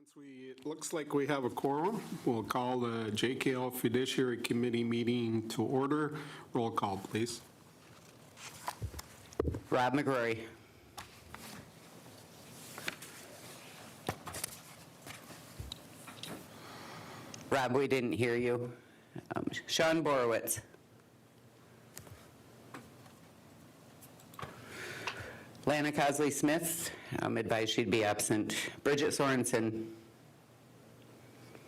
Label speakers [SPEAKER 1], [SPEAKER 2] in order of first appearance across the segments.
[SPEAKER 1] It looks like we have a quorum. We'll call the JKL Fiduciary Committee meeting to order. Roll call, please.
[SPEAKER 2] Rob McGrory. Rob, we didn't hear you. Sean Borowitz. Lana Cosley Smith, I'm advised she'd be absent. Bridget Sorensen.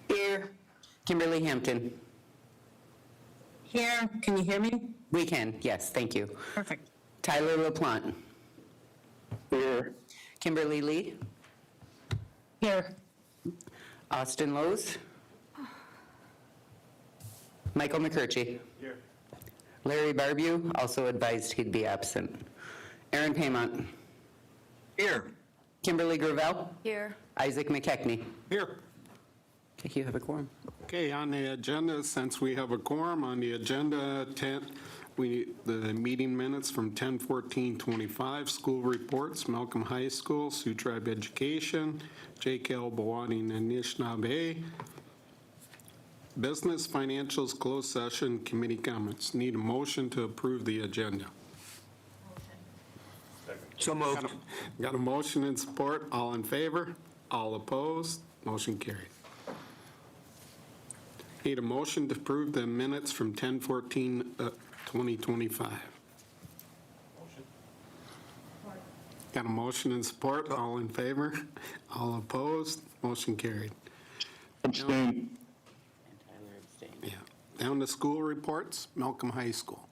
[SPEAKER 2] Here. Kimberly Hampton.
[SPEAKER 3] Here, can you hear me?
[SPEAKER 2] We can, yes, thank you.
[SPEAKER 3] Perfect.
[SPEAKER 2] Tyler LaPlante.
[SPEAKER 4] Here.
[SPEAKER 2] Kimberly Lee.
[SPEAKER 3] Here.
[SPEAKER 2] Austin Lowe's. Michael McCurchie.
[SPEAKER 4] Here.
[SPEAKER 2] Larry Barbeau, also advised he'd be absent. Aaron Paymont.
[SPEAKER 4] Here.
[SPEAKER 2] Kimberly Gravel.
[SPEAKER 5] Here.
[SPEAKER 2] Isaac McKechnie.
[SPEAKER 1] Here.
[SPEAKER 2] Okay, you have a quorum.
[SPEAKER 1] Okay, on the agenda, since we have a quorum on the agenda, the meeting minutes from 10/14/25, school reports, Malcolm High School, Sioux Tribe Education, JKL Bowani Anishinaabe, business financials, closed session, committee comments. Need a motion to approve the agenda.
[SPEAKER 4] So moved.
[SPEAKER 1] Got a motion and support. All in favor? All opposed? Motion carried. Need a motion to approve the minutes from 10/14/2025. Got a motion and support. All in favor? All opposed? Motion carried.
[SPEAKER 4] Abstain.
[SPEAKER 1] Yeah. Down to school reports, Malcolm High School.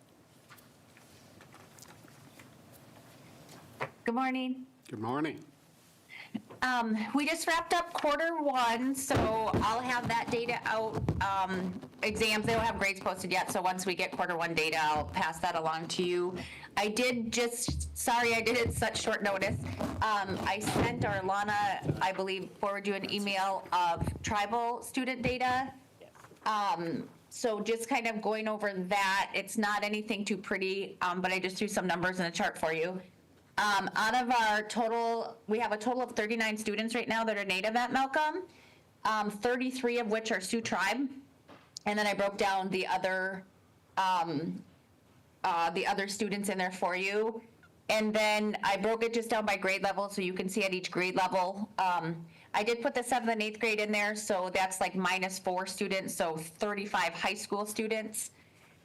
[SPEAKER 5] Good morning.
[SPEAKER 1] Good morning.
[SPEAKER 5] We just wrapped up Q1, so I'll have that data out. Exams, they don't have grades posted yet, so once we get Q1 data, I'll pass that along to you. I did sorry I did it such short notice. I sent Lana, I believe, forward you an email of tribal student data. So just kind of going over that, it's not anything too pretty, but I just threw some numbers in the chart for you. Out of our total, we have a total of 39 students right now that are native at Malcolm, 33 of which are Sioux Tribe. And then I broke down the other students in there for you. And then I broke it just down by grade level so you can see at each grade level. I did put the 7th and 8th grade in there, so that's like -4 students, so 35 high school students.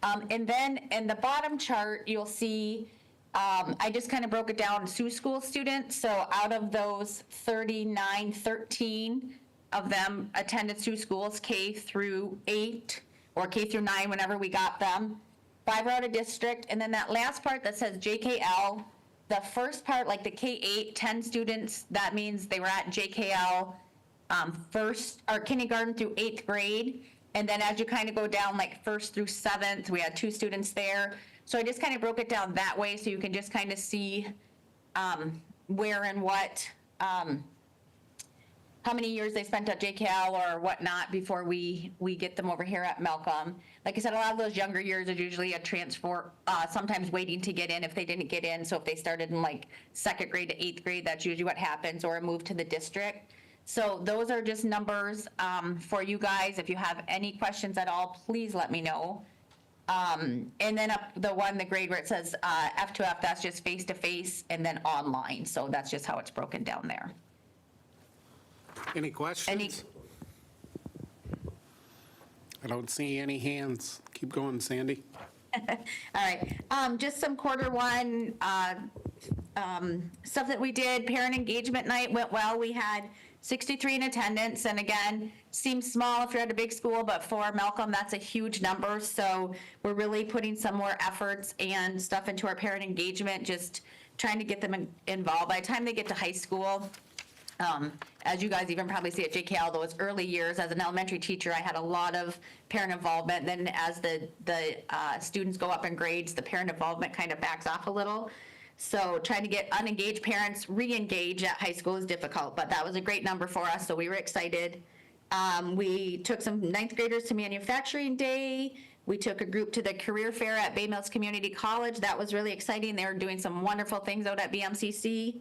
[SPEAKER 5] And then in the bottom chart, you'll see I just kind of broke it down, Sioux school students. So out of those 39, 13 of them attended Sioux schools K through 8 or K through 9 whenever we got them. 5 are out of district. And then that last part that says JKL, the first part, like the K8, 10 students, that means they were at JKL first or kindergarten through 8th grade. And then as you kind of go down like 1st through 7th, we had 2 students there. So I just kind of broke it down that way so you can just kind of see where and what, how many years they spent at JKL or whatnot before we get them over here at Malcolm. Like I said, a lot of those younger years are usually a transfer, sometimes waiting to get in if they didn't get in. So if they started in like 2nd grade to 8th grade, that's usually what happens, or a move to the district. So those are just numbers for you guys. If you have any questions at all, please let me know. And then up the grade where it says F2F, that's just face-to-face and then online. So that's just how it's broken down there.
[SPEAKER 1] Any questions? I don't see any hands. Keep going, Sandy.
[SPEAKER 5] All right, just some Q1 stuff that we did. Parent engagement night went well. We had 63 in attendance, and again, seems small if you're at a big school, but for Malcolm, that's a huge number. So we're really putting some more efforts and stuff into our parent engagement, just trying to get them involved. By the time they get to high school, as you guys even probably see at JKL, those early years as an elementary teacher, I had a lot of parent involvement. Then as the students go up in grades, the parent involvement kind of backs off a little. So trying to get unengaged parents re-engaged at high school is difficult, but that was a great number for us, so we were excited. We took some 9th graders to manufacturing day. We took a group to the career fair at Bay Mills Community College. That was really exciting. They were doing some wonderful things out at BMCC.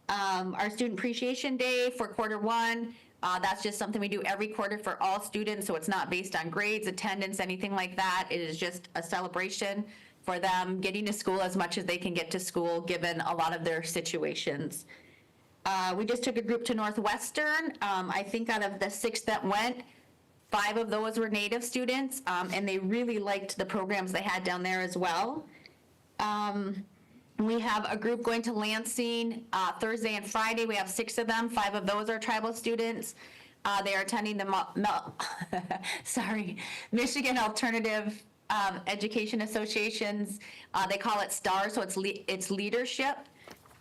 [SPEAKER 5] Our student appreciation day for Q1, That's just something we do every quarter for all students, so it's not based on grades, attendance, anything like that. It is just a celebration for them getting to school as much as they can get to school, given a lot of their situations. We just took a group to Northwestern. I think out of the 6 that went, 5 of those were Native students, and they really liked the programs they had down there as well. We have a group going to Lansing Thursday and Friday. We have 6 of them. 5 of those are tribal students. They are attending the Michigan Alternative Education Association's. They call it STAR, so it's leadership.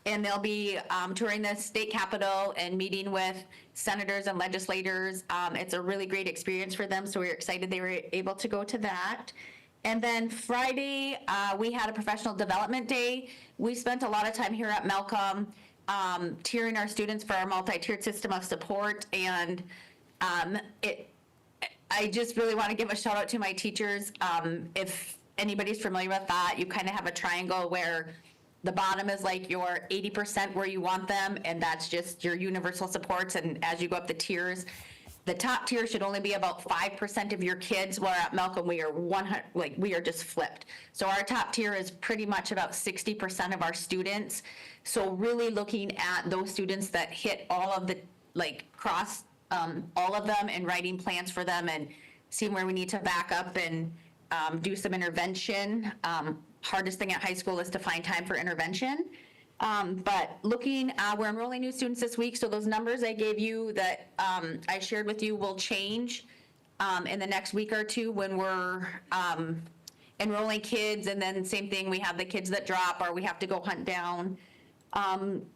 [SPEAKER 5] And they'll be touring the state capitol and meeting with senators and legislators. It's a really great experience for them, so we're excited they were able to go to that. And then Friday, we had a professional development day. We spent a lot of time here at Malcolm tiering our students for our multi-tiered system of support. And I just really want to give a shout out to my teachers. If anybody's familiar with that, you kind of have a triangle where the bottom is like your 80% where you want them, and that's just your universal supports. And as you go up the tiers, the top tier should only be about 5% of your kids, where at Malcolm we are 100, like we are just flipped. So our top tier is pretty much about 60% of our students. So really looking at those students that hit all of the, like cross all of them, and writing plans for them and seeing where we need to back up and do some intervention. Hardest thing at high school is to find time for intervention. But looking, we're enrolling new students this week, so those numbers I gave you that I shared with you will change in the next week or two when we're enrolling kids, and then same thing, we have the kids that drop or we have to go hunt down.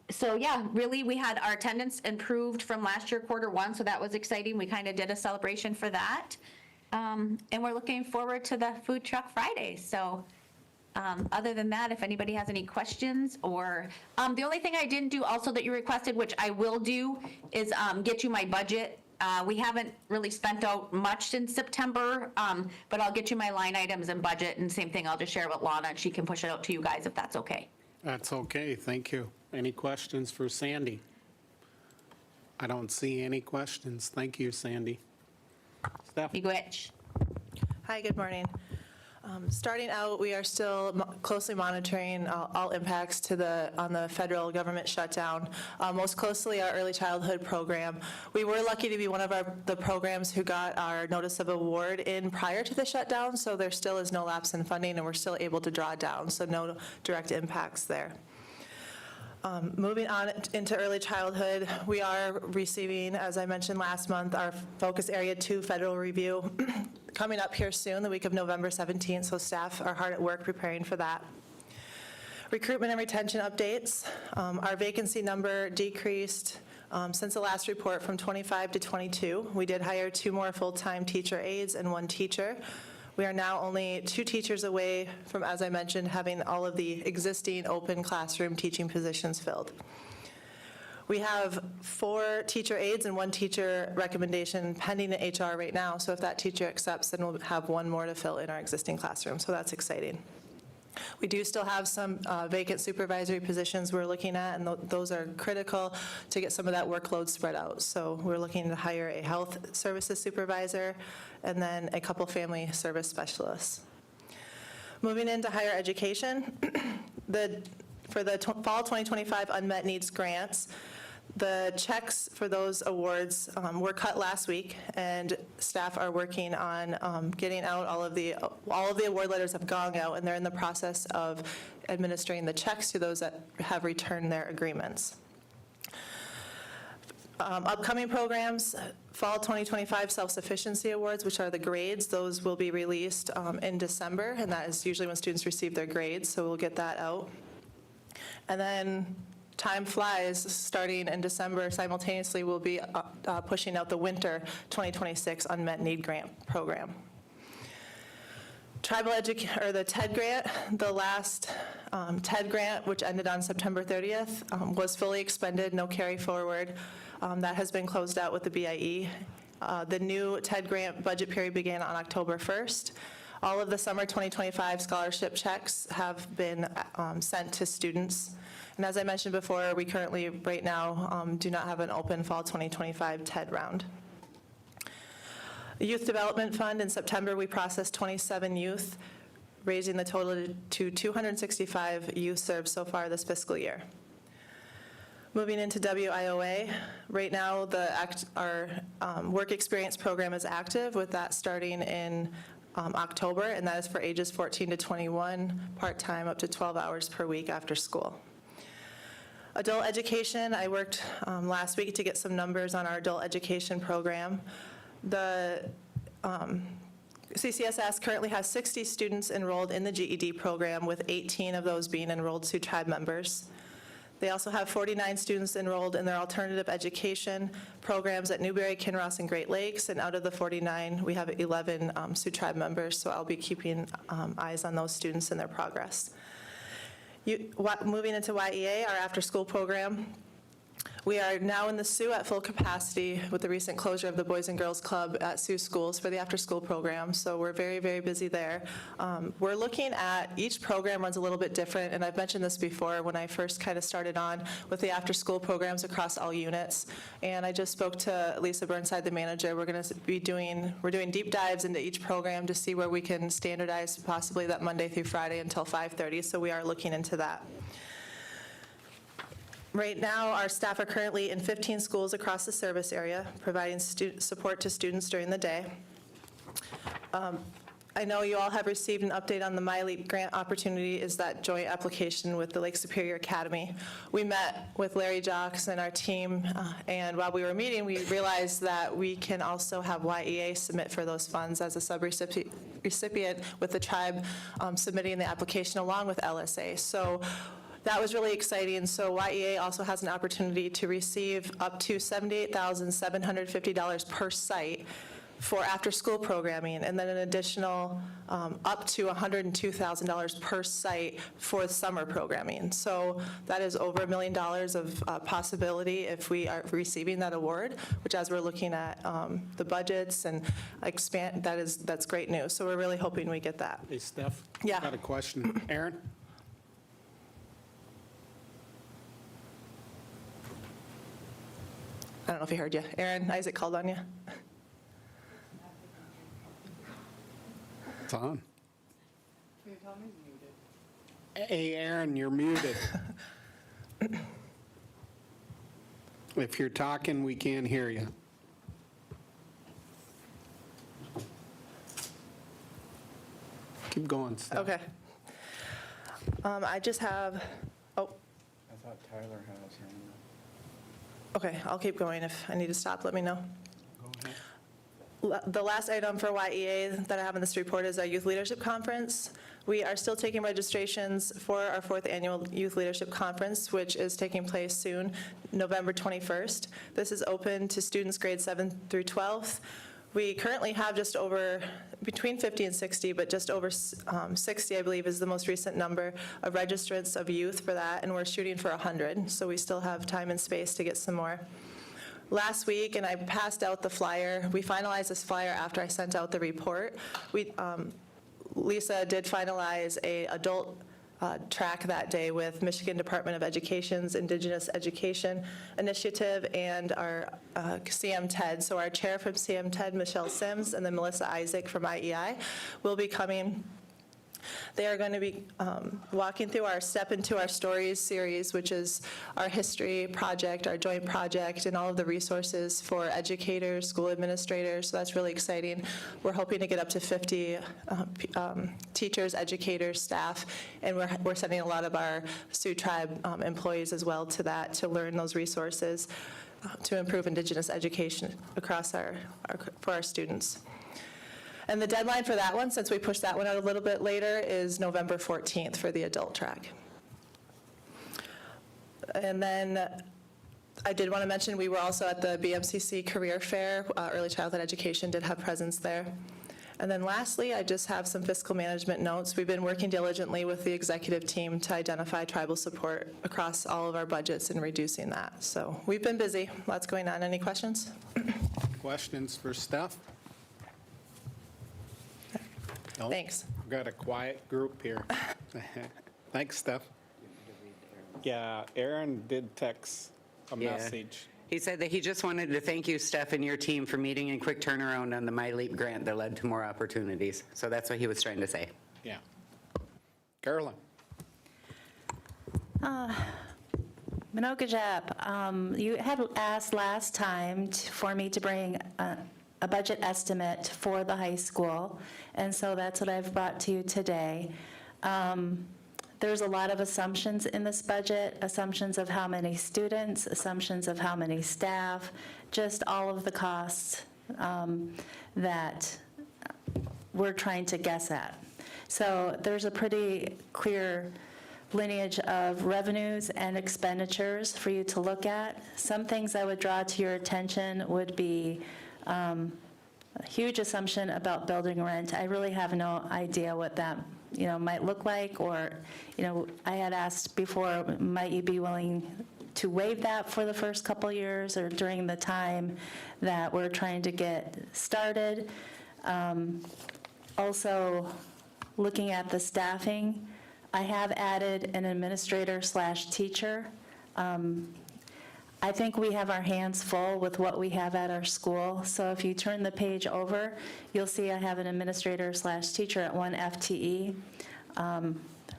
[SPEAKER 5] So yeah, really, we had our attendance improved from last year, Q1, so that was exciting. We kind of did a celebration for that. And we're looking forward to the Food Truck Friday, so. Other than that, if anybody has any questions, or the only thing I didn't do also that you requested, which I will do, is get you my budget. We haven't really spent out much since September, but I'll get you my line items and budget, and same thing, I'll just share it with Lana and she can push it out to you guys if that's okay.
[SPEAKER 1] That's okay, thank you. Any questions for Sandy? I don't see any questions. Thank you, Sandy. Steph?
[SPEAKER 5] Miigwech.
[SPEAKER 6] Hi, good morning. Starting out, we are still closely monitoring all impacts on the federal government shutdown. Most closely, our early childhood program. We were lucky to be one of the programs who got our notice of award in prior to the shutdown, so there still is no lapse in funding, and we're still able to draw down, so no direct impacts there. Moving on into early childhood, we are receiving, as I mentioned last month, our Focus Area 2 federal review coming up here soon, the week of November 17th, so staff are hard at work preparing for that. Recruitment and retention updates. Our vacancy number decreased since the last report from 25 to 22. We did hire 2 more full-time teacher aides and 1 teacher. We are now only 2 teachers away from, as I mentioned, having all of the existing open classroom teaching positions filled. We have 4 teacher aides and 1 teacher recommendation pending in HR right now, so if that teacher accepts, then we'll have 1 more to fill in our existing classroom, so that's exciting. We do still have some vacant supervisory positions we're looking at, and those are critical to get some of that workload spread out. So we're looking to hire a health services supervisor and then a couple family service specialists. Moving into higher education, for the fall 2025 unmet needs grants, the checks for those awards were cut last week, and staff are working on getting out all of the award letters have gone out, and they're in the process of administering the checks to those that have returned their agreements. Upcoming programs, fall 2025 self-sufficiency awards, which are the grades, those will be released in December, and that is usually when students receive their grades, so we'll get that out. And then time flies, starting in December, simultaneously we'll be pushing out the winter 2026 unmet need grant program. The TED grant, the last TED grant, which ended on September 30th, was fully expended, no carry forward. That has been closed out with the BIE. The new TED grant budget period began on October 1st. All of the summer 2025 scholarship checks have been sent to students. And as I mentioned before, we currently, right now, do not have an open fall 2025 TED round. The Youth Development Fund, in September, we processed 27 youth, raising the total to 265 youth served so far this fiscal year. Moving into WIOA, right now, our work experience program is active, with that starting in October, and that is for ages 14 to 21, part-time, up to 12 hours per week after school. Adult education, I worked last week to get some numbers on our adult education program. The CCSS currently has 60 students enrolled in the GED program, with 18 of those being enrolled Sioux Tribe members. They also have 49 students enrolled in their alternative education programs at Newberry, Kinross, and Great Lakes, and out of the 49, we have 11 Sioux Tribe members, so I'll be keeping eyes on those students and their progress. Moving into YEA, our after-school program, we are now in the Sioux at full capacity with the recent closure of the Boys and Girls Club at Sioux schools for the after-school program, so we're very, very busy there. We're looking at, each program runs a little bit different, and I've mentioned this before when I first kind of started on with the after-school programs across all units, and I just spoke to Lisa Burnside, the manager. We're doing deep dives into each program to see where we can standardize possibly that Monday through Friday until 5:30, so we are looking into that. Right now, our staff are currently in 15 schools across the service area, providing support to students during the day. I know you all have received an update on the MyLeap grant opportunity, is that joint application with the Lake Superior Academy. We met with Larry Jocks and our team, and while we were meeting, we realized that we can also have YEA submit for those funds as a subrecipient, with the tribe submitting the application along with LSA. So that was really exciting. So YEA also has an opportunity to receive up to $78,750 per site for after-school programming, and then an additional up to $102,000 per site for summer programming. So that is over $1 million of possibility if we are receiving that award, which, as we're looking at the budgets and expand, that's great news. So we're really hoping we get that.
[SPEAKER 1] Hey, Steph?
[SPEAKER 6] Yeah.
[SPEAKER 1] I got a question. Aaron?
[SPEAKER 6] I don't know if he heard you. Aaron, Isaac called on you.
[SPEAKER 1] It's on. Hey, Aaron, you're muted. If you're talking, we can't hear you. Keep going, Steph.
[SPEAKER 6] Okay. I just have, oh,
[SPEAKER 7] I thought Tyler has her.
[SPEAKER 6] okay, I'll keep going. If I need to stop, let me know. The last item for YEA that I have in this report is our Youth Leadership Conference. We are still taking registrations for our 4th Annual Youth Leadership Conference, which is taking place soon, November 21st. This is open to students grades 7th through 12th. We currently have just over, between 50 and 60, but just over 60, I believe, is the most recent number of registrants of youth for that, and we're shooting for 100, so we still have time and space to get some more. Last week, and I passed out the flyer, we finalized this flyer after I sent out the report. Lisa did finalize a adult track that day with Michigan Department of Education's Indigenous Education Initiative and our CM TED. So our chair from CM TED, Michelle Sims, and then Melissa Isaac from IEI will be coming. They are going to be walking through our Step Into Our Stories series, which is our history project, our joint project, and all of the resources for educators, school administrators, so that's really exciting. We're hoping to get up to 50 teachers, educators, staff, and we're sending a lot of our Sioux Tribe employees as well to that to learn those resources to improve Indigenous education across for our students. And the deadline for that one, since we pushed that one out a little bit later, is November 14th for the adult track. And then I did want to mention, we were also at the BMCC Career Fair. Early Childhood Education did have presence there. And then lastly, I just have some fiscal management notes. We've been working diligently with the executive team to identify tribal support across all of our budgets and reducing that. So we've been busy. Lots going on. Any questions?
[SPEAKER 1] Questions for Steph? Nope.
[SPEAKER 6] Thanks.
[SPEAKER 1] We've got a quiet group here. Thanks, Steph. Yeah, Aaron did text a
[SPEAKER 2] Yeah.
[SPEAKER 1] message.
[SPEAKER 2] He said that he just wanted to thank you, Steph, and your team for meeting in quick turnaround on the My Leap grant that led to more opportunities. So that's what he was trying to say.
[SPEAKER 1] Yeah. Carolyn?
[SPEAKER 8] Manokajap, you had asked last time for me to bring a budget estimate for the high school, and so that's what I've brought to you today. There's a lot of assumptions in this budget, assumptions of how many students, assumptions of how many staff, just all of the costs that we're trying to guess at. So there's a pretty clear lineage of revenues and expenditures for you to look at. Some things I would draw to your attention would be a huge assumption about building rent. I really have no idea what that, might look like, or, I had asked before, might you be willing to waive that for the first couple years or during the time that we're trying to get started? Also, looking at the staffing, I have added an administrator/teacher. I think we have our hands full with what we have at our school. So if you turn the page over, you'll see I have an administrator/teacher at 1 FTE,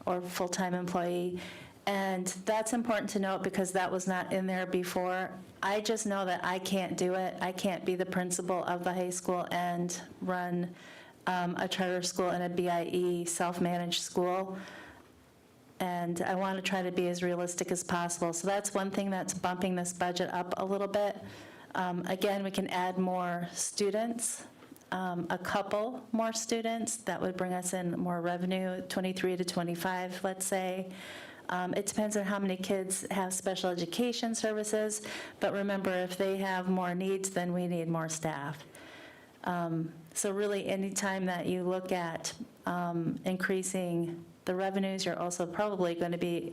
[SPEAKER 8] or full-time employee. And that's important to note because that was not in there before. I just know that I can't do it. I can't be the principal of the high school and run a charter school and a BIE self-managed school. And I want to try to be as realistic as possible. So that's one thing that's bumping this budget up a little bit. Again, we can add more students, a couple more students. That would bring us in more revenue, 23 to 25, let's say. It depends on how many kids have special education services. But remember, if they have more needs, then we need more staff. So really, anytime that you look at increasing the revenues, you're also probably going to be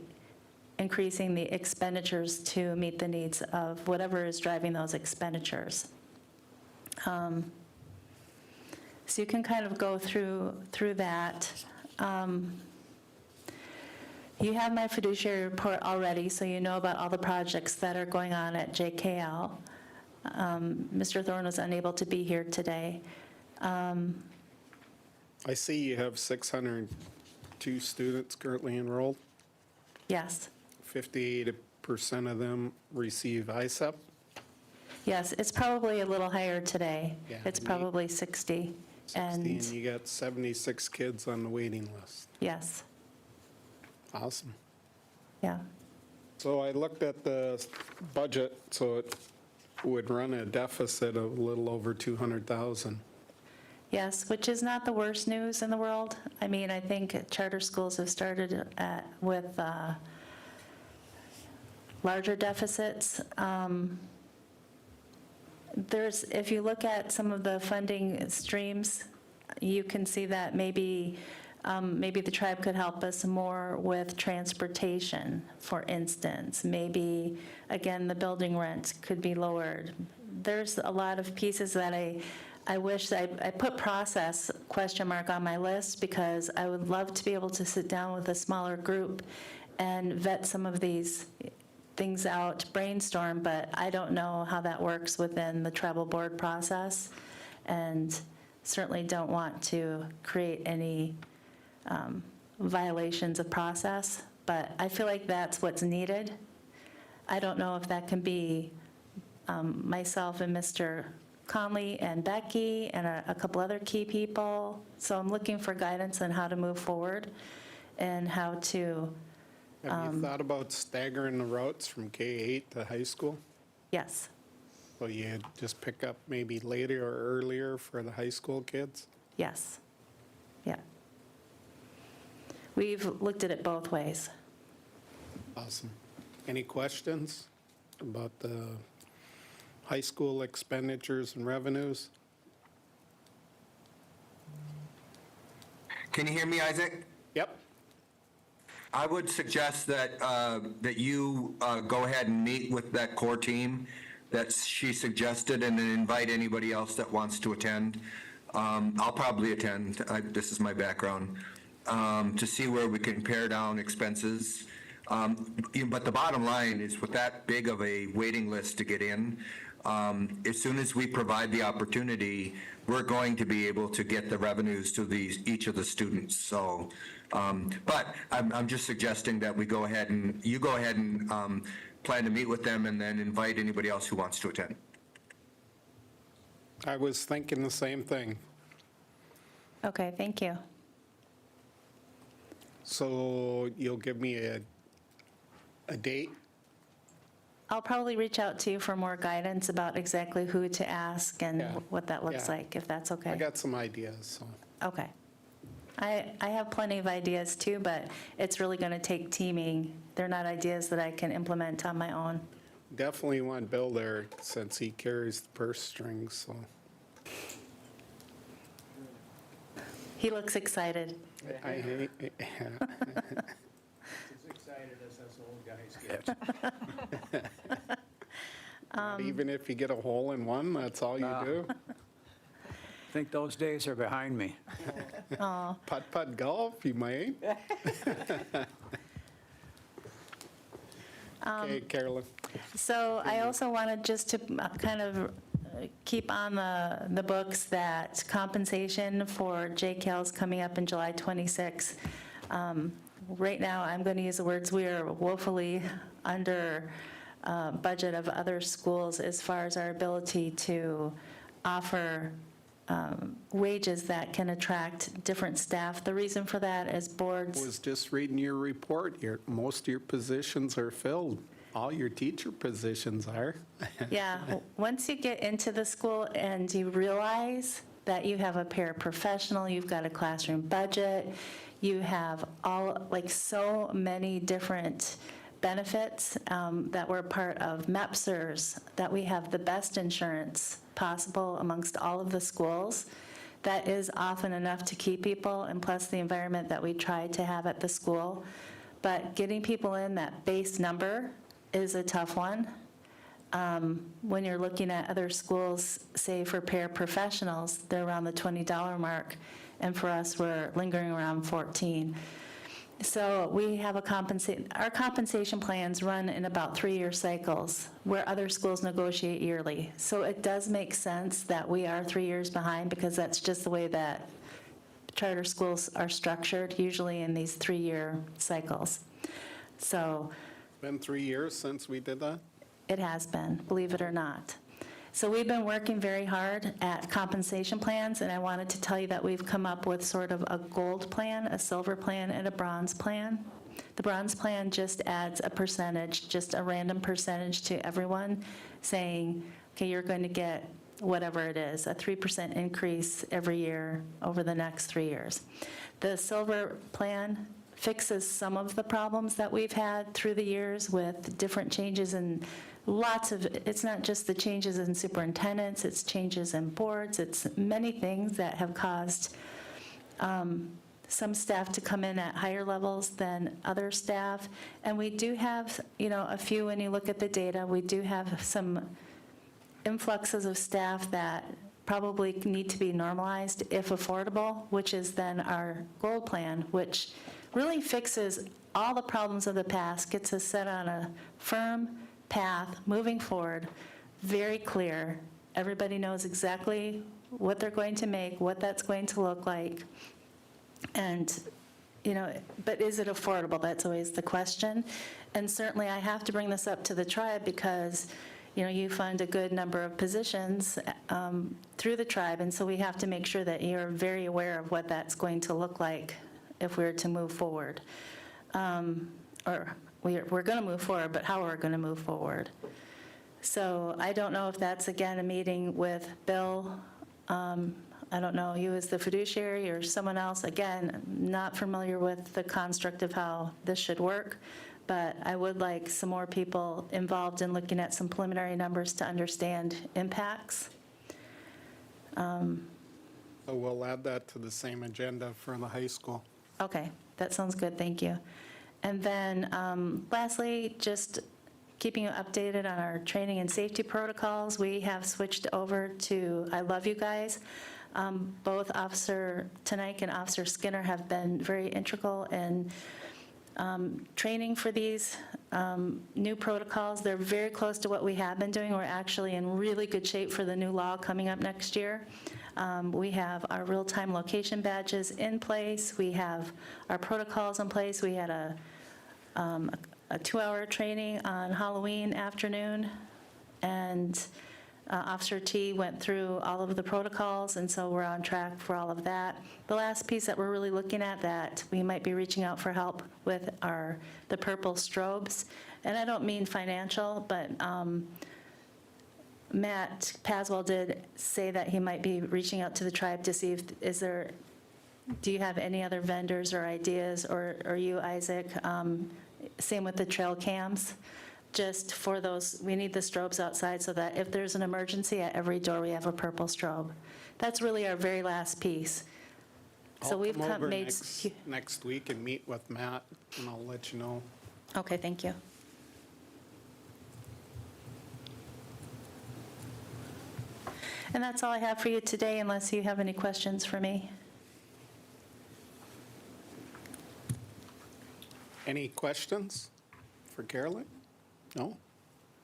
[SPEAKER 8] increasing the expenditures to meet the needs of whatever is driving those expenditures. So you can kind of go through that. You have my fiduciary report already, so you know about all the projects that are going on at JKL. Mr. Thorne was unable to be here today.
[SPEAKER 1] I see you have 602 students currently enrolled.
[SPEAKER 8] Yes.
[SPEAKER 1] 58% of them receive ISEP.
[SPEAKER 8] Yes, it's probably a little higher today.
[SPEAKER 1] Yeah,
[SPEAKER 8] It's
[SPEAKER 1] and
[SPEAKER 8] probably 60.
[SPEAKER 1] 60, and
[SPEAKER 8] And,
[SPEAKER 1] you got 76 kids on the waiting list.
[SPEAKER 8] yes,
[SPEAKER 1] Awesome.
[SPEAKER 8] yeah.
[SPEAKER 1] So I looked at the budget, so it would run a deficit of a little over 200,000.
[SPEAKER 8] Yes, which is not the worst news in the world. I mean, I think charter schools have started with larger deficits. If you look at some of the funding streams, you can see that maybe the tribe could help us more with transportation, for instance. Maybe, again, the building rent could be lowered. There's a lot of pieces that I wish I put process question mark on my list because I would love to be able to sit down with a smaller group and vet some of these things out, brainstorm, but I don't know how that works within the tribal board process, and certainly don't want to create any violations of process, but I feel like that's what's needed. I don't know if that can be myself and Mr. Conley and Becky and a couple other key people. So I'm looking for guidance on how to move forward and how to,
[SPEAKER 1] Have you thought about staggering the routes from K-8 to high school?
[SPEAKER 8] yes,
[SPEAKER 1] So you just pick up maybe later or earlier for the high school kids?
[SPEAKER 8] yes, yeah. We've looked at it both ways.
[SPEAKER 1] Awesome. Any questions about the high school expenditures and revenues?
[SPEAKER 4] Can you hear me, Isaac?
[SPEAKER 1] Yep.
[SPEAKER 4] I would suggest that, that you go ahead and meet with that core team that she suggested and then invite anybody else that wants to attend. I'll probably attend, this is my background, to see where we can pare down expenses. But the bottom line is, with that big of a waiting list to get in, as soon as we provide the opportunity, we're going to be able to get the revenues to each of the students. So, but I'm just suggesting that we go ahead and, you go ahead and plan to meet with them and then invite anybody else who wants to attend.
[SPEAKER 1] I was thinking the same thing.
[SPEAKER 8] Okay, thank you.
[SPEAKER 1] So you'll give me a date?
[SPEAKER 8] I'll probably reach out to you for more guidance about exactly who to ask and
[SPEAKER 1] Yeah.
[SPEAKER 8] what that looks
[SPEAKER 1] Yeah.
[SPEAKER 8] like, if that's
[SPEAKER 1] I
[SPEAKER 8] okay.
[SPEAKER 1] got some ideas, so.
[SPEAKER 8] Okay. I have plenty of ideas too, but it's really going to take teaming. They're not ideas that I can implement on my own.
[SPEAKER 1] Definitely want Bill there since he carries the purse strings, so.
[SPEAKER 8] He looks excited.
[SPEAKER 1] I hate,
[SPEAKER 7] As excited as us old guys get.
[SPEAKER 1] even if you get a hole in one, that's all you do?
[SPEAKER 7] I think those days are behind me.
[SPEAKER 1] Putt-putt golf, you might. Okay, Carolyn.
[SPEAKER 8] So I also wanted just to kind of keep on the books that compensation for JCAL is coming up in July 26. Right now, I'm going to use the words, we are woefully under budget of other schools as far as our ability to offer wages that can attract different staff. The reason for that is boards.
[SPEAKER 1] Was just reading your report, most of your positions are filled. All your teacher positions are.
[SPEAKER 8] Yeah, once you get into the school and you realize that you have a paraprofessional, you've got a classroom budget, you have so many different benefits that we're part of MEPSERS, that we have the best insurance possible amongst all of the schools. That is often enough to keep people, and plus the environment that we try to have at the school. But getting people in that base number is a tough one. When you're looking at other schools, say for paraprofessionals, they're around the $20 mark, and for us, we're lingering around 14. So we have our compensation plans run in about 3-year cycles, where other schools negotiate yearly. So it does make sense that we are 3 years behind, because that's just the way that charter schools are structured, usually in these 3-year cycles. So
[SPEAKER 1] Been 3 years since we did that?
[SPEAKER 8] it has been, believe it or not. So we've been working very hard at compensation plans, and I wanted to tell you that we've come up with sort of a gold plan, a silver plan, and a bronze plan. The bronze plan just adds a percentage, just a random percentage to everyone, saying, okay, you're going to get whatever it is, a 3% increase every year over the next 3 years. The silver plan fixes some of the problems that we've had through the years with different changes in it's not just the changes in superintendents, it's changes in boards, it's many things that have caused some staff to come in at higher levels than other staff. And we do have, a few, when you look at the data, we do have some influxes of staff that probably need to be normalized if affordable, which is then our gold plan, which really fixes all the problems of the past, gets us set on a firm path moving forward, very clear. Everybody knows exactly what they're going to make, what that's going to look like. And, but is it affordable? That's always the question. And certainly I have to bring this up to the tribe because, you fund a good number of positions through the tribe. And so we have to make sure that you're very aware of what that's going to look like if we're to move forward. Or we're going to move forward, but how we're going to move forward. So I don't know if that's, again, a meeting with Bill. I don't know, you as the fiduciary or someone else. Again, not familiar with the construct of how this should work, but I would like some more people involved in looking at some preliminary numbers to understand impacts.
[SPEAKER 1] So we'll add that to the same agenda for the high school.
[SPEAKER 8] Okay, that sounds good, thank you. And then lastly, just keeping you updated on our training and safety protocols. We have switched over to I Love You Guys. Both Officer Tenike and Officer Skinner have been very integral in training for these new protocols. They're very close to what we have been doing. We're actually in really good shape for the new law coming up next year. We have our real-time location badges in place. We have our protocols in place. We had a 2-hour training on Halloween afternoon, and Officer T went through all of the protocols, and so we're on track for all of that. The last piece that we're really looking at that we might be reaching out for help with are the purple strobes. And I don't mean financial, but Matt Paswell did say that he might be reaching out to the tribe to see if, do you have any other vendors or ideas, or you, Isaac? Same with the trail cams. Just for those, we need the strobes outside so that if there's an emergency, at every door we have a purple strobe. That's really our very last piece. So
[SPEAKER 1] I'll
[SPEAKER 8] we've
[SPEAKER 1] come over
[SPEAKER 8] made.
[SPEAKER 1] next week and meet with Matt, and I'll let you know.
[SPEAKER 8] Okay, thank you. And that's all I have for you today, unless you have any questions for me.
[SPEAKER 1] Any questions for Carolyn? No?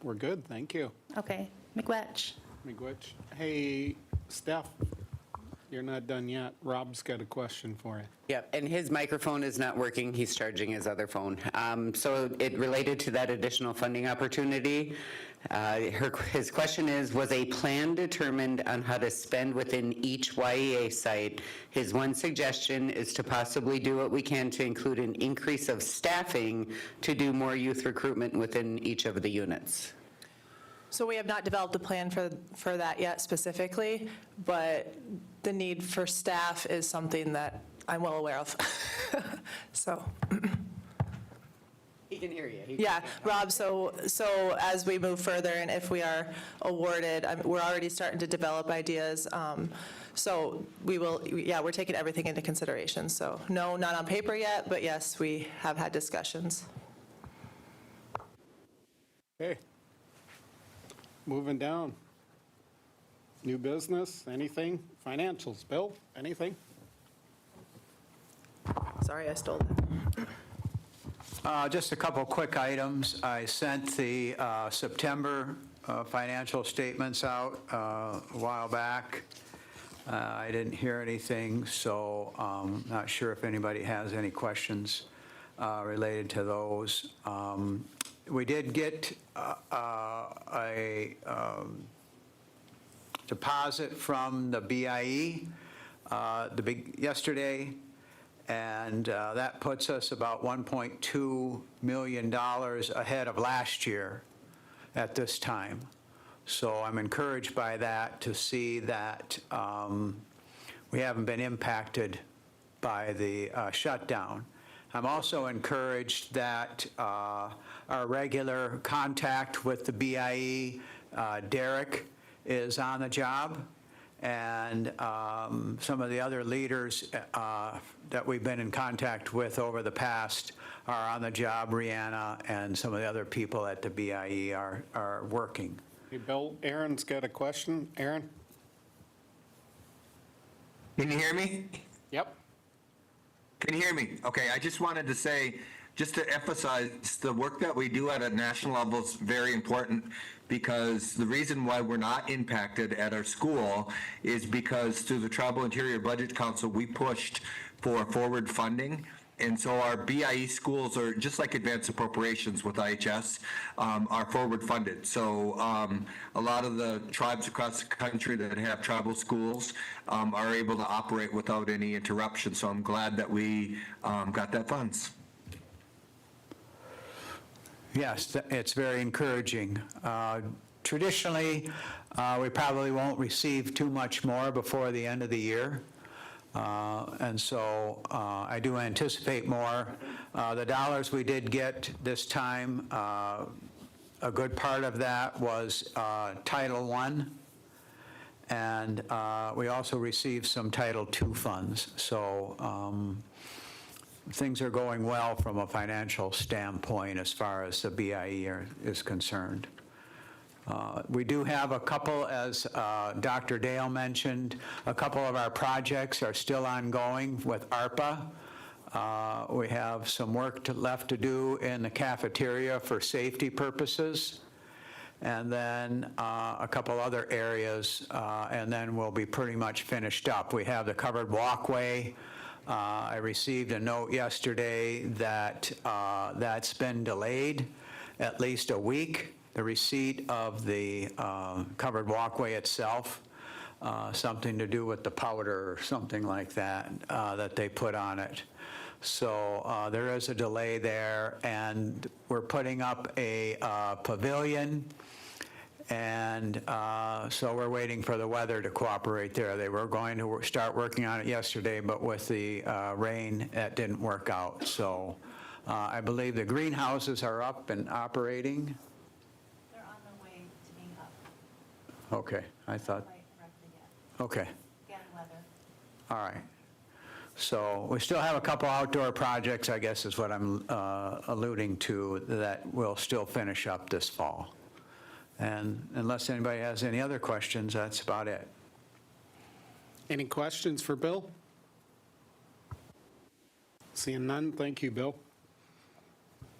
[SPEAKER 1] We're good, thank you.
[SPEAKER 8] Okay, McWetch.
[SPEAKER 1] Miigwech. Hey, Steph, you're not done yet. Rob's got a question for you.
[SPEAKER 2] Yep, and his microphone is not working. He's charging his other phone. So it related to that additional funding opportunity. His question is, was a plan determined on how to spend within each YEA site? His one suggestion is to possibly do what we can to include an increase of staffing to do more youth recruitment within each of the units.
[SPEAKER 6] So we have not developed a plan for that yet specifically, but the need for staff is something that I'm well aware of. So,
[SPEAKER 2] He can hear you.
[SPEAKER 6] yeah, Rob, so as we move further and if we are awarded, we're already starting to develop ideas. So we will, yeah, we're taking everything into consideration. So no, not on paper yet, but yes, we have had discussions.
[SPEAKER 1] Okay. Moving down. New business, anything? Financials, Bill, anything?
[SPEAKER 6] Sorry, I stole that.
[SPEAKER 7] Just a couple quick items. I sent the September financial statements out a while back. I didn't hear anything, so not sure if anybody has any questions related to those. We did get a deposit from the BIE yesterday, and that puts us about $1.2 million ahead of last year at this time. So I'm encouraged by that, to see that we haven't been impacted by the shutdown. I'm also encouraged that our regular contact with the BIE, Derek, is on the job, and some of the other leaders that we've been in contact with over the past are on the job. Rihanna and some of the other people at the BIE are working.
[SPEAKER 1] Hey, Bill, Aaron's got a question. Aaron?
[SPEAKER 4] Can you hear me?
[SPEAKER 1] Yep.
[SPEAKER 4] Can you hear me? Okay, I just wanted to say, just to emphasize, the work that we do at a national level is very important, because the reason why we're not impacted at our school is because through the Tribal Interior Budget Council, we pushed for forward funding. And so our BIE schools are, just like advanced appropriations with IHS, are forward funded. So a lot of the tribes across the country that have tribal schools are able to operate without any interruption. So I'm glad that we got that funds.
[SPEAKER 7] Yes, it's very encouraging. Traditionally, we probably won't receive too much more before the end of the year. And so I do anticipate more. The dollars we did get this time, a good part of that was Title I, and we also received some Title II funds. So things are going well from a financial standpoint as far as the BIE is concerned. We do have a couple, as Dr. Dale mentioned, a couple of our projects are still ongoing with ARPA. We have some work left to do in the cafeteria for safety purposes, and then a couple other areas, and then we'll be pretty much finished up. We have the covered walkway. I received a note yesterday that that's been delayed at least a week, the receipt of the covered walkway itself, something to do with the powder or something like that, that they put on it. So there is a delay there, and we're putting up a pavilion, and so we're waiting for the weather to cooperate there. They were going to start working on it yesterday, but with the rain, that didn't work out. So I believe the greenhouses are up and operating.
[SPEAKER 8] They're on the way to being up,
[SPEAKER 7] Okay, I thought, okay,
[SPEAKER 8] again, weather.
[SPEAKER 7] all right. So we still have a couple outdoor projects, I guess is what I'm alluding to, that we'll still finish up this fall. And unless anybody has any other questions, that's about it.
[SPEAKER 1] Any questions for Bill? Seeing none, thank you, Bill.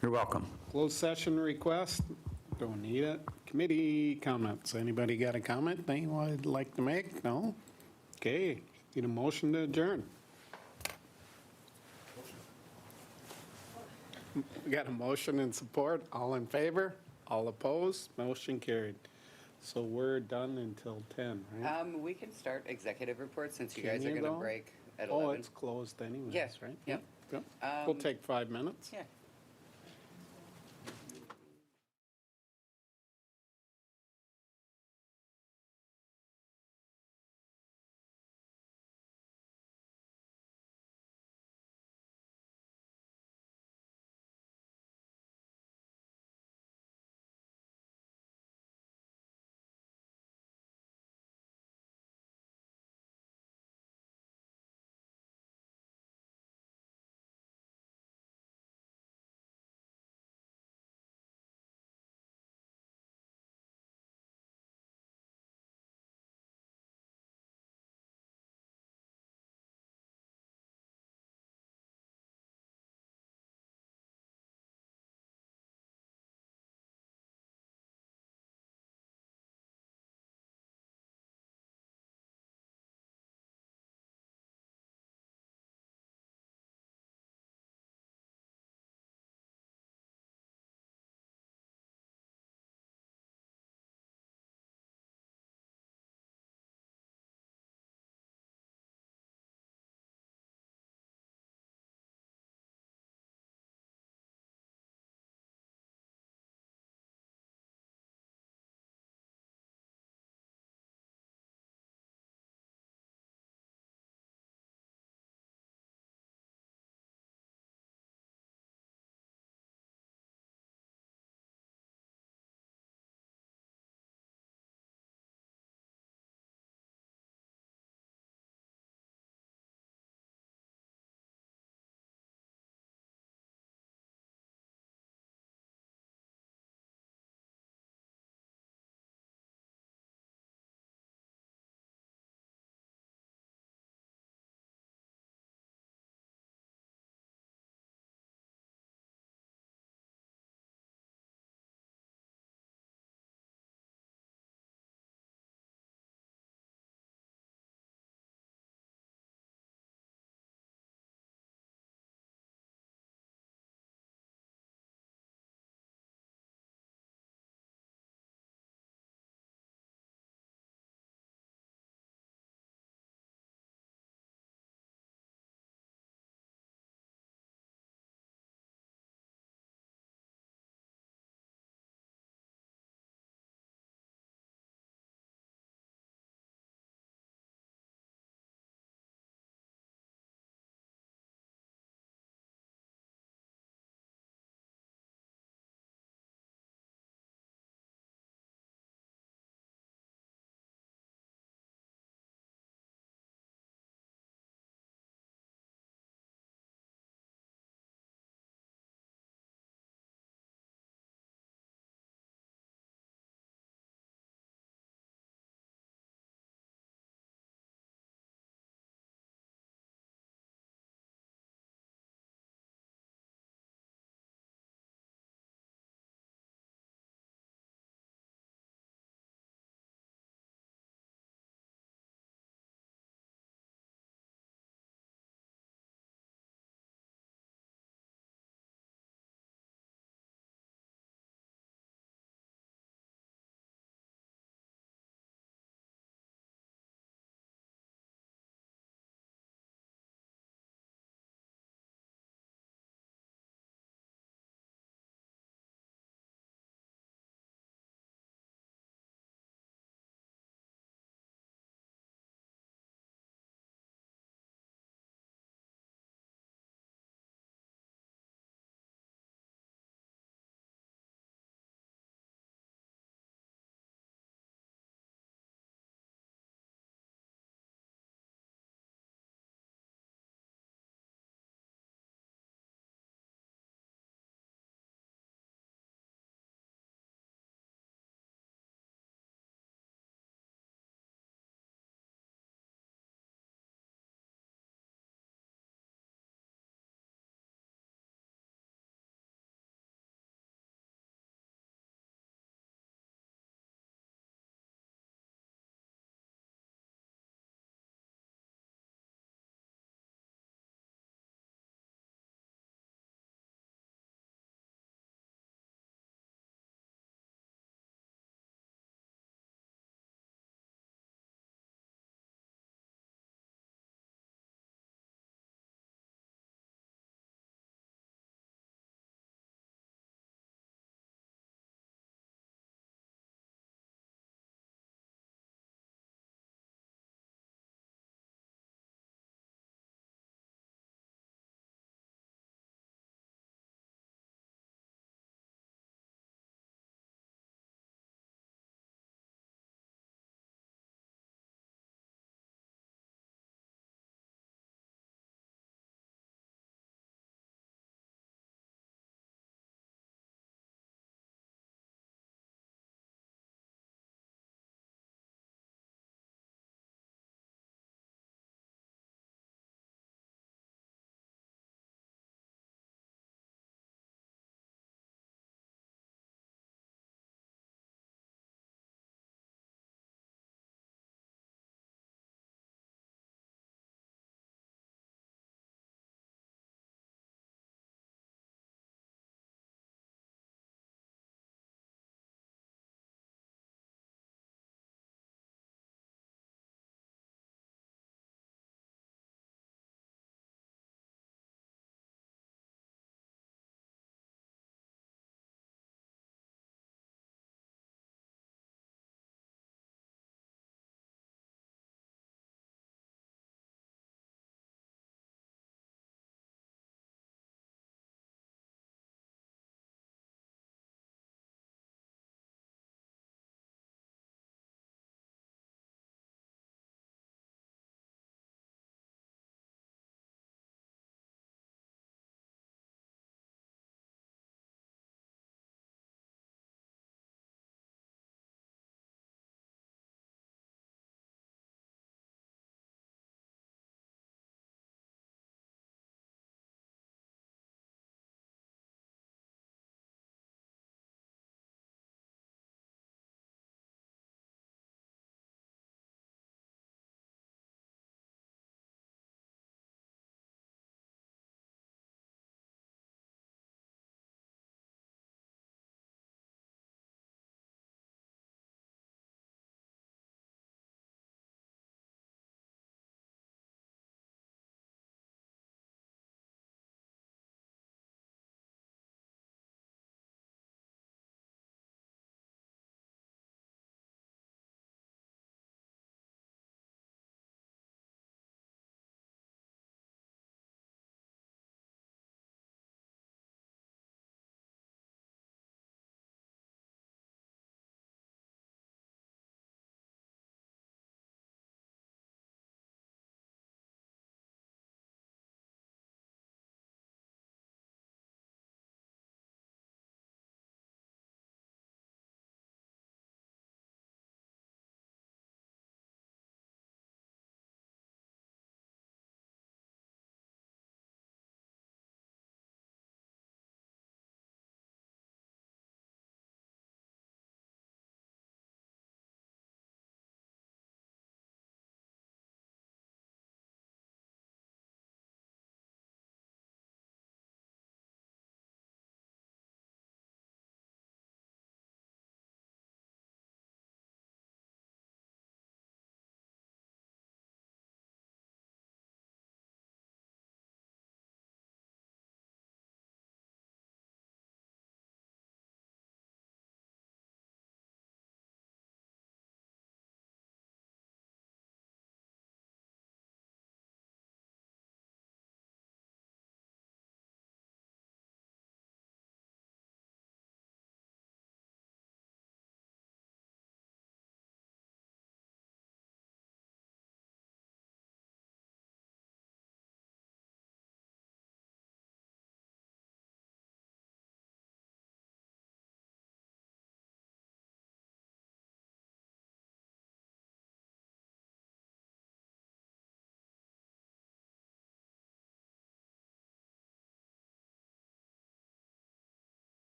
[SPEAKER 7] You're welcome.
[SPEAKER 1] Closed session request, don't need it. Committee comments, anybody got a comment they would like to make? No? Okay, need a motion to adjourn. We got a motion and support, all in favor? All opposed? Motion carried. So we're done until 10, right?
[SPEAKER 2] We can start executive reports since you
[SPEAKER 1] Can
[SPEAKER 2] guys are
[SPEAKER 1] you,
[SPEAKER 2] going to
[SPEAKER 1] though?
[SPEAKER 2] break at
[SPEAKER 1] Oh,
[SPEAKER 2] 11.
[SPEAKER 1] it's closed anyways,
[SPEAKER 2] Yeah,
[SPEAKER 1] right?
[SPEAKER 2] yep.
[SPEAKER 1] Yep. We'll take 5 minutes.
[SPEAKER 2] Yeah.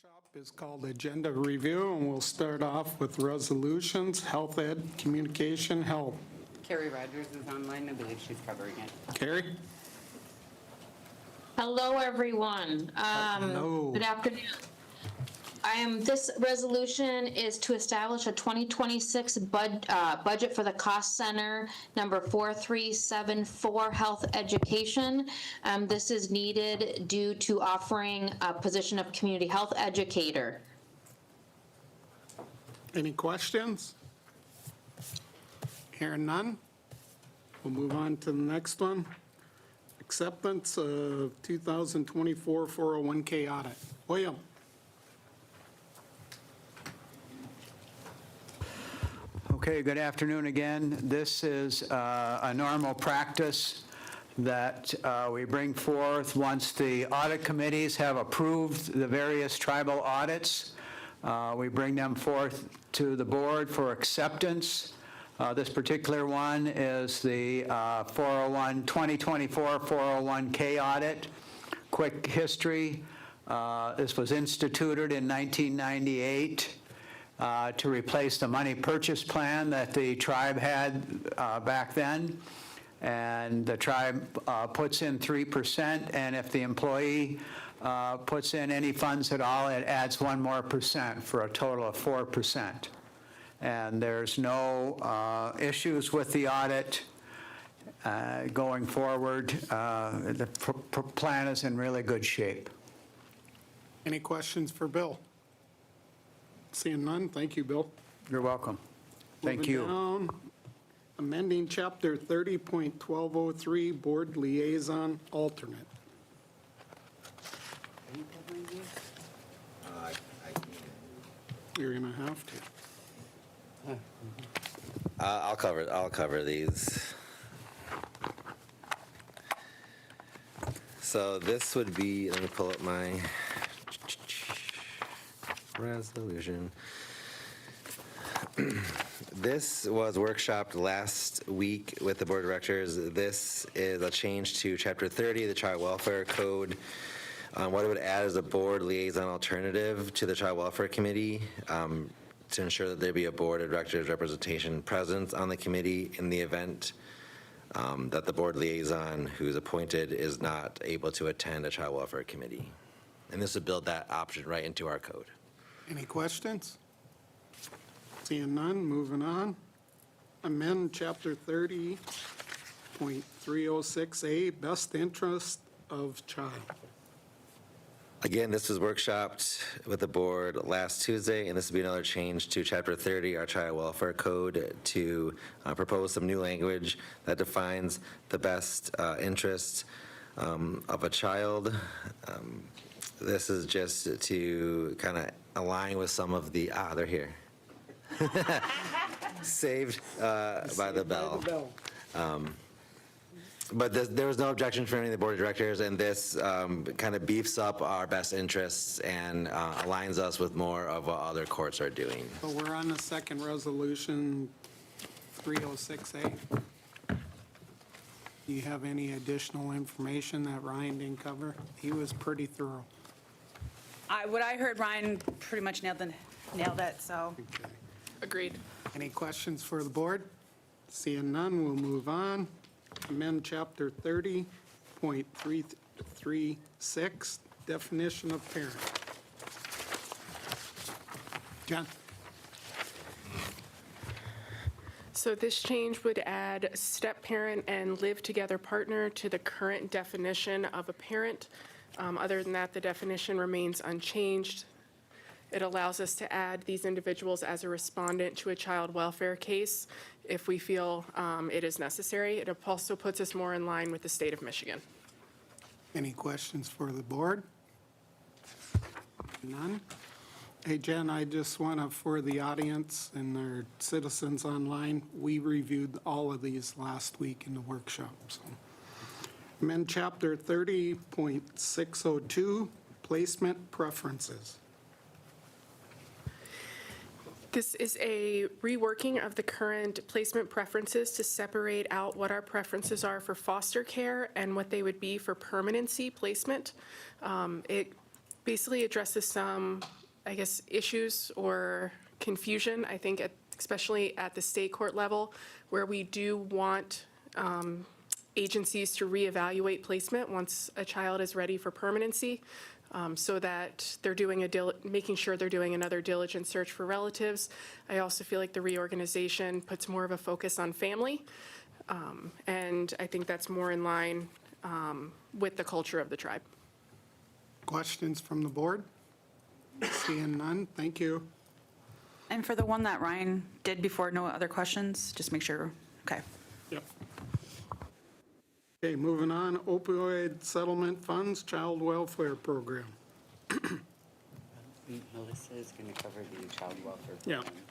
[SPEAKER 1] Workshop is called Agenda Review, and we'll start off with resolutions, health ed, communication, health.
[SPEAKER 2] Carrie Rogers is online, I believe she's covering it.
[SPEAKER 1] Carrie?
[SPEAKER 3] Hello, everyone.
[SPEAKER 1] Hello.
[SPEAKER 3] Good afternoon. This resolution is to establish a 2026 budget for the cost center, number 4374, health education. This is needed due to offering a position of community health educator.
[SPEAKER 1] Any questions? Hearing none, we'll move on to the next one. Acceptance of 2024 401K audit. William?
[SPEAKER 7] Okay, good afternoon again. This is a normal practice that we bring forth once the audit committees have approved the various tribal audits. We bring them forth to the board for acceptance. This particular one is the 2024 401K audit. Quick history, this was instituted in 1998 to replace the money purchase plan that the tribe had back then. And the tribe puts in 3%, and if the employee puts in any funds at all, it adds 1 more percent for a total of 4%. And there's no issues with the audit going forward. The plan is in really good shape.
[SPEAKER 1] Any questions for Bill? Seeing none, thank you, Bill.
[SPEAKER 7] You're welcome. Thank
[SPEAKER 1] Moving
[SPEAKER 7] you.
[SPEAKER 1] down, amending Chapter 30.1203, Board Liaison Alternate. You're going to have to.
[SPEAKER 9] I'll cover these. So this would be, let me pull up my resolution. This was workshopped last week with the board of directors. This is a change to Chapter 30 of the Child Welfare Code. What it would add is a board liaison alternative to the Child Welfare Committee to ensure that there be a board of directors representation present on the committee in the event that the board liaison who's appointed is not able to attend a Child Welfare Committee. And this would build that option right into our code.
[SPEAKER 1] Any questions? Seeing none, moving on. Amend Chapter 30.306A, Best Interest of Child.
[SPEAKER 9] Again, this was workshopped with the board last Tuesday, and this would be another change to Chapter 30, our Child Welfare Code, to propose some new language that defines the best interest of a child. This is just to kind of align with some of the, they're here. Saved by the bell. But there was no objection from any of the board of directors, and this kind of beefs up our best interests and aligns us with more of what other courts are doing.
[SPEAKER 1] So we're on the second resolution, 306A. Do you have any additional information that Ryan didn't cover? He was pretty thorough.
[SPEAKER 10] What I heard, Ryan pretty much nailed it, so.
[SPEAKER 1] Okay.
[SPEAKER 10] Agreed.
[SPEAKER 1] Any questions for the board? Seeing none, we'll move on. Amend Chapter 30.336, Definition of Parent. John?
[SPEAKER 11] So this change would add step-parent and live-together partner to the current definition of a parent. Other than that, the definition remains unchanged. It allows us to add these individuals as a respondent to a child welfare case if we feel it is necessary. It also puts us more in line with the state of Michigan.
[SPEAKER 1] Any questions for the board? None? Hey, Jen, I just want to, for the audience and our citizens online, we reviewed all of these last week in the workshop, so. Amend Chapter 30.602, Placement Preferences.
[SPEAKER 11] This is a reworking of the current placement preferences to separate out what our preferences are for foster care and what they would be for permanency placement. It basically addresses some, I guess, issues or confusion, I think, especially at the state court level, where we do want agencies to reevaluate placement once a child is ready for permanency, so that they're doing making sure they're doing another diligent search for relatives. I also feel like the reorganization puts more of a focus on family, and I think that's more in line with the culture of the tribe.
[SPEAKER 1] Questions from the board? Seeing none, thank you.
[SPEAKER 10] And for the one that Ryan did before, no other questions? Just make sure, okay.
[SPEAKER 1] Yep. Okay, moving on, opioid settlement funds, child welfare program.
[SPEAKER 2] Melissa is going to cover the child welfare
[SPEAKER 1] Yeah.
[SPEAKER 2] program.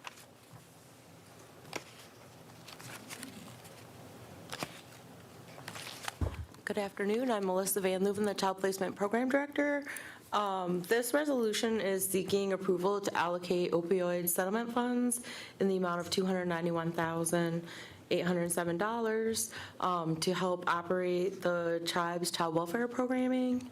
[SPEAKER 12] Good afternoon. I'm Melissa Van Leuven, the Child Placement Program Director. This resolution is seeking approval to allocate opioid settlement funds in the amount of $291,807 to help operate the tribe's child welfare programming.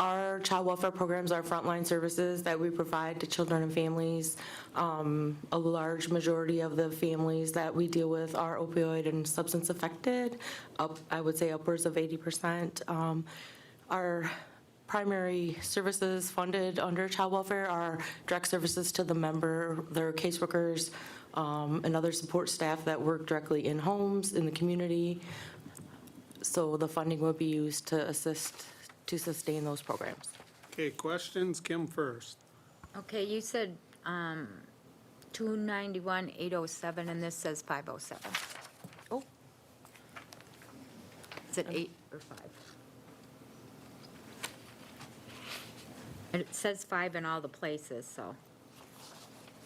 [SPEAKER 12] Our child welfare programs are frontline services that we provide to children and families. A large majority of the families that we deal with are opioid and substance affected, I would say upwards of 80%. Our primary services funded under child welfare are direct services to the member, their caseworkers, and other support staff that work directly in homes, in the community. So the funding will be used to assist to sustain those programs.
[SPEAKER 1] Okay, questions? Kim first.
[SPEAKER 13] Okay, you said 291,807, and this says 507.
[SPEAKER 12] Oh.
[SPEAKER 13] Is it 8 or 5? And it says 5 in all the places, so.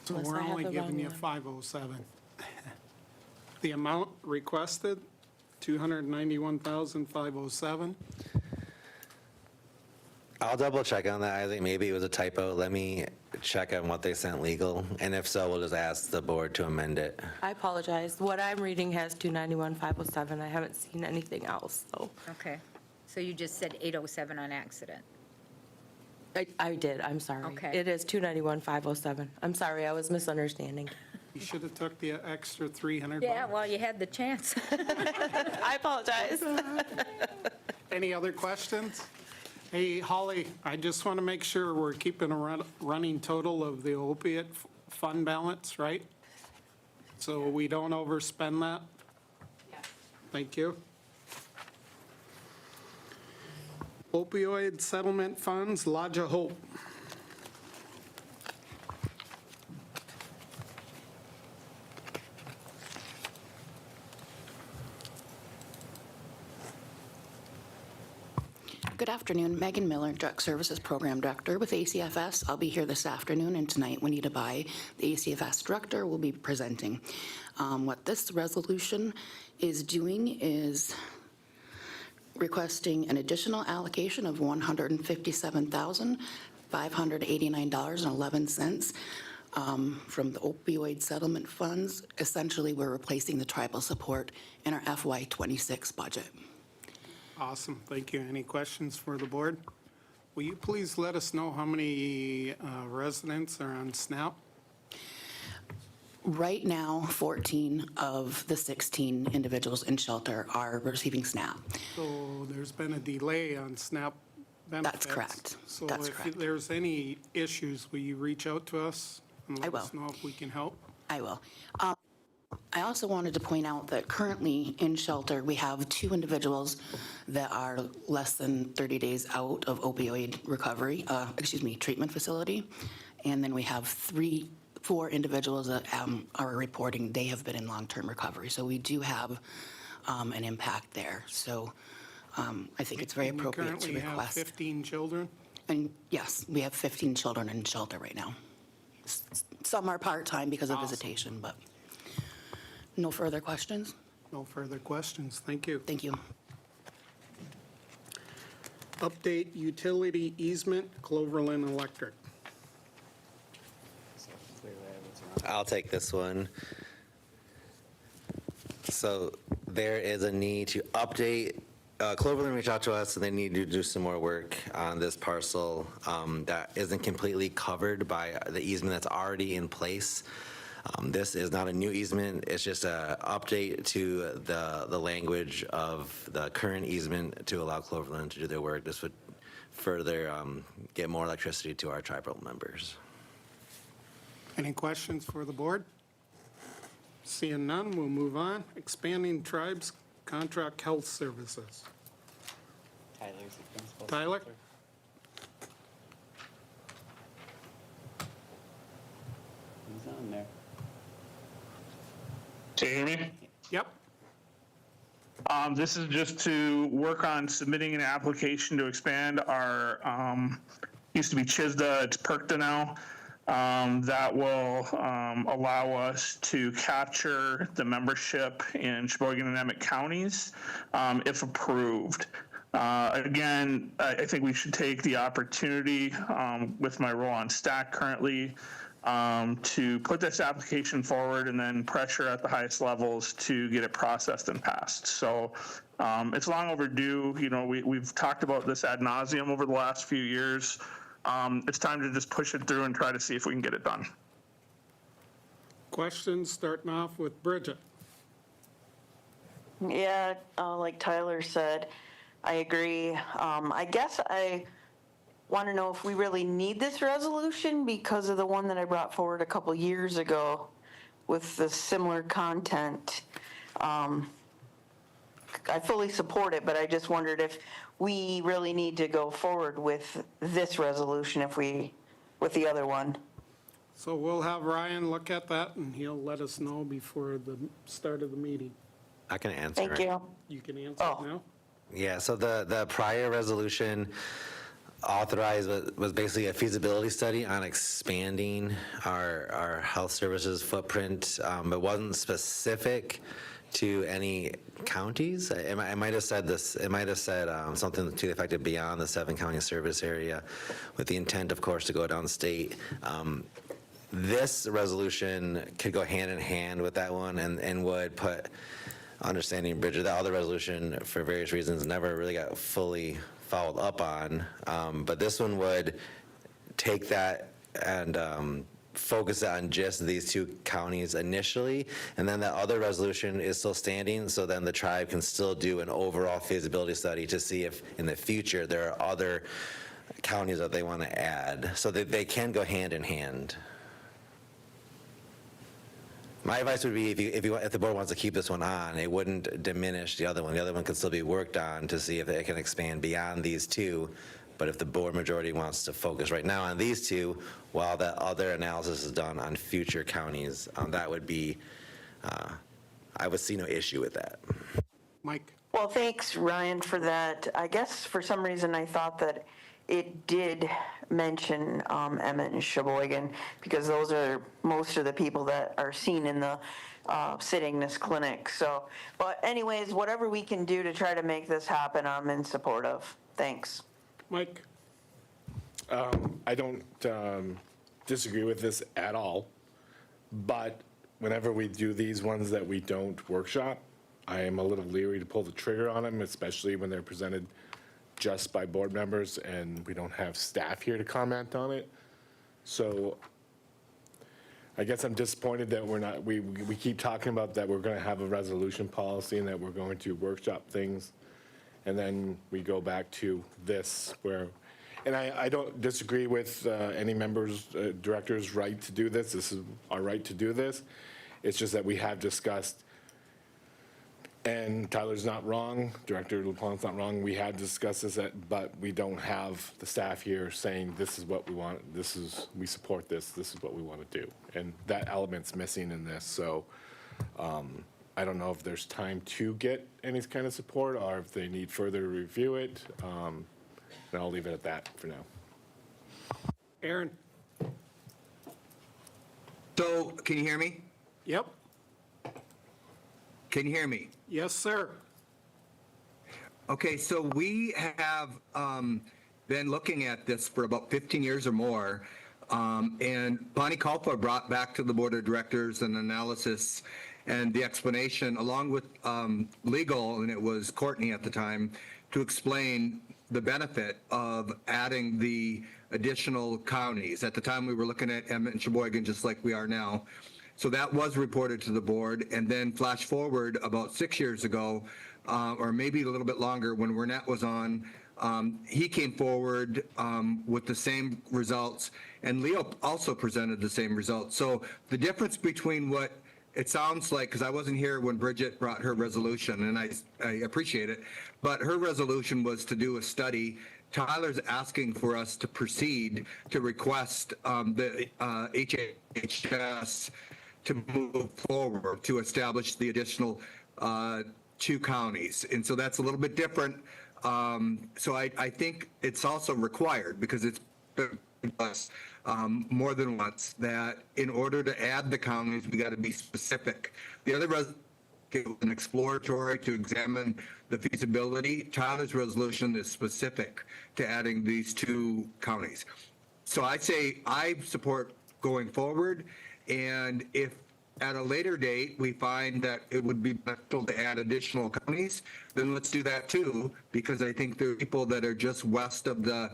[SPEAKER 1] So
[SPEAKER 12] Unless
[SPEAKER 1] we're
[SPEAKER 12] I have
[SPEAKER 1] only
[SPEAKER 12] the
[SPEAKER 1] giving
[SPEAKER 12] wrong
[SPEAKER 1] you
[SPEAKER 12] one.
[SPEAKER 1] 507. The amount requested, 291,507.
[SPEAKER 9] I'll double check on that. I think maybe it was a typo. Let me check on what they sent legal, and if so, we'll just ask the board to amend it.
[SPEAKER 12] I apologize. What I'm reading has 291,507. I haven't seen anything else, so.
[SPEAKER 13] Okay, so you just said 807 on accident.
[SPEAKER 12] I did, I'm sorry.
[SPEAKER 13] Okay.
[SPEAKER 12] It is 291,507. I'm sorry, I was misunderstanding.
[SPEAKER 1] You should have took the extra 300.
[SPEAKER 13] Yeah, well, you had the chance.
[SPEAKER 12] I apologize.
[SPEAKER 1] Any other questions? Hey, Holly, I just want to make sure we're keeping a running total of the opiate fund balance, right? So we don't overspend that?
[SPEAKER 12] Yes.
[SPEAKER 1] Thank you. Opioid settlement funds, Lodge of Hope.
[SPEAKER 14] Good afternoon, Megan Miller, Drug Services Program Director with ACFS. I'll be here this afternoon, and tonight Juanita Bai, the ACFS Director, will be presenting. What this resolution is doing is requesting an additional allocation of $157,589.11 from the opioid settlement funds. Essentially, we're replacing the tribal support in our FY26 budget.
[SPEAKER 1] Awesome, thank you. Any questions for the board? Will you please let us know how many residents are on SNAP?
[SPEAKER 14] Right now, 14 of the 16 individuals in shelter are receiving SNAP.
[SPEAKER 1] So there's been a delay on SNAP benefits.
[SPEAKER 14] That's correct.
[SPEAKER 1] So
[SPEAKER 14] That's
[SPEAKER 1] if
[SPEAKER 14] correct.
[SPEAKER 1] there's any issues, will you reach out to us and
[SPEAKER 14] I
[SPEAKER 1] let
[SPEAKER 14] will.
[SPEAKER 1] us know if we can help?
[SPEAKER 14] I will. I also wanted to point out that currently in shelter, we have 2 individuals that are less than 30 days out of opioid recovery, treatment facility. And then we have 4 individuals that are reporting they have been in long-term recovery. So we do have an impact there. So I think it's very
[SPEAKER 1] And you
[SPEAKER 14] appropriate to
[SPEAKER 1] currently have
[SPEAKER 14] request.
[SPEAKER 1] 15 children?
[SPEAKER 14] And yes, we have 15 children in shelter right now. Some are part-time because of
[SPEAKER 1] Awesome.
[SPEAKER 14] visitation, but no further questions?
[SPEAKER 1] No further questions, thank you.
[SPEAKER 14] Thank you.
[SPEAKER 1] Update utility easement, Cloverland Electric.
[SPEAKER 9] I'll take this one. So there is a need to update Cloverland reached out to us, and they need to do some more work on this parcel that isn't completely covered by the easement that's already in place. This is not a new easement, it's just a update to the language of the current easement to allow Cloverland to do their work. This would further get more electricity to our tribal members.
[SPEAKER 1] Any questions for the board? Seeing none, we'll move on. Expanding tribes contract health services.
[SPEAKER 2] Tyler's the principal.
[SPEAKER 1] Tyler?
[SPEAKER 2] He's on there.
[SPEAKER 15] Can you hear me?
[SPEAKER 1] Yep.
[SPEAKER 15] This is just to work on submitting an application to expand our, used to be CHSDA, it's PERCTA now. That will allow us to capture the membership in Sheboygan and Emmett counties if approved. Again, I think we should take the opportunity with my role on STAC currently to put this application forward and then pressure at the highest levels to get it processed and passed. So it's long overdue. You know, we've talked about this ad nauseum over the last few years. It's time to just push it through and try to see if we can get it done.
[SPEAKER 1] Questions, starting off with Bridget.
[SPEAKER 16] Yeah, like Tyler said, I agree. I guess I want to know if we really need this resolution because of the one that I brought forward a couple years ago with the similar content. I fully support it, but I just wondered if we really need to go forward with this resolution with the other one.
[SPEAKER 1] So we'll have Ryan look at that, and he'll let us know before the start of the meeting.
[SPEAKER 9] I can answer.
[SPEAKER 16] Thank you.
[SPEAKER 1] You can answer it now?
[SPEAKER 9] Yeah, so the prior resolution authorized was basically a feasibility study on expanding our health services footprint. It wasn't specific to any counties. It might have said this, it might have said something to the effect of beyond the 7-county service area, with the intent, of course, to go downstate. This resolution could go hand in hand with that one and would put, understanding Bridget, the other resolution, for various reasons, never really got fully followed up on. But this one would take that and focus on just these 2 counties initially, and then that other resolution is still standing, so then the tribe can still do an overall feasibility study to see if in the future there are other counties that they want to add, so that they can go hand in hand. My advice would be if the board wants to keep this one on, it wouldn't diminish the other one. The other one could still be worked on to see if it can expand beyond these 2. But if the board majority wants to focus right now on these 2, while that other analysis is done on future counties, that would be, I would see no issue with that.
[SPEAKER 1] Mike?
[SPEAKER 16] Well, thanks, Ryan, for that. I guess for some reason I thought that it did mention Emmett and Sheboygan, because those are most of the people that are seen in the Sittingness clinic. So, but anyways, whatever we can do to try to make this happen, I'm in support of. Thanks.
[SPEAKER 1] Mike?
[SPEAKER 17] I don't disagree with this at all, but whenever we do these ones that we don't workshop, I am a little leery to pull the trigger on them, especially when they're presented just by board members and we don't have staff here to comment on it. So I guess I'm disappointed that we keep talking about that we're going to have a resolution policy and that we're going to workshop things, and then we go back to this where, and I don't disagree with any members, director's right to do this. This is our right to do this. It's just that we have discussed, and Tyler's not wrong, Director LaPlante's not wrong, we have discussed this, but we don't have the staff here saying this is what we want, we support this is what we want to do. And that element's missing in this, so I don't know if there's time to get any kind of support or if they need further review it. And I'll leave it at that for now.
[SPEAKER 1] Aaron?
[SPEAKER 4] So, can you hear me?
[SPEAKER 1] Yep.
[SPEAKER 4] Can you hear me?
[SPEAKER 1] Yes, sir.
[SPEAKER 4] Okay, so we have been looking at this for about 15 years or more, and Bonnie Kalfa brought back to the Board of Directors an analysis And the explanation, along with legal, and it was Courtney at the time, to explain the benefit of adding the additional counties. At the time, we were looking at Emmett and Sheboygan, just like we are now. So that was reported to the board, and then flash forward about 6 years ago, or maybe a little bit longer, when Wernette was on, he came forward with the same results, and Leo also presented the same results. So the difference between what it sounds like, because I wasn't here when Bridget brought her resolution, and I appreciate it, but her resolution was to do a study. Tyler's asking for us to proceed to request the HHS to move forward to establish the additional 2 counties. And so that's a little bit different. So I think it's also required, because it's been us more than once, that in order to add the counties, we got to be specific. The other an exploratory to examine the feasibility. Tyler's resolution is specific to adding these 2 counties. So I say I support going forward, and if at a later date we find that it would be beneficial to add additional counties, then let's do that too, because I think there are people that are just west of the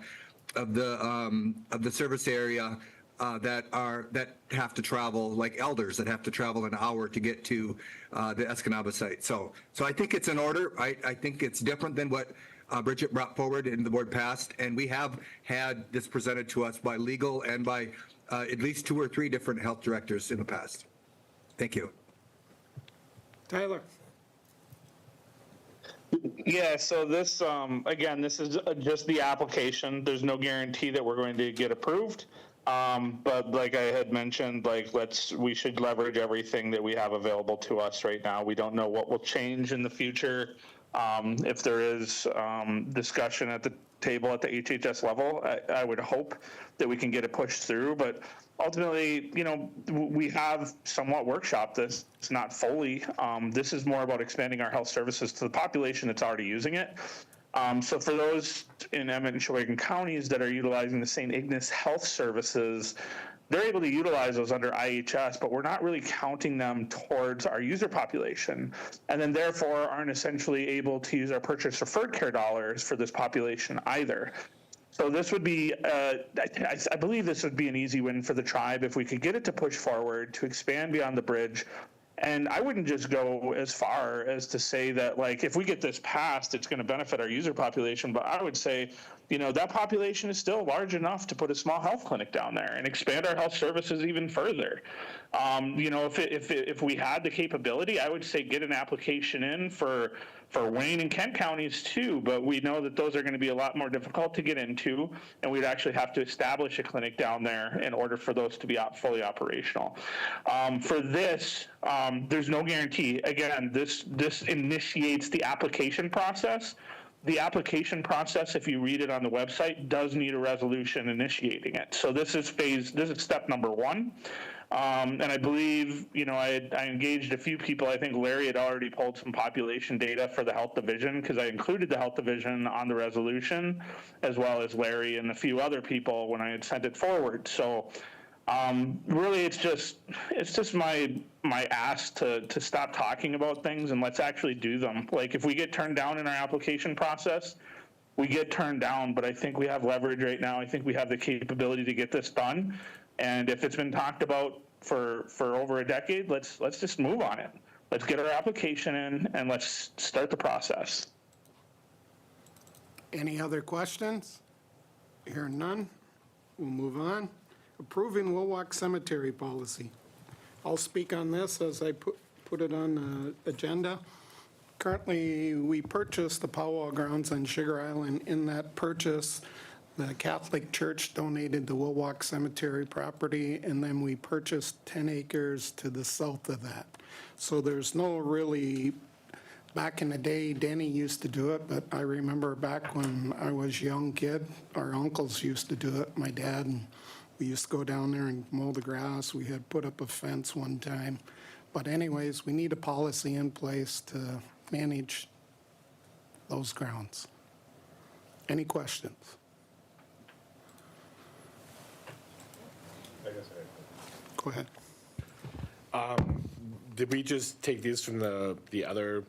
[SPEAKER 4] service area that have to travel, like elders that have to travel an hour to get to the Escanaba site. So I think it's in order. I think it's different than what Bridget brought forward and the board passed, and we have had this presented to us by legal and by at least 2 or 3 different health directors in the past. Thank you.
[SPEAKER 1] Tyler?
[SPEAKER 15] Yeah, so this, again, this is just the application. There's no guarantee that we're going to get approved. But like I had mentioned, we should leverage everything that we have available to us right now. We don't know what will change in the future. If there is discussion at the table at the HHS level, I would hope that we can get it pushed through. But ultimately, we have somewhat workshopped this. It's not fully. This is more about expanding our health services to the population that's already using it. So for those in Emmett and Sheboygan counties that are utilizing the St. Ignace Health Services, they're able to utilize those under IHS, but we're not really counting them towards our user population, and then therefore aren't essentially able to use our purchase referred care dollars for this population either. So this would be, I believe this would be an easy win for the tribe if we could get it to push forward, to expand beyond the bridge. And I wouldn't just go as far as to say that, if we get this passed, it's going to benefit our user population. But I would say, that population is still large enough to put a small health clinic down there and expand our health services even further. If we had the capability, I would say get an application in for Wayne and Kent counties too, but we know that those are going to be a lot more difficult to get into, and we'd actually have to establish a clinic down there in order for those to be fully operational. For this, there's no guarantee. Again, this initiates the application process. The application process, if you read it on the website, does need a resolution initiating it. So this is step number 1. And I believe, I engaged a few people. I think Larry had already pulled some population data for the health division, because I included the health division on the resolution, as well as Larry and a few other people when I had sent it forward. So really, it's just my ask to stop talking about things and let's actually do them. If we get turned down in our application process, we get turned down, but I think we have leverage right now. I think we have the capability to get this done. And if it's been talked about for over a decade, let's just move on it. Let's get our application in and let's start the process.
[SPEAKER 1] Any other questions? Hearing none, we'll move on. Approving Willock Cemetery policy. I'll speak on this as I put it on the agenda. Currently, we purchased the powwow grounds on Sugar Island. In that purchase, the Catholic Church donated the Willock Cemetery property, and then we purchased 10 acres to the south of that. So there's no really, back in the day, Denny used to do it, but I remember back when I was a young kid, our uncles used to do it, my dad, and we used to go down there and mow the grass. We had put up a fence one time. But anyways, we need a policy in place to manage those grounds. Any questions? Go ahead.
[SPEAKER 17] did we just take these from the other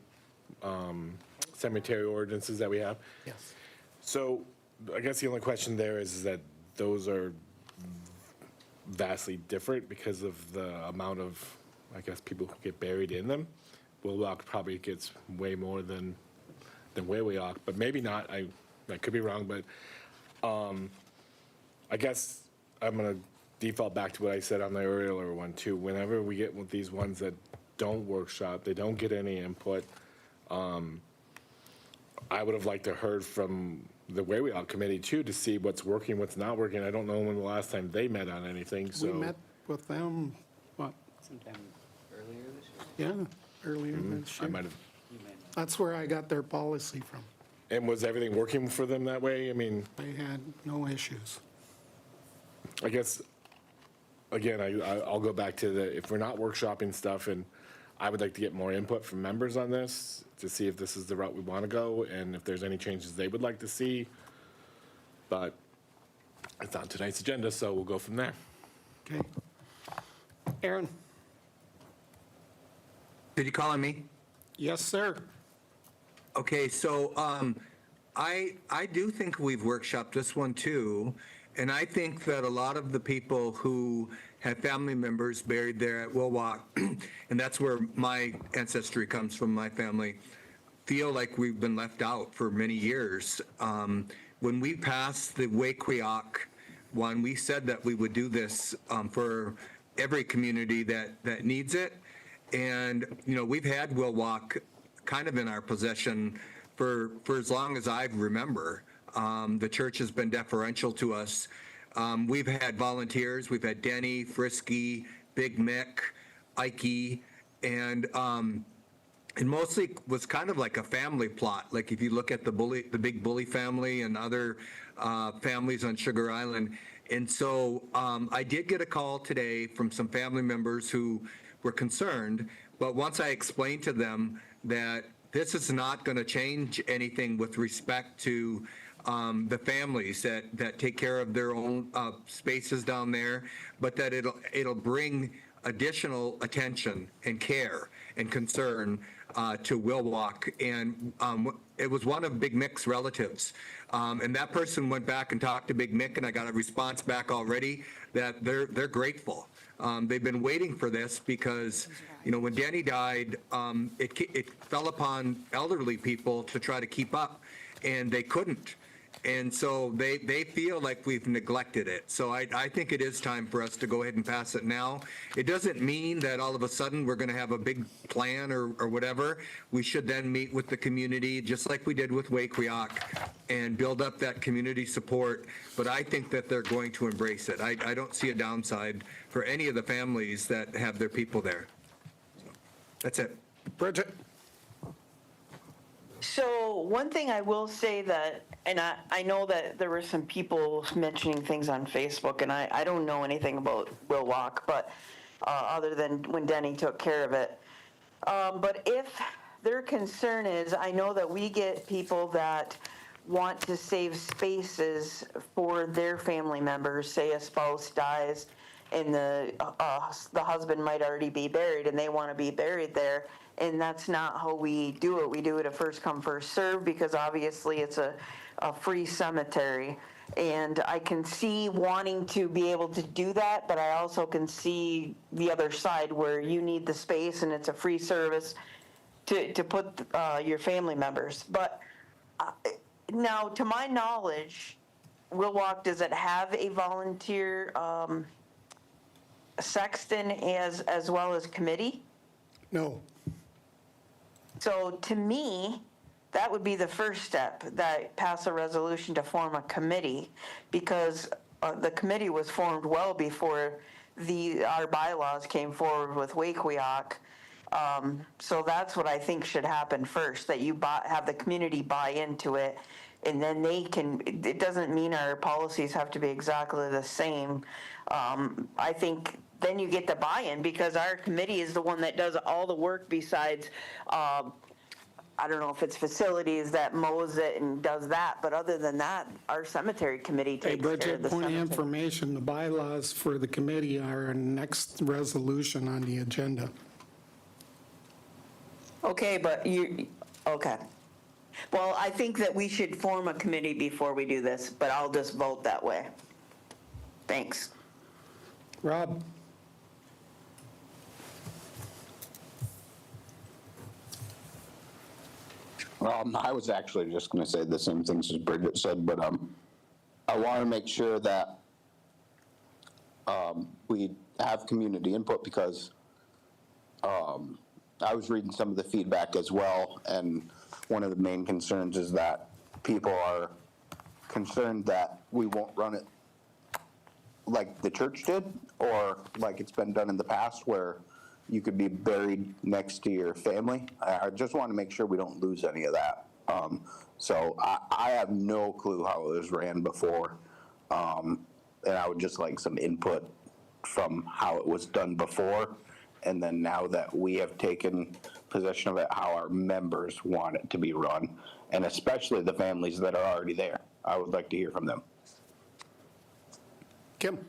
[SPEAKER 17] cemetery ordinances that we have?
[SPEAKER 1] Yes.
[SPEAKER 17] So I guess the only question there is that those are vastly different because of the amount of, I guess, people who get buried in them. Willock probably gets way more than Waywayok, but maybe not. I could be wrong, but I guess I'm going to default back to what I said on the earlier one too. Whenever we get with these ones that don't workshop, they don't get any input, I would have liked to heard from the Waywayok committee too to see what's working, what's not working. I don't know when the last time they met on anything, so.
[SPEAKER 1] We met with them, what,
[SPEAKER 2] Sometime earlier this year?
[SPEAKER 1] yeah, earlier this
[SPEAKER 17] I
[SPEAKER 1] year.
[SPEAKER 17] might have.
[SPEAKER 1] That's where I got their policy from.
[SPEAKER 17] And was everything working for them that way? I mean,
[SPEAKER 1] They had no issues.
[SPEAKER 17] I guess, again, I'll go back to if we're not workshopping stuff, and I would like to get more input from members on this to see if this is the route we want to go and if there's any changes they would like to see. But it's on tonight's agenda, so we'll go from there.
[SPEAKER 1] Okay. Aaron?
[SPEAKER 4] Did you call on me?
[SPEAKER 1] Yes, sir.
[SPEAKER 4] Okay, so I do think we've workshopped this one too, and I think that a lot of the people who have family members buried there at Willock, and that's where my ancestry comes from, my family, feel like we've been left out for many years. When we passed the Waywayok one, we said that we would do this for every community that needs it. And, you know, we've had Willock kind of in our possession for as long as I remember. The church has been deferential to us. We've had volunteers. We've had Denny, Frisky, Big Mick, Ike, and mostly was kind of like a family plot. Like if you look at the Big Bully family and other families on Sugar Island. And so I did get a call today from some family members who were concerned, but once I explained to them that this is not going to change anything with respect to the families that take care of their own spaces down there, but that it'll bring additional attention and care and concern to Willock. And it was one of Big Mick's relatives. And that person went back and talked to Big Mick, and I got a response back already that they're grateful. They've been waiting for this because, you know, when Danny died, it fell upon elderly people to try to keep up, and they couldn't. And so they feel like we've neglected it. So I think it is time for us to go ahead and pass it now. It doesn't mean that all of a sudden we're going to have a big plan or whatever. We should then meet with the community, just like we did with Waywayok, and build up that community support. But I think that they're going to embrace it. I don't see a downside for any of the families that have their people there. That's it.
[SPEAKER 1] Bridget?
[SPEAKER 16] So one thing I will say that, and I know that there were some people mentioning things on Facebook, and I don't know anything about Willock, but other than when Denny took care of it. But if their concern is, I know that we get people that want to save spaces for their family members, say a spouse dies and the husband might already be buried and they want to be buried there. And that's not how we do it. We do it a first come, first serve, because obviously it's a free cemetery. And I can see wanting to be able to do that, but I also can see the other side where you need the space and it's a free service to put your family members. But now, to my knowledge, Willock, does it have a volunteer sexton as well as committee?
[SPEAKER 1] No.
[SPEAKER 16] So to me, that would be the first step, that pass a resolution to form a committee, because the committee was formed well before our bylaws came forward with Waywayok. So that's what I think should happen first, that you have the community buy into it, and then they can, it doesn't mean our policies have to be exactly the same. I think then you get the buy-in, because our committee is the one that does all the work besides, I don't know if it's facilities that mows it and does that, but other than that, our cemetery committee
[SPEAKER 1] Hey,
[SPEAKER 16] takes care of
[SPEAKER 1] Bridget,
[SPEAKER 16] the
[SPEAKER 1] point of
[SPEAKER 16] cemetery.
[SPEAKER 1] information, the bylaws for the committee are our next resolution on the agenda.
[SPEAKER 16] Okay, but okay. Well, I think that we should form a committee before we do this, but I'll just vote that way. Thanks.
[SPEAKER 1] Rob?
[SPEAKER 18] I was actually just going to say the same things as Bridget said, but I want to make sure that we have community input because I was reading some of the feedback as well, and one of the main concerns is that people are concerned that we won't run it like the church did, or like it's been done in the past where you could be buried next to your family. I just want to make sure we don't lose any of that. So I have no clue how it was ran before, and I would just like some input from how it was done before, and then now that we have taken possession of it, how our members want it to be run, and especially the families that are already there. I would like to hear from them.
[SPEAKER 1] Kim?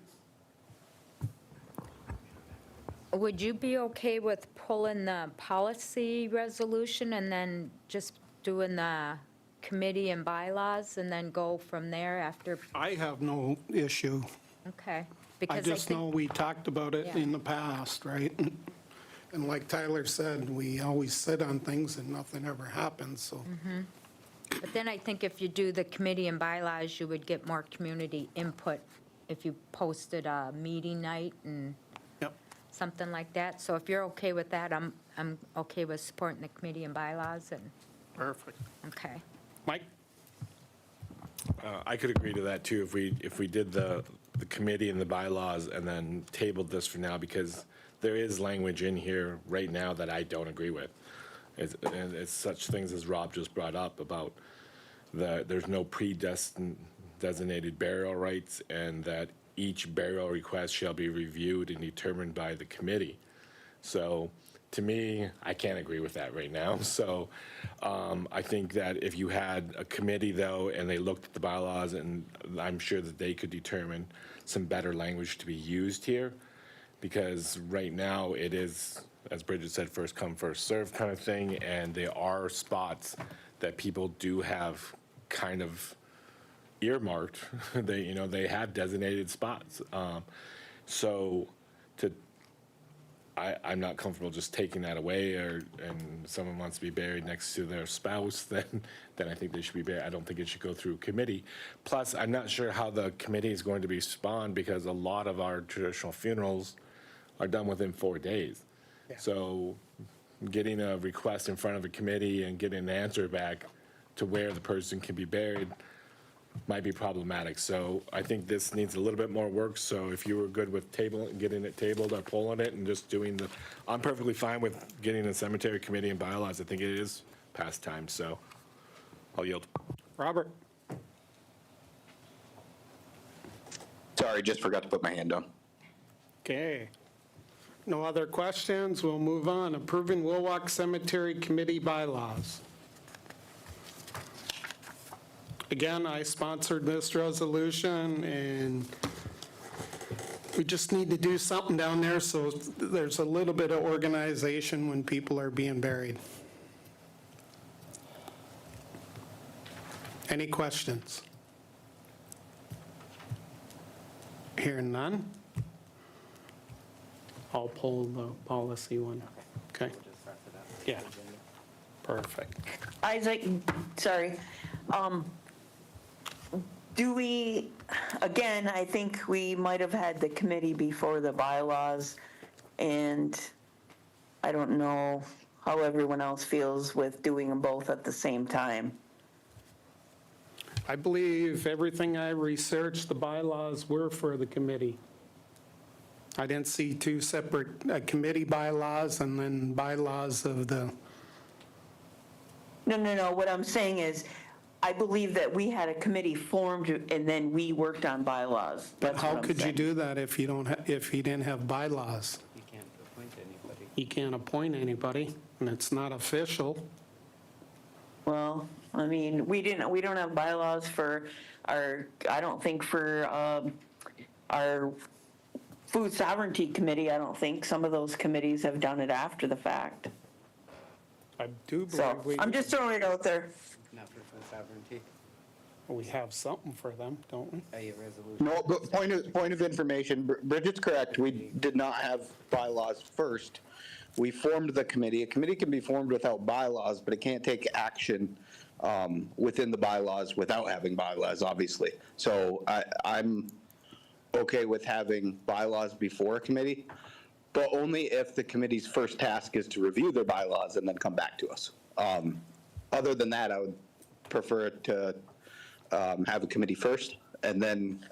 [SPEAKER 13] Would you be okay with pulling the policy resolution and then just doing the committee and bylaws and then go from there after?
[SPEAKER 1] I have no issue.
[SPEAKER 13] Okay.
[SPEAKER 1] I
[SPEAKER 13] Because
[SPEAKER 1] just know
[SPEAKER 13] think-
[SPEAKER 1] we talked about it
[SPEAKER 13] Yeah.
[SPEAKER 1] in the past, right? And like Tyler said, we always sit on things and nothing ever happens, so.
[SPEAKER 13] But then I think if you do the committee and bylaws, you would get more community input if you posted a meeting night and
[SPEAKER 1] Yep.
[SPEAKER 13] something like that. So if you're okay with that, I'm okay with supporting the committee and bylaws and,
[SPEAKER 1] Perfect.
[SPEAKER 13] okay.
[SPEAKER 1] Mike?
[SPEAKER 17] I could agree to that too, if we did the committee and the bylaws and then tabled this for now, because there is language in here right now that I don't agree with. And it's such things as Rob just brought up about there's no designated burial rights, and that each burial request shall be reviewed and determined by the committee. So to me, I can't agree with that right now. So I think that if you had a committee, though, and they looked at the bylaws, and I'm sure that they could determine some better language to be used here, because right now it is, as Bridget said, first come, first served kind of thing, and there are spots that people do have kind of earmarked. They have designated spots. So I'm not comfortable just taking that away, and someone wants to be buried next to their spouse, then I think they should be buried. I don't think it should go through committee. Plus, I'm not sure how the committee is going to be spawned, because a lot of our traditional funerals are done within 4 days. So getting a request in front of a committee and getting an answer back to where the person can be buried might be problematic. So I think this needs a little bit more work. So if you were good with getting it tabled or pulling it and just doing I'm perfectly fine with getting the cemetery committee and bylaws. I think it is past time, so I'll yield.
[SPEAKER 1] Robert?
[SPEAKER 18] Sorry, just forgot to put my hand down.
[SPEAKER 1] Okay. No other questions? We'll move on. Approving Willock Cemetery Committee bylaws. Again, I sponsored this resolution, and we just need to do something down there so there's a little bit of organization when people are being buried. Any questions? Hearing none? I'll pull the policy one. Okay. Yeah. Perfect.
[SPEAKER 16] Isaac, sorry. Do we, again, I think we might have had the committee before the bylaws, and I don't know how everyone else feels with doing them both at the same time.
[SPEAKER 1] I believe everything I researched, the bylaws were for the committee. I didn't see two separate committee bylaws and then bylaws of the,
[SPEAKER 16] No. What I'm saying is, I believe that we had a committee formed and then we worked on bylaws.
[SPEAKER 1] but
[SPEAKER 16] That's
[SPEAKER 1] how
[SPEAKER 16] what I'm
[SPEAKER 1] could you
[SPEAKER 16] saying.
[SPEAKER 1] do that if you don't, if you didn't have bylaws? You can't appoint anybody, and it's not official.
[SPEAKER 16] Well, I mean, we don't have bylaws for I don't think for our food sovereignty committee, I don't think. Some of those committees have done it after the fact.
[SPEAKER 1] I do
[SPEAKER 16] So
[SPEAKER 1] believe we.
[SPEAKER 16] I'm just throwing it out there.
[SPEAKER 2] Not for full sovereignty.
[SPEAKER 1] We have something for them, don't we?
[SPEAKER 2] A resolution.
[SPEAKER 18] No, but point of information, Bridget's correct, we did not have bylaws first. We formed the committee. A committee can be formed without bylaws, but it can't take action within the bylaws without having bylaws, obviously. So I'm okay with having bylaws before a committee, but only if the committee's first task is to review their bylaws and then come back to us. Other than that, I would prefer it to have a committee first, and then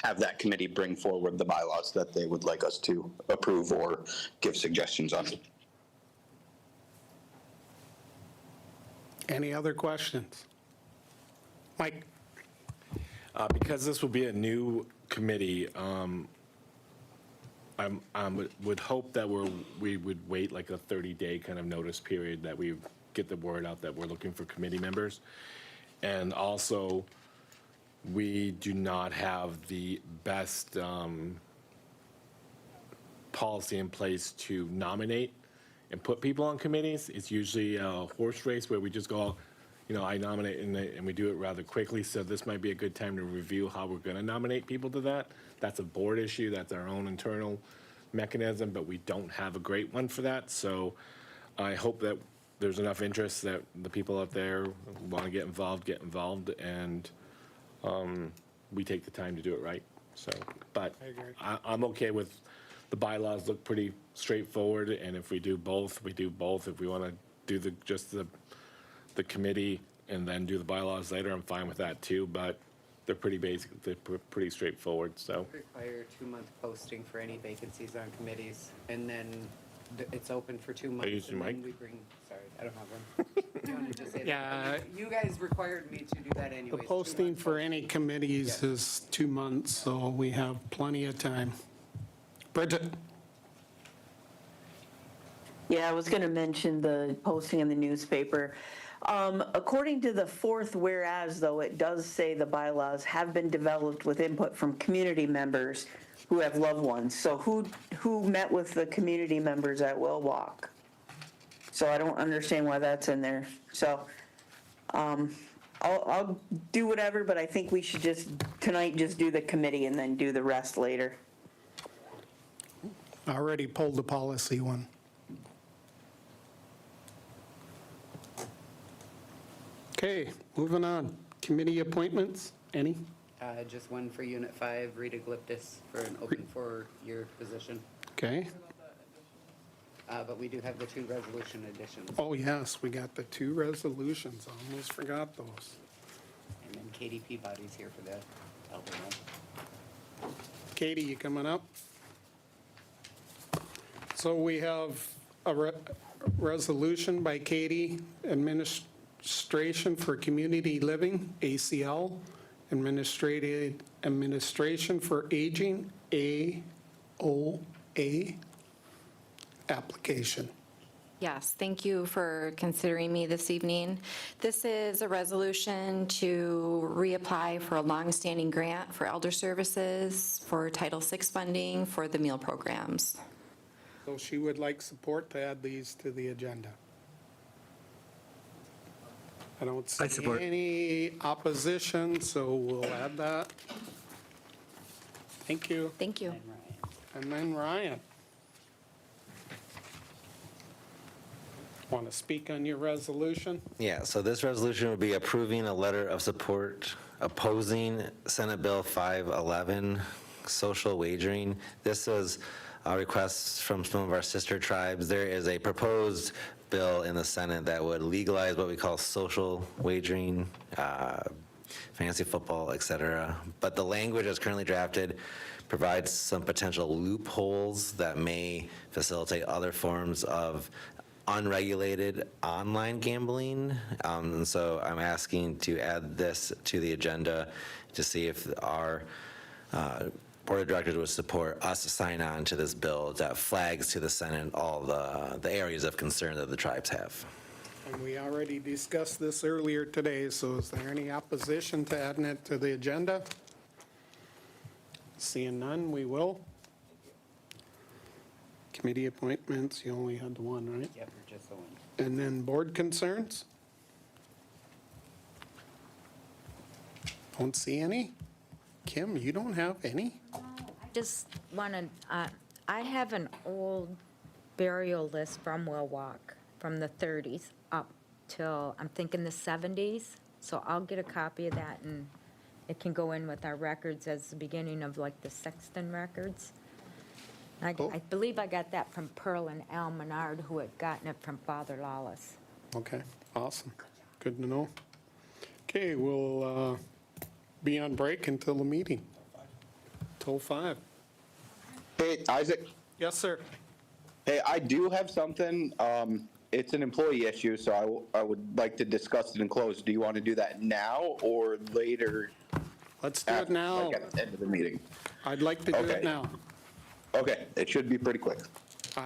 [SPEAKER 18] have that committee bring forward the bylaws that they would like us to approve or give suggestions on.
[SPEAKER 1] Any other questions? Mike?
[SPEAKER 17] Because this will be a new committee, would hope that we would wait like a 30-day kind of notice period, that we get the word out that we're looking for committee members. And also, we do not have the best policy in place to nominate and put people on committees. It's usually a horse race where we just go, I nominate and we do it rather quickly. So this might be a good time to review how we're going to nominate people to that. That's a board issue. That's our own internal mechanism, but we don't have a great one for that. So I hope that there's enough interest that the people out there want to get involved, and we take the time to do it right. So, but I'm okay with the bylaws. Look pretty straightforward, and if we do both, we do both. If we want to do just the committee and then do the bylaws later, I'm fine with that too. But they're pretty basic. They're pretty straightforward. So
[SPEAKER 2] Require 2-month posting for any vacancies on committees, and then it's open for 2 months.
[SPEAKER 17] use your
[SPEAKER 2] and then
[SPEAKER 17] mic?
[SPEAKER 2] we bring, sorry, I don't have one. You wanna just say that?
[SPEAKER 1] Yeah.
[SPEAKER 2] You guys required me to do that
[SPEAKER 1] The
[SPEAKER 2] anyways. 2
[SPEAKER 1] posting
[SPEAKER 2] months
[SPEAKER 1] for any committees is 2 months, so we have plenty of time. Bridget?
[SPEAKER 16] Yeah, I was going to mention the posting in the newspaper. According to the fourth whereas, though, it does say the bylaws have been developed with input from community members who have loved ones. So who met with the community members at Will Walk? So I don't understand why that's in there. So I'll do whatever, but I think we should tonight just do the committee and then do the rest later.
[SPEAKER 1] I already pulled the policy one. Okay, moving on. Committee appointments, any?
[SPEAKER 2] Just one for Unit 5, Rita Glyptis, for an open 4-year position.
[SPEAKER 1] Okay.
[SPEAKER 2] But we do have the 2 resolution additions.
[SPEAKER 1] Oh, yes, we got the 2 resolutions. Almost forgot those.
[SPEAKER 2] And then Katie Peabody's here for the elder one.
[SPEAKER 1] Katie, you coming up? So we have a resolution by Katie, Administration for Community Living, ACL, Administration for Aging, AOA, application.
[SPEAKER 19] Yes, thank you for considering me this evening. This is a resolution to reapply for a longstanding grant for elder services for Title VI funding for the meal programs.
[SPEAKER 1] So she would like support to add these to the agenda. I don't see
[SPEAKER 4] support.
[SPEAKER 1] any opposition, so we'll add that. Thank you.
[SPEAKER 19] Thank you.
[SPEAKER 1] And then Ryan. Want to speak on your resolution?
[SPEAKER 9] Yeah, so this resolution would be approving a letter of support opposing Senate Bill 511, social wagering. This is a request from some of our sister tribes. There is a proposed bill in the Senate that would legalize what we call social wagering, fantasy football, et cetera. But the language as currently drafted provides some potential loopholes that may facilitate other forms of unregulated online gambling. And so I'm asking to add this to the agenda to see if our Board of Directors would support us to sign on to this bill that flags to the Senate all the areas of concern that the tribes have.
[SPEAKER 1] And we already discussed this earlier today, so is there any opposition to adding it to the agenda? Seeing none, we will. Committee appointments, you only had the one, right?
[SPEAKER 2] Yep, just the one.
[SPEAKER 1] And then board concerns? Don't see any. Kim, you don't have any?
[SPEAKER 13] Just want to, I have an old burial list from Wilwalk, from the 30s up till, I'm thinking the 70s. So I'll get a copy of that, and it can go in with our records as the beginning of like the Sexton records. I believe I got that from Pearl and Al Menard, who had gotten it from Father Lawless.
[SPEAKER 1] Okay, awesome. Good to know. Okay, we'll be on break until the meeting. Till 5.
[SPEAKER 18] Hey, Isaac.
[SPEAKER 1] Yes, sir.
[SPEAKER 18] Hey, I do have something. It's an employee issue, so I would like to discuss it in closed. Do you want to do that now or later?
[SPEAKER 1] Let's do it now.
[SPEAKER 18] Like at the end of the meeting.
[SPEAKER 1] I'd like to do it
[SPEAKER 18] Okay.
[SPEAKER 1] now.
[SPEAKER 18] Okay, it should be pretty quick.
[SPEAKER 1] Uh,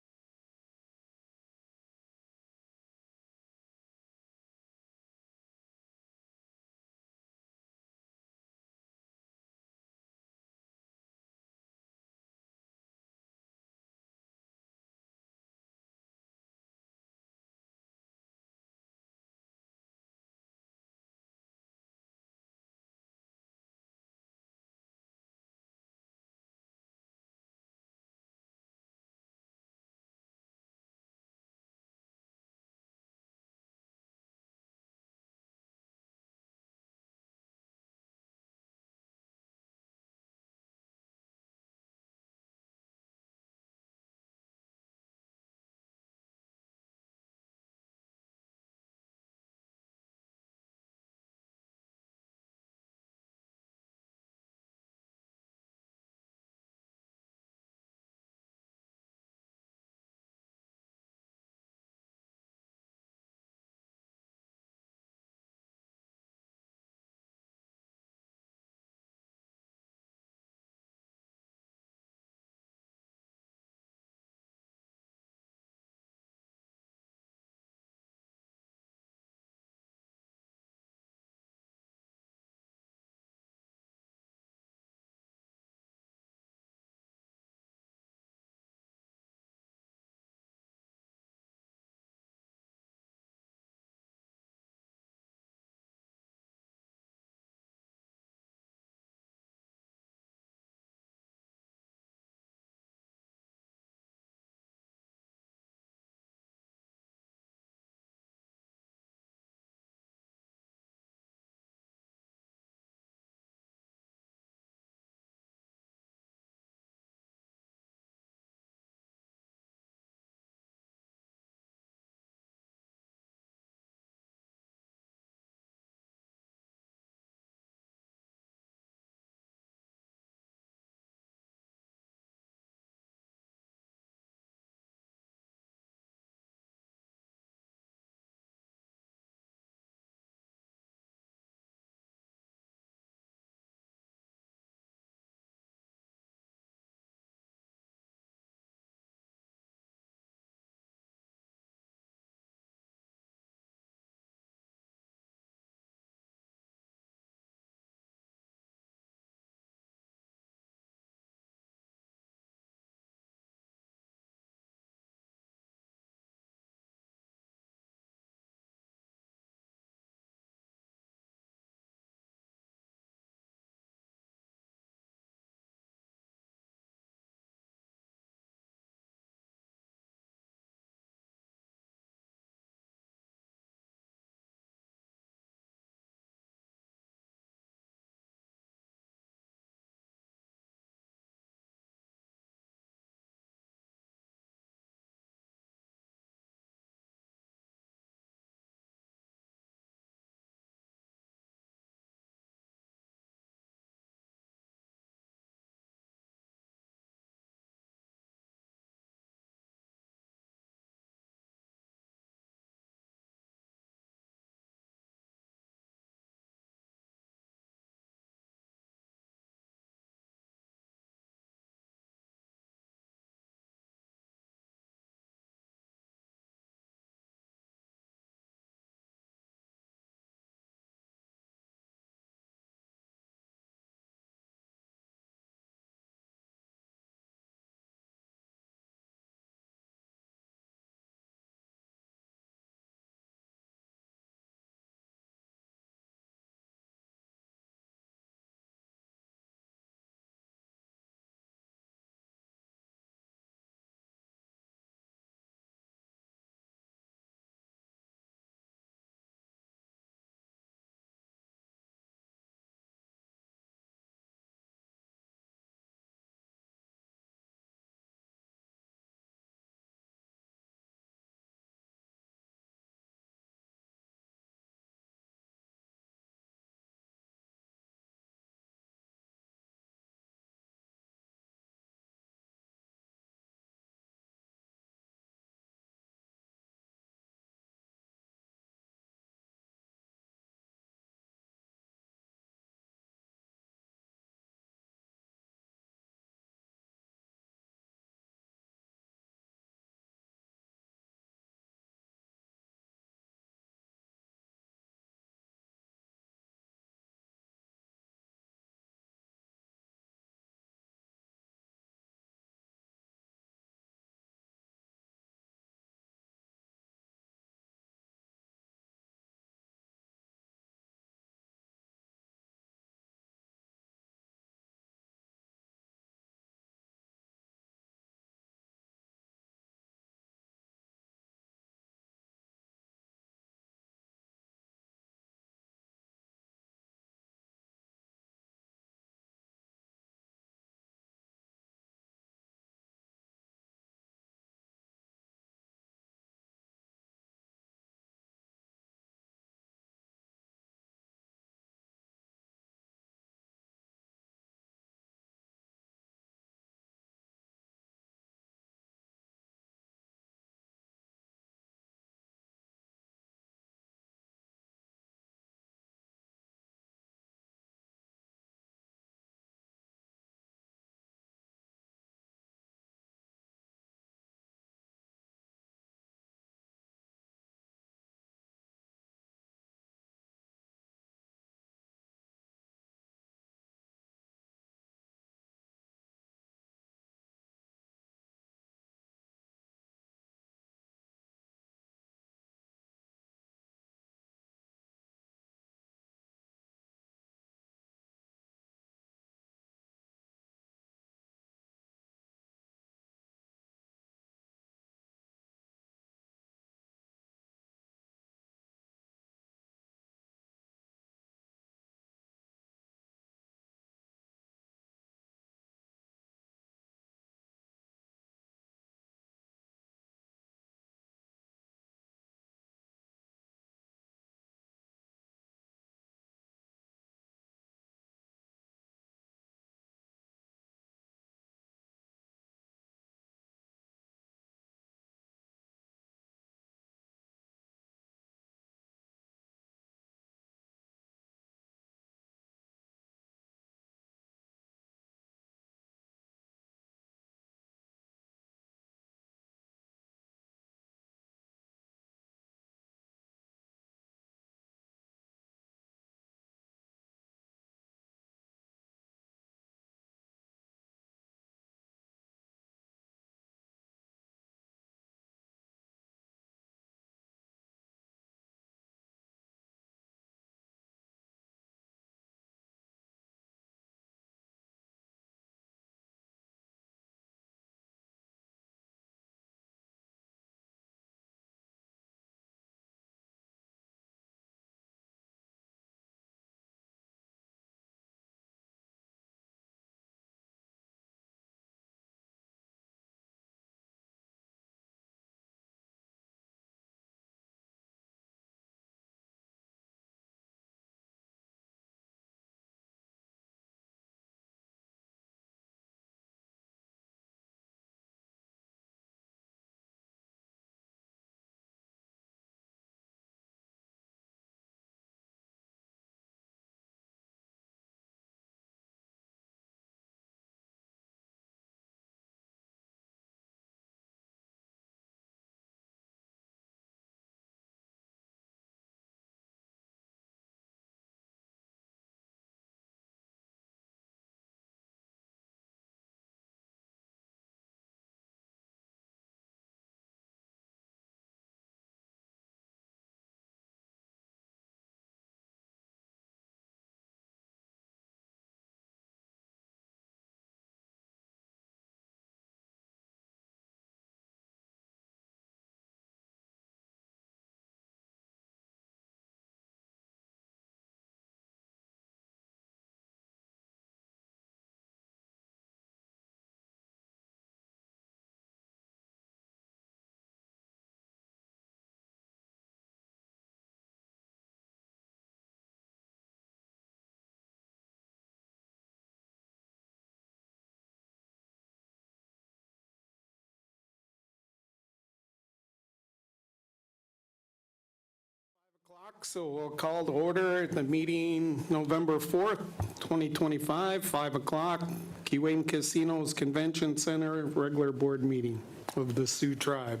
[SPEAKER 1] o'clock, so we'll call to order the meeting November 4th, 2025, 5 o'clock, Keewatin Casinos Convention Center, regular board meeting of the Sioux Tribe.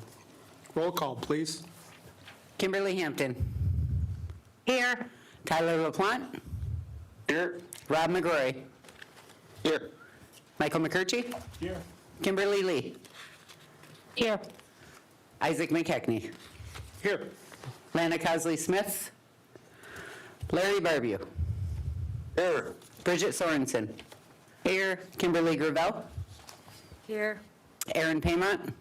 [SPEAKER 1] Roll call, please.
[SPEAKER 2] Kimberly Hampton. Here. Tyler LaPlante.
[SPEAKER 1] Here.
[SPEAKER 2] Rob McGrory.
[SPEAKER 1] Here.
[SPEAKER 2] Michael McCurchy.
[SPEAKER 1] Here.
[SPEAKER 2] Kimberly Lee. Here. Isaac McKechnie.
[SPEAKER 1] Here.
[SPEAKER 2] Lana Cosley Smith. Larry Barbeau.
[SPEAKER 1] Here.
[SPEAKER 2] Bridget Sorensen. Here. Kimberly Gravel.
[SPEAKER 13] Here.
[SPEAKER 2] Aaron Paymont.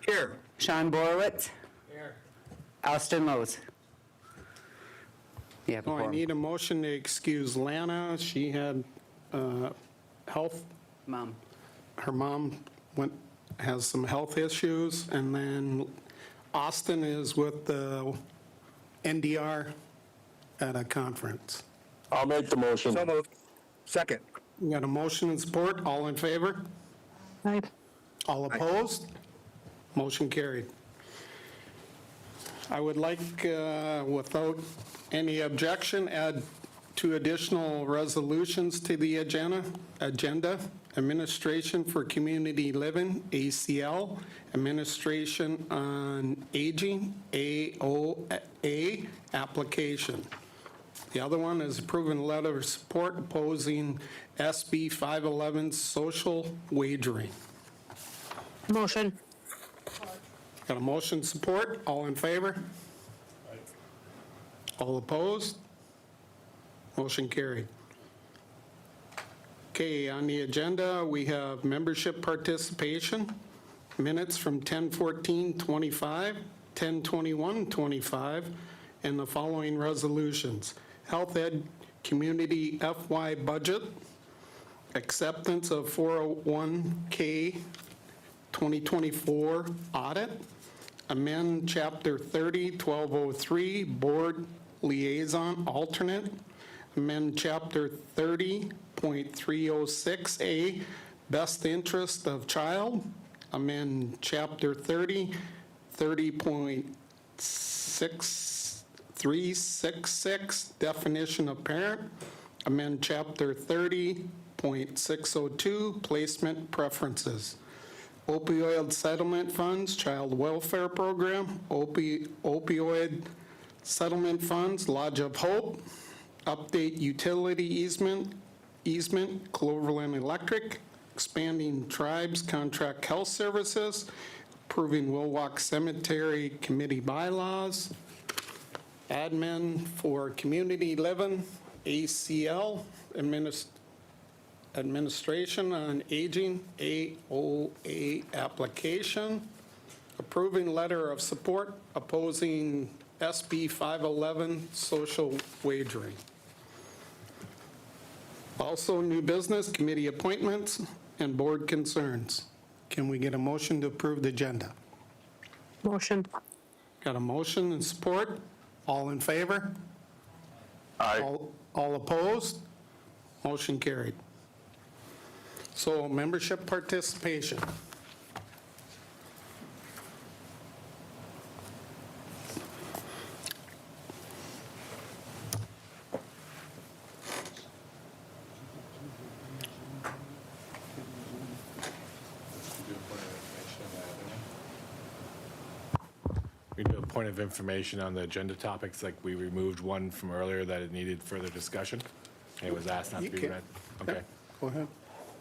[SPEAKER 4] Here.
[SPEAKER 2] Sean Borowitz.
[SPEAKER 1] Here.
[SPEAKER 2] Austin Lowe's. You have a
[SPEAKER 1] Oh, I
[SPEAKER 2] quorum.
[SPEAKER 1] need a motion to excuse Lana. She had health,
[SPEAKER 2] Mom.
[SPEAKER 1] her mom has some health issues, and then Austin is with the NDR at a conference.
[SPEAKER 17] I'll make the motion.
[SPEAKER 4] So moved. Second.
[SPEAKER 1] We got a motion and support. All in favor?
[SPEAKER 16] Aye.
[SPEAKER 1] All opposed? Motion carried. I would like, without any objection, add 2 additional resolutions to the agenda. Administration for Community Living, ACL, Administration on Aging, AOA, application. The other one is approving letter of support opposing SB 511 social wagering.
[SPEAKER 16] Motion.
[SPEAKER 1] Got a motion support, all in favor? All opposed? Motion carried. Okay, on the agenda, we have membership participation, minutes from 10:14:25, 10:21:25, and the following resolutions. Health Ed Community FY Budget, acceptance of 401K 2024 audit, amend Chapter 30, 1203, Board Liaison Alternate, amend Chapter 30.306A, Best Interest of Child, amend Chapter 30, 30.366, Definition of Parent, amend Chapter 30.602, Placement Preferences. Opioid Settlement Funds, Child Welfare Program, Opioid Settlement Funds, Lodge of Hope, update utility easement, Cloverland Electric, expanding tribes contract health services, approving Willock Cemetery Committee bylaws, admin for community living, ACL, Administration on Aging, AOA application, approving letter of support opposing SB 511 social wagering. Also, new business, committee appointments, and board concerns. Can we get a motion to approve the agenda?
[SPEAKER 16] Motion.
[SPEAKER 1] Got a motion and support? All in favor?
[SPEAKER 17] Aye.
[SPEAKER 1] All opposed? Motion carried. So membership participation.
[SPEAKER 17] We do a point of information on the agenda topics, like we removed one from earlier that it needed further discussion. It was asked not to be
[SPEAKER 1] You can-
[SPEAKER 17] read. Okay.
[SPEAKER 1] Go ahead.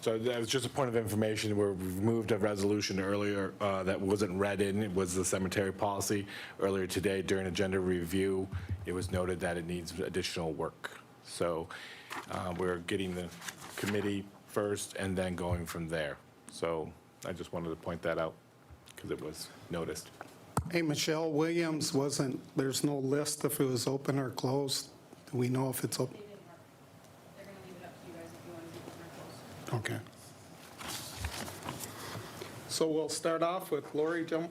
[SPEAKER 17] So that was just a point of information where we removed a resolution earlier that wasn't read in. It was the cemetery policy. Earlier today, during agenda review, it was noted that it needs additional work. So we're getting the committee first and then going from there. So I just wanted to point that out because it was noticed.
[SPEAKER 1] Hey, Michelle Williams wasn't, there's no list if it was open or closed. Do we know if it's open?
[SPEAKER 10] They're going to leave it up to you guys if you want to do it or close.
[SPEAKER 1] Okay. So we'll start off with Lori Jump.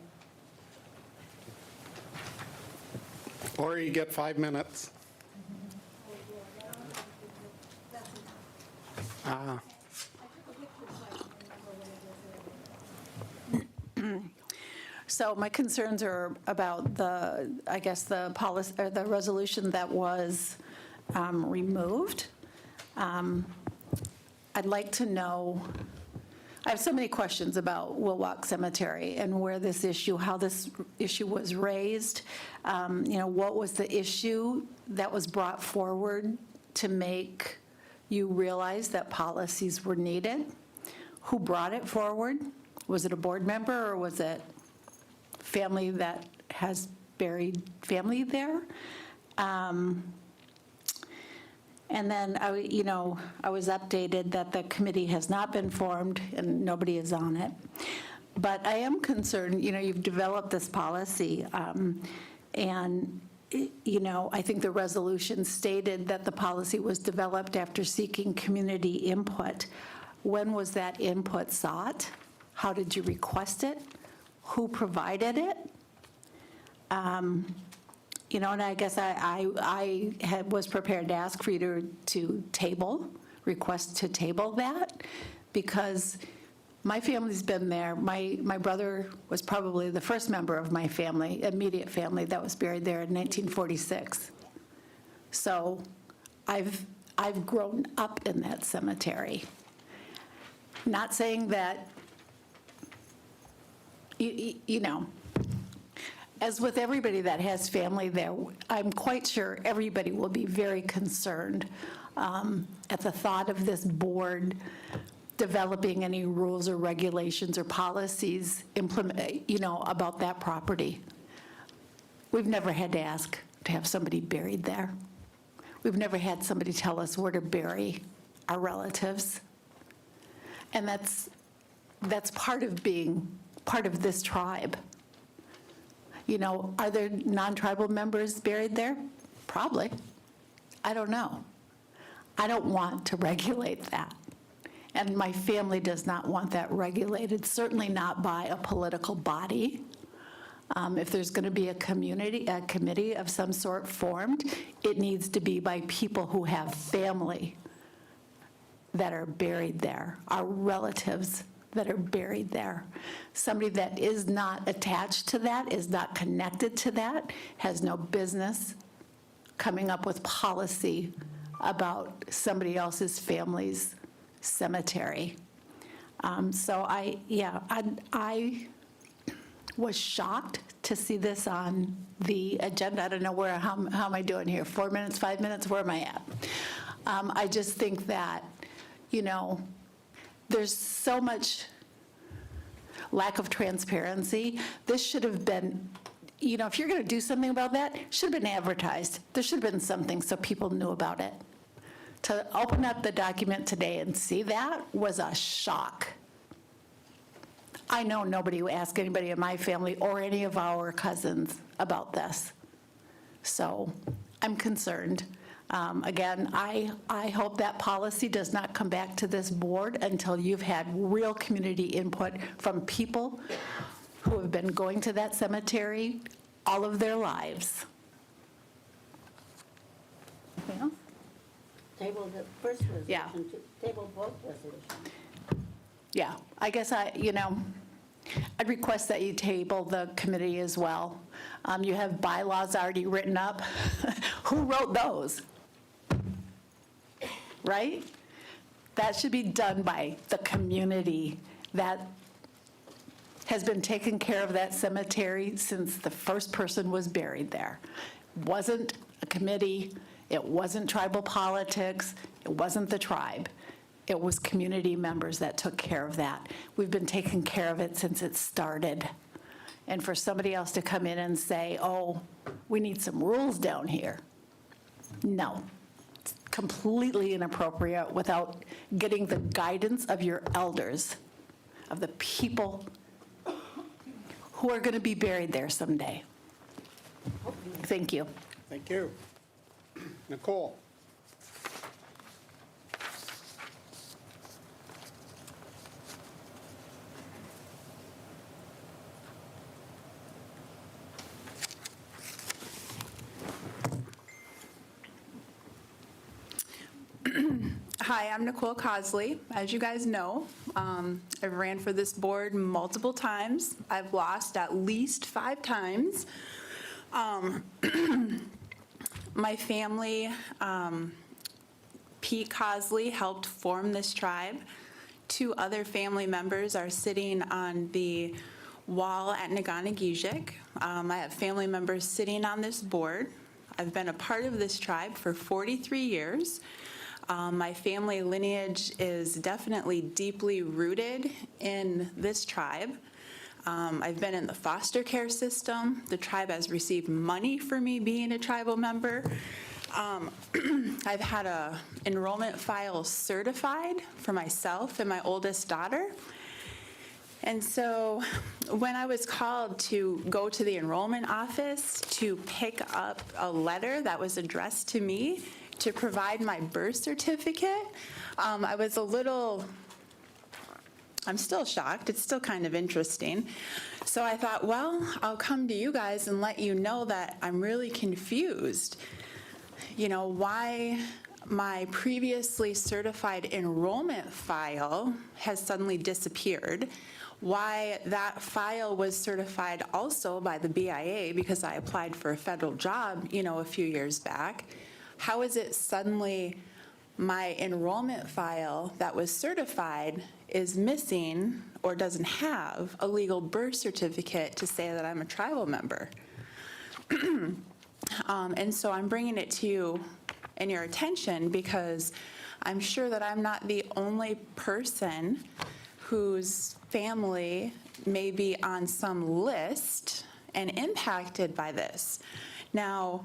[SPEAKER 1] Lori, you get 5 minutes.
[SPEAKER 8] So my concerns are about I guess the policy, or the resolution that was removed. I'd like to know, I have so many questions about Willock Cemetery and where this issue, how this issue was raised. What was the issue that was brought forward to make you realize that policies were needed? Who brought it forward? Was it a board member, or was it family that has buried family there? And then, I was updated that the committee has not been formed and nobody is on it. But I am concerned, you've developed this policy, and, I think the resolution stated that the policy was developed after seeking community input. When was that input sought? How did you request it? Who provided it? And I guess I was prepared to ask for you to request to table that, because my family's been there. My brother was probably the first member of my family, immediate family, that was buried there in 1946. So I've grown up in that cemetery. Not saying that, as with everybody that has family there, I'm quite sure everybody will be very concerned at the thought of this board developing any rules or regulations or policies about that property. We've never had to ask to have somebody buried there. We've never had somebody tell us where to bury our relatives. And that's part of being part of this tribe. Are there non-tribal members buried there? Probably. I don't know. I don't want to regulate that. And my family does not want that regulated, certainly not by a political body. If there's going to be a committee of some sort formed, it needs to be by people who have family that are buried there, our relatives that are buried there. Somebody that is not attached to that, is not connected to that, has no business coming up with policy about somebody else's family's cemetery. So I was shocked to see this on the agenda. I don't know how am I doing here? 4 minutes, 5 minutes? Where am I at? I just think that, there's so much lack of transparency. This should have been, if you're going to do something about that, it should have been advertised. There should have been something so people knew about it. To open up the document today and see that was a shock. I know nobody asked anybody in my family or any of our cousins about this. So I'm concerned. Again, I hope that policy does not come back to this board until you've had real community input from people who have been going to that cemetery all of their lives. Anything else?
[SPEAKER 20] Table the first resolution.
[SPEAKER 8] Yeah.
[SPEAKER 20] Table both resolutions.
[SPEAKER 8] Yeah, I guess I'd request that you table the committee as well. You have bylaws already written up. Who wrote those? Right? That should be done by the community that has been taking care of that cemetery since the first person was buried there. It wasn't a committee, it wasn't tribal politics, it wasn't the tribe. It was community members that took care of that. We've been taking care of it since it started. And for somebody else to come in and say, oh, we need some rules down here. No, it's completely inappropriate without getting the guidance of your elders, of the people who are going to be buried there someday. Thank you.
[SPEAKER 1] Thank you. Nicole?
[SPEAKER 21] Hi, I'm Nicole Cosley. As you guys know,
[SPEAKER 10] I've ran for this board multiple times. I've lost at least 5 times. My family, Pete Cosley, helped form this tribe. 2 other family members are sitting on the wall at Nagana-Gizik. I have family members sitting on this board. I've been a part of this tribe for 43 years. My family lineage is definitely deeply rooted in this tribe. I've been in the foster care system. The tribe has received money for me being a tribal member. I've had a enrollment file certified for myself and my oldest daughter. And so when I was called to go to the enrollment office to pick up a letter that was addressed to me to provide my birth certificate, I was I'm still shocked. It's still kind of interesting. So I thought, well, I'll come to you guys and let you know that I'm really confused. You know, why my previously certified enrollment file has suddenly disappeared, why that file was certified also by the BIA because I applied for a federal job, you know, a few years back. How is it suddenly my enrollment file that was certified is missing or doesn't have a legal birth certificate to say that I'm a tribal member? And so I'm bringing it to you and your attention because I'm sure that I'm not the only person whose family may be on some list and impacted by this. Now,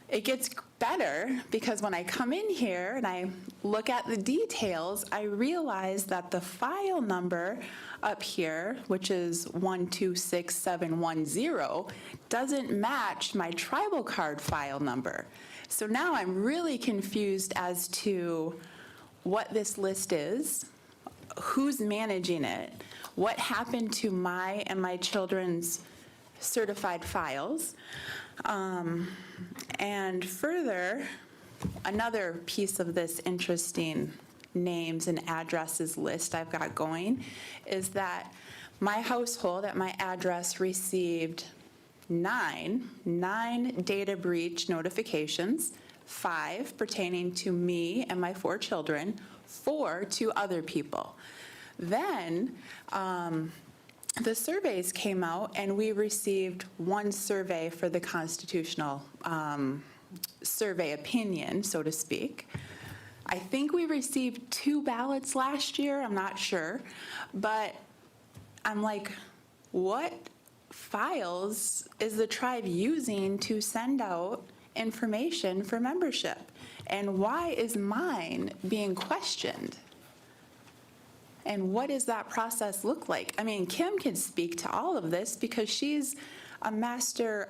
[SPEAKER 10] it gets better because when I come in here and I look at the details, I realize that the file number up here, which is 126710, doesn't match my tribal card file number. So now I'm really confused as to what this list is, who's managing it, what happened to my and my children's certified files. And further, another piece of this interesting names and addresses list I've got going is that my household at my address received nine data breach notifications, 5 pertaining to me and my 4 children, 4 to other people. Then the surveys came out and we received 1 survey for the constitutional survey opinion, so to speak. I think we received 2 ballots last year, I'm not sure, but I'm like, what files is the tribe using to send out information for membership? And why is mine being questioned? And what does that process look like? I mean, Kim can speak to all of this because she's a master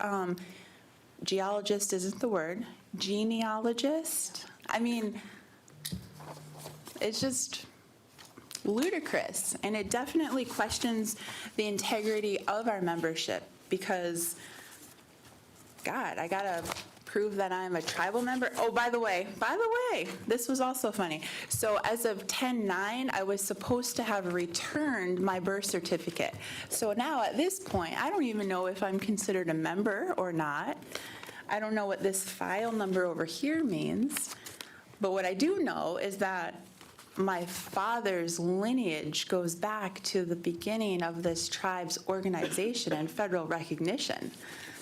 [SPEAKER 10] geologist isn't the word, genealogist. I mean, it's just ludicrous. And it definitely questions the integrity of our membership because, God, I gotta prove that I'm a tribal member. Oh, by the way, this was also funny. So as of 10/9, I was supposed to have returned my birth certificate. So now at this point, I don't even know if I'm considered a member or not. I don't know what this file number over here means. But what I do know is that my father's lineage goes back to the beginning of this tribe's organization and federal recognition.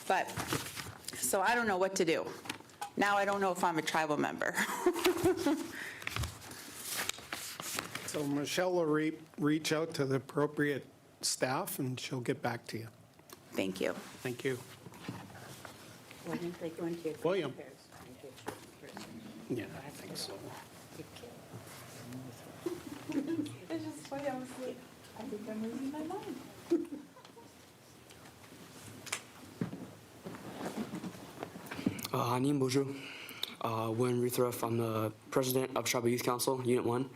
[SPEAKER 10] But so I don't know what to do. Now I don't know if I'm a tribal member.
[SPEAKER 1] So Michelle will reach out to the appropriate staff and she'll get back to you.
[SPEAKER 10] Thank you.
[SPEAKER 1] Thank you.
[SPEAKER 20] Why didn't they go into your
[SPEAKER 1] William.
[SPEAKER 20] grandparents' and get your first?
[SPEAKER 1] Yeah, I think so.
[SPEAKER 6] It's just funny, I was like, I think I'm losing my mind.
[SPEAKER 21] Hanim Boujou, William Ruthroff. I'm the president of Tribal Youth Council, Unit 1.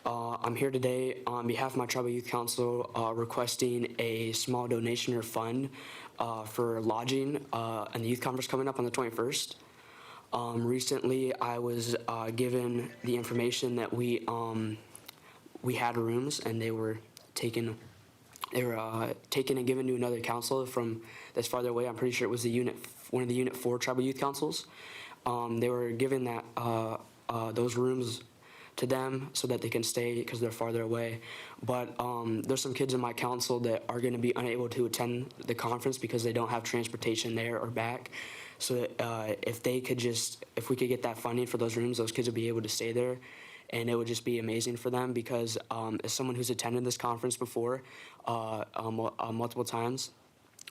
[SPEAKER 21] I'm here today on behalf of my Tribal Youth Council requesting a small donation or fund for lodging and the youth conference coming up on the 21st. Recently, I was given the information that we we had rooms and they were taken and given to another council from that's farther away. I'm pretty sure it was one of the Unit 4 Tribal Youth Councils. They were given those rooms to them so that they can stay because they're farther away. But there's some kids in my council that are going to be unable to attend the conference because they don't have transportation there or back. So if we could get that funding for those rooms, those kids would be able to stay there. And it would just be amazing for them because as someone who's attended this conference before multiple times,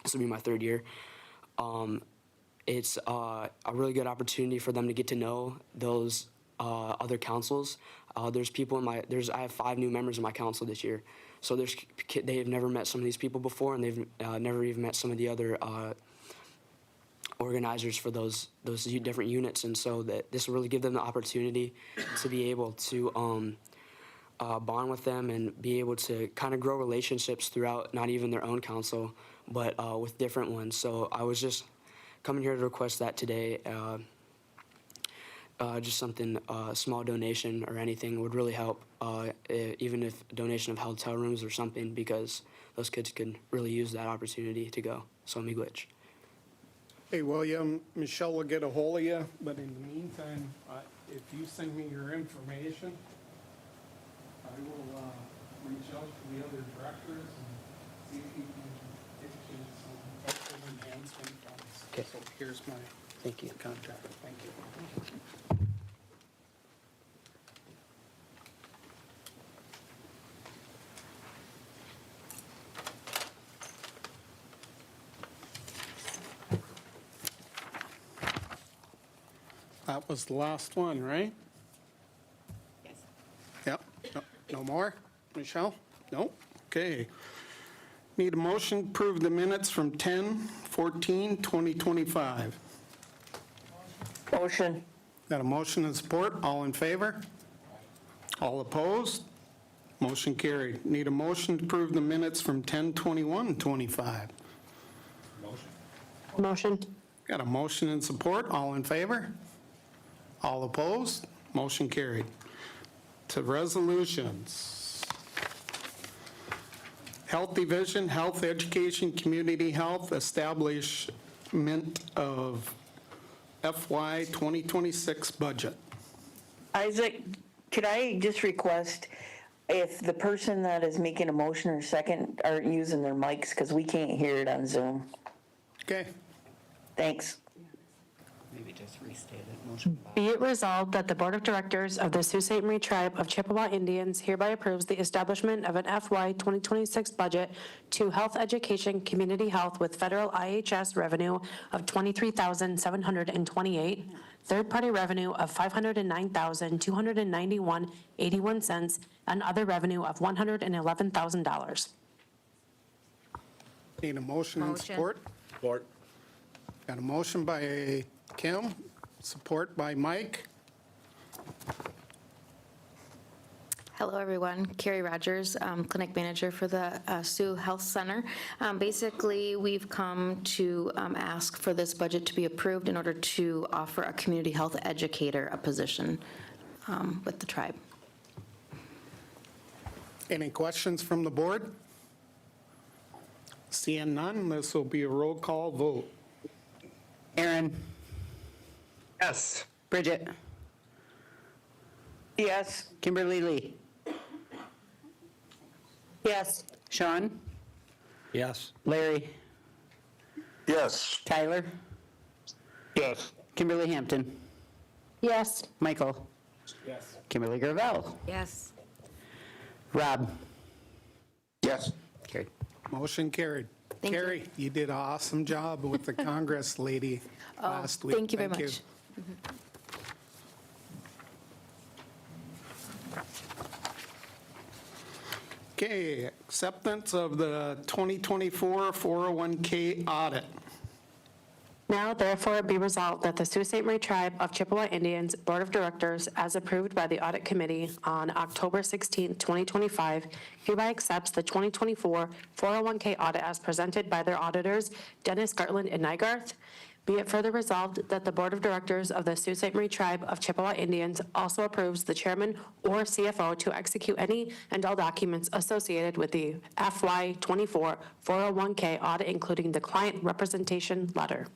[SPEAKER 21] this will be my third year, it's a really good opportunity for them to get to know those other councils. There's people I have 5 new members in my council this year. So they have never met some of these people before, and they've never even met some of the other organizers for those different units. And so that this will really give them the opportunity to be able to bond with them and be able to kind of grow relationships throughout not even their own council, but with different ones. So I was just coming here to request that today. Just something, a small donation or anything would really help, even if a donation of hotel rooms or something, because those kids could really use that opportunity to go. So miigwech.
[SPEAKER 1] Hey, William, Michelle will get a hold of you, but in the meantime, if you send me your information, I will reach out to the other directors and see if you can get you some budget enhancement funds.
[SPEAKER 21] Okay.
[SPEAKER 1] So here's my contact. Thank you. That was the last one, right?
[SPEAKER 10] Yes.
[SPEAKER 1] Yep. No more? Michelle? No? Okay. Need a motion to approve the minutes from 10/14/2025.
[SPEAKER 16] Motion.
[SPEAKER 1] Got a motion and support. All in favor? All opposed? Motion carried. Need a motion to approve the minutes from 10/21/25.
[SPEAKER 16] Motion.
[SPEAKER 1] Got a motion and support. All in favor? All opposed? Motion carried. To resolutions. Health Division, Health Education, Community Health, establishment of FY 2026 budget.
[SPEAKER 16] Isaac, could I just request if the person that is making a motion or second aren't using their mics, because we can't hear it on Zoom.
[SPEAKER 1] Okay.
[SPEAKER 16] Thanks.
[SPEAKER 2] Maybe just restate it.
[SPEAKER 5] Be it resolved that the Board of Directors of the Sault Ste. Marie Tribe of Chippewa Indians hereby approves the establishment of an FY 2026 budget to Health Education Community Health with federal IHS revenue of $23,728, third-party revenue of $509,291.81, and other revenue of $111,000.
[SPEAKER 1] Need a motion and support?
[SPEAKER 17] Support.
[SPEAKER 1] Got a motion by Kim, support by Mike.
[SPEAKER 3] Hello, everyone. Carrie Rogers, Clinic Manager for the Sioux Health Center. Basically, we've come to ask for this budget to be approved in order to offer a community health educator a position with the tribe.
[SPEAKER 1] Any questions from the board? Seeing none, this will be a roll call vote.
[SPEAKER 2] Aaron?
[SPEAKER 1] Yes.
[SPEAKER 2] Bridget?
[SPEAKER 16] Yes.
[SPEAKER 2] Kimberly Lee?
[SPEAKER 16] Yes.
[SPEAKER 2] Sean?
[SPEAKER 1] Yes.
[SPEAKER 2] Larry?
[SPEAKER 18] Yes.
[SPEAKER 2] Tyler?
[SPEAKER 15] Yes.
[SPEAKER 2] Kimberly Hampton?
[SPEAKER 5] Yes.
[SPEAKER 2] Michael?
[SPEAKER 17] Yes.
[SPEAKER 2] Kimberly Gravel?
[SPEAKER 13] Yes.
[SPEAKER 2] Rob?
[SPEAKER 18] Yes.
[SPEAKER 2] Carried.
[SPEAKER 1] Motion carried.
[SPEAKER 3] Thank you.
[SPEAKER 1] Carrie, you did an awesome job with the Congress lady last week.
[SPEAKER 3] Thank you very much.
[SPEAKER 1] Okay, acceptance of the 2024 401K audit.
[SPEAKER 5] Now therefore be resolved that the Sault Ste. Marie Tribe of Chippewa Indians Board of Directors, as approved by the Audit Committee on October 16, 2025, hereby accepts the 2024 401K audit as presented by their auditors, Dennis Gartland and Nygarth. Be it further resolved that the Board of Directors of the Sault Ste. Marie Tribe of Chippewa Indians also approves the chairman or CFO to execute any and all documents associated with the FY24 401K audit, including the client representation letter.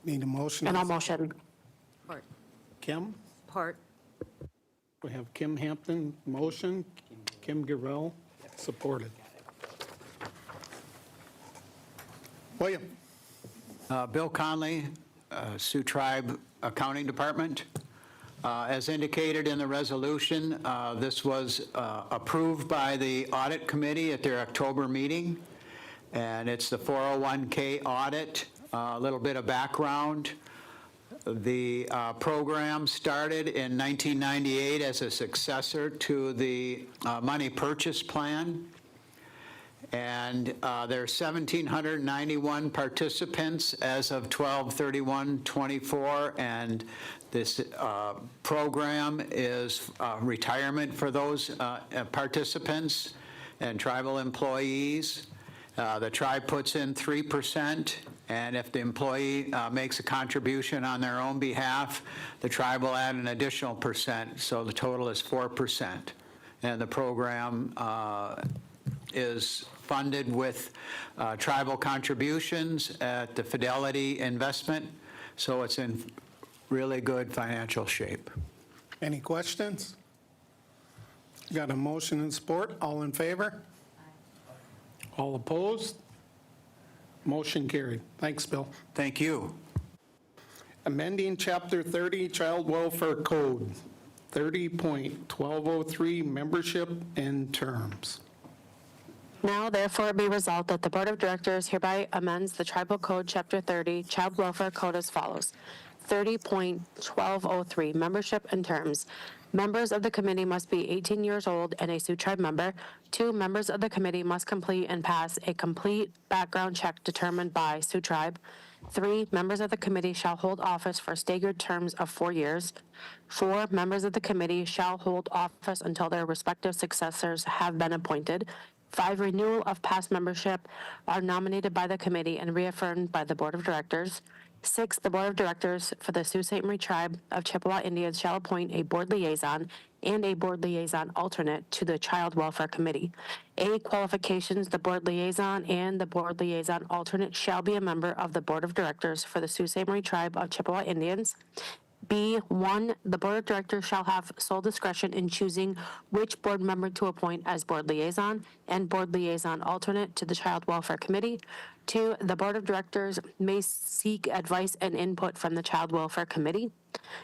[SPEAKER 1] Need a motion?
[SPEAKER 5] And I'll motion.
[SPEAKER 13] Support.
[SPEAKER 1] Kim?
[SPEAKER 13] Support.
[SPEAKER 1] We have Kim Hampton, motion. Kim Garell, supported. William?
[SPEAKER 7] Bill Conley, Sioux Tribe Accounting Department. As indicated in the resolution, this was approved by the Audit Committee at their October meeting, and it's the 401K audit. A little bit of background. The program started in 1998 as a successor to the money purchase plan. And there are 1,791 participants as of 12/31/24, and this program is retirement for those participants and tribal employees. The tribe puts in 3%, and if the employee makes a contribution on their own behalf, the tribe will add an additional percent, so the total is 4%. And the program is funded with tribal contributions at the Fidelity Investment, so it's in really good financial shape.
[SPEAKER 1] Any questions? Got a motion and support. All in favor? All opposed? Motion carried. Thanks, Bill.
[SPEAKER 7] Thank you.
[SPEAKER 1] Amending Chapter 30 Child Welfare Code, 30.1203 Membership and Terms.
[SPEAKER 5] Now therefore be resolved that the Board of Directors hereby amends the Tribal Code, Chapter 30, Child Welfare Code as follows. 30.1203, Membership and Terms. Members of the committee must be 18 years old and a Sioux Tribe member. 2, members of the committee must complete and pass a complete background check determined by Sioux Tribe. 3, members of the committee shall hold office for staggered terms of 4 years. 4, members of the committee shall hold office until their respective successors have been appointed. 5, renewal of past membership are nominated by the committee and reaffirmed by the Board of Directors. 6, the Board of Directors for the Sault Ste. Marie Tribe of Chippewa Indians shall appoint a board liaison and a board liaison alternate to the Child Welfare Committee. A, qualifications, the board liaison and the board liaison alternate shall be a member of the Board of Directors for the Sault Ste. Marie Tribe of Chippewa Indians. B, 1, the Board of Directors shall have sole discretion in choosing which board member to appoint as board liaison and board liaison alternate to the Child Welfare Committee. 2, the Board of Directors may seek advice and input from the Child Welfare Committee.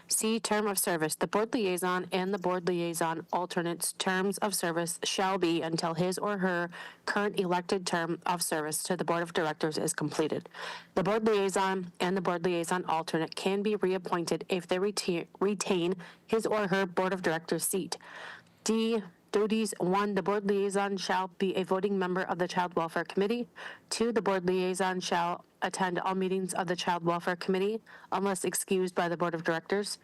[SPEAKER 5] C, term of service. The board liaison and the board liaison alternate's terms of service shall be until his or her current elected term of service to the Board of Directors is completed. The board liaison and the board liaison alternate can be reappointed if they retain his or her Board of Directors seat. D, duties. 1, the board liaison shall be a voting member of the Child Welfare Committee. 2, the board liaison shall attend all meetings of the Child Welfare Committee unless excused by the Board of Directors.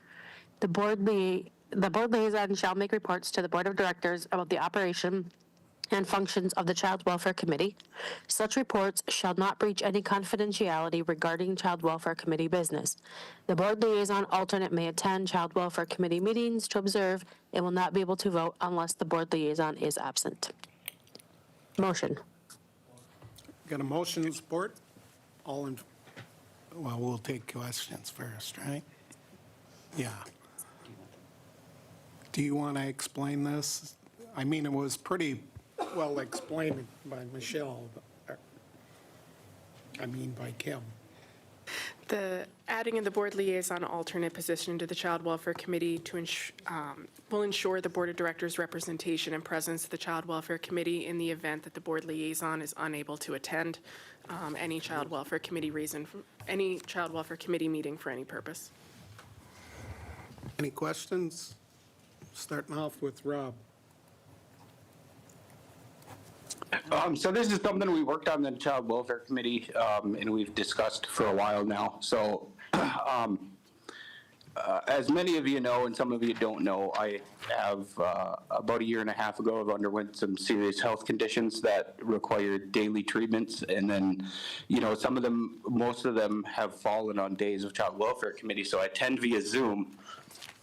[SPEAKER 5] The board liaison shall make reports to the Board of Directors about the operation and functions of the Child Welfare Committee. Such reports shall not breach any confidentiality regarding Child Welfare Committee business. The board liaison alternate may attend Child Welfare Committee meetings to observe and will not be able to vote unless the board liaison is absent. Motion.
[SPEAKER 1] Got a motion and support? All in, well, we'll take questions first, right? Yeah. Do you want to explain this? I mean, it was pretty well explained by Michelle, by Kim.
[SPEAKER 11] The adding in the board liaison alternate position to the Child Welfare Committee will ensure the Board of Directors' representation and presence at the Child Welfare Committee in the event that the board liaison is unable to attend any Child Welfare Committee meeting for any purpose.
[SPEAKER 1] Any questions? Starting off with Rob.
[SPEAKER 18] So this is something we worked on in the Child Welfare Committee, and we've discussed for a while now. So
[SPEAKER 12] as many of you know, and some of you don't know, I have about a year and a half ago, I've underwent some serious health conditions that required daily treatments. And then, some of them, most of them have fallen on days of Child Welfare Committee. So I attend via Zoom.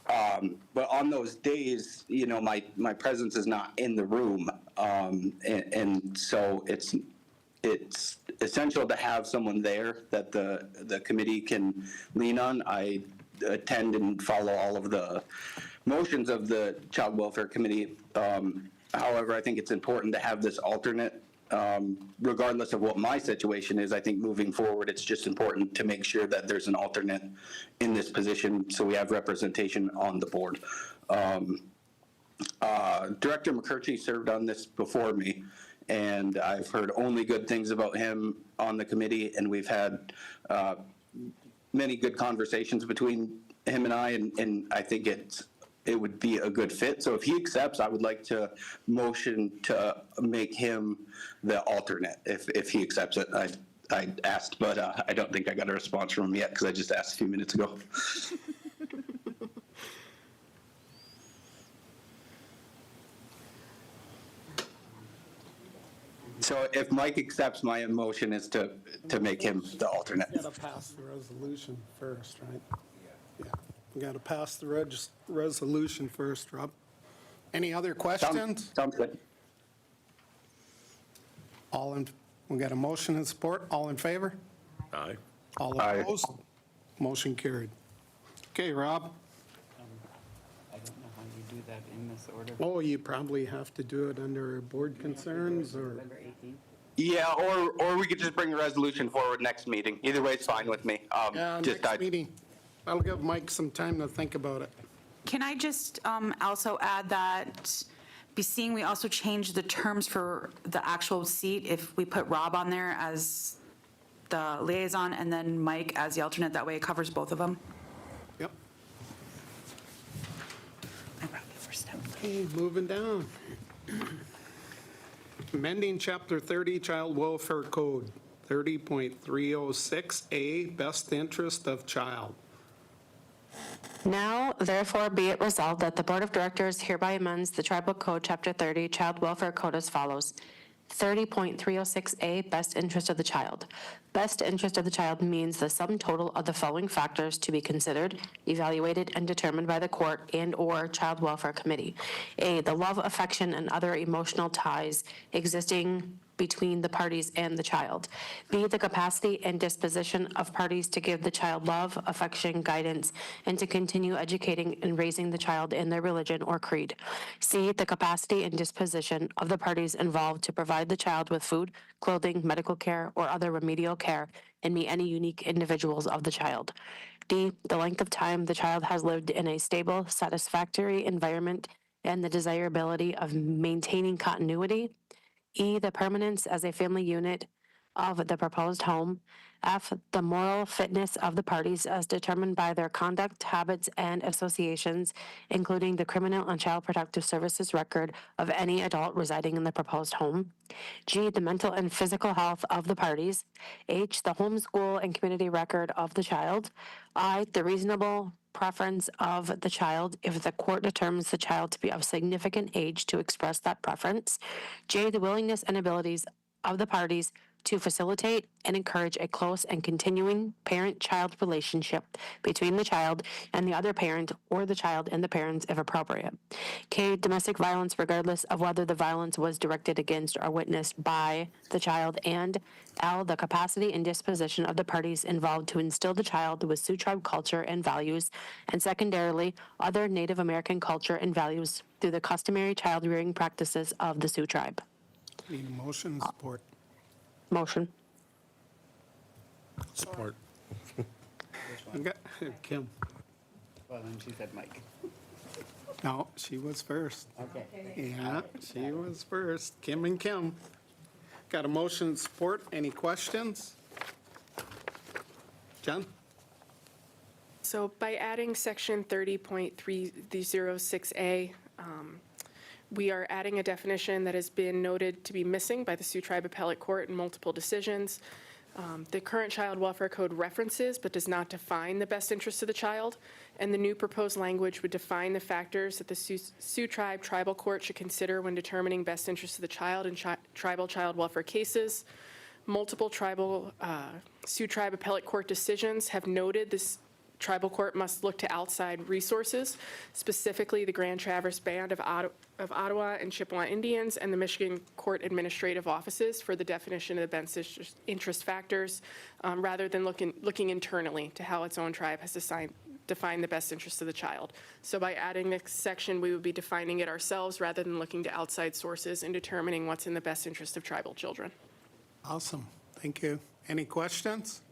[SPEAKER 12] But on those days, my presence is not in the room. And so it's essential to have someone there that the committee can lean on. I attend and follow all of the motions of the Child Welfare Committee. However, I think it's important to have this alternate, regardless of what my situation is. I think moving forward, it's just important to make sure that there's an alternate in this position so we have representation on the board. Director McCurchie served on this before me, and I've heard only good things about him on the committee, and we've had many good conversations between him and I, and I think it would be a good fit. So if he accepts, I would like to motion to make him the alternate, if he accepts it. I asked, but I don't think I got a response from him yet because I just asked a few minutes ago. So if Mike accepts, my motion is to make him the alternate.
[SPEAKER 1] We got to pass the resolution first, right? Yeah. We got to pass the resolution first, Rob. Any other questions?
[SPEAKER 12] Sounds good.
[SPEAKER 1] We got a motion and support. All in favor?
[SPEAKER 17] Aye.
[SPEAKER 1] All opposed? Motion carried. Okay, Rob.
[SPEAKER 2] I don't know how you do that in this order.
[SPEAKER 1] Oh, you probably have to do it under board concerns or?
[SPEAKER 12] Yeah, or we could just bring the resolution forward next meeting. Either way, it's fine with me.
[SPEAKER 1] Yeah, next meeting. I'll give Mike some time to think about it.
[SPEAKER 22] Can I just also add that, seeing we also changed the terms for the actual seat, if we put Rob on there as the liaison and then Mike as the alternate, that way it covers both of them?
[SPEAKER 1] Yep.
[SPEAKER 22] I brought the first step.
[SPEAKER 1] Okay, moving down. Amending Chapter 30 Child Welfare Code, 30.306A, Best Interest of Child.
[SPEAKER 5] Now, therefore, be it resolved that the Board of Directors hereby amends the Tribal Code, Chapter 30, Child Welfare Code as follows. 30.306A, Best Interest of the Child. Best interest of the child means the sum total of the following factors to be considered, evaluated, and determined by the court and/or Child Welfare Committee. A, the love, affection, and other emotional ties existing between the parties and the child. B, the capacity and disposition of parties to give the child love, affection, guidance, and to continue educating and raising the child in their religion or creed. C, the capacity and disposition of the parties involved to provide the child with food, clothing, medical care, or other remedial care, and meet any unique individuals of the child. D, the length of time the child has lived in a stable, satisfactory environment and the desirability of maintaining continuity. E, the permanence as a family unit of the proposed home. F, the moral fitness of the parties as determined by their conduct, habits, and associations, including the Criminal and Child Protective Services record of any adult residing in the proposed home. G, the mental and physical health of the parties. H, the home, school, and community record of the child. I, the reasonable preference of the child if the court determines the child to be of significant age to express that preference. J, the willingness and abilities of the parties to facilitate and encourage a close and continuing parent-child relationship between the child and the other parent or the child and the parents if appropriate. K, domestic violence regardless of whether the violence was directed against or witnessed by the child. And L, the capacity and disposition of the parties involved to instill the child with Sioux Tribe culture and values, and secondarily, other Native American culture and values through the customary child rearing practices of the Sioux Tribe.
[SPEAKER 1] Need a motion and support.
[SPEAKER 5] Motion.
[SPEAKER 1] Support. Kim.
[SPEAKER 2] Well, then she said Mike.
[SPEAKER 1] No, she was first.
[SPEAKER 2] Okay.
[SPEAKER 1] Yeah, she was first. Kim and Kim. Got a motion and support. Any questions? John?
[SPEAKER 11] So by adding section 30.306A, we are adding a definition that has been noted to be missing by the Sioux Tribe Appellate Court in multiple decisions. The current Child Welfare Code references but does not define the best interest of the child, and the new proposed language would define the factors that the Sioux Tribe Tribal Court should consider when determining best interest of the child in tribal child welfare cases. Multiple Sioux Tribe appellate court decisions have noted this tribal court must look to outside resources, specifically the Grand Traverse Band of Ottawa and Chippewa Indians and the Michigan Court Administrative Offices for the definition of the best interest factors, rather than looking internally to how its own tribe has defined the best interest of the child. So by adding this section, we would be defining it ourselves rather than looking to outside sources and determining what's in the best interest of tribal children.
[SPEAKER 1] Awesome, thank you. Any questions?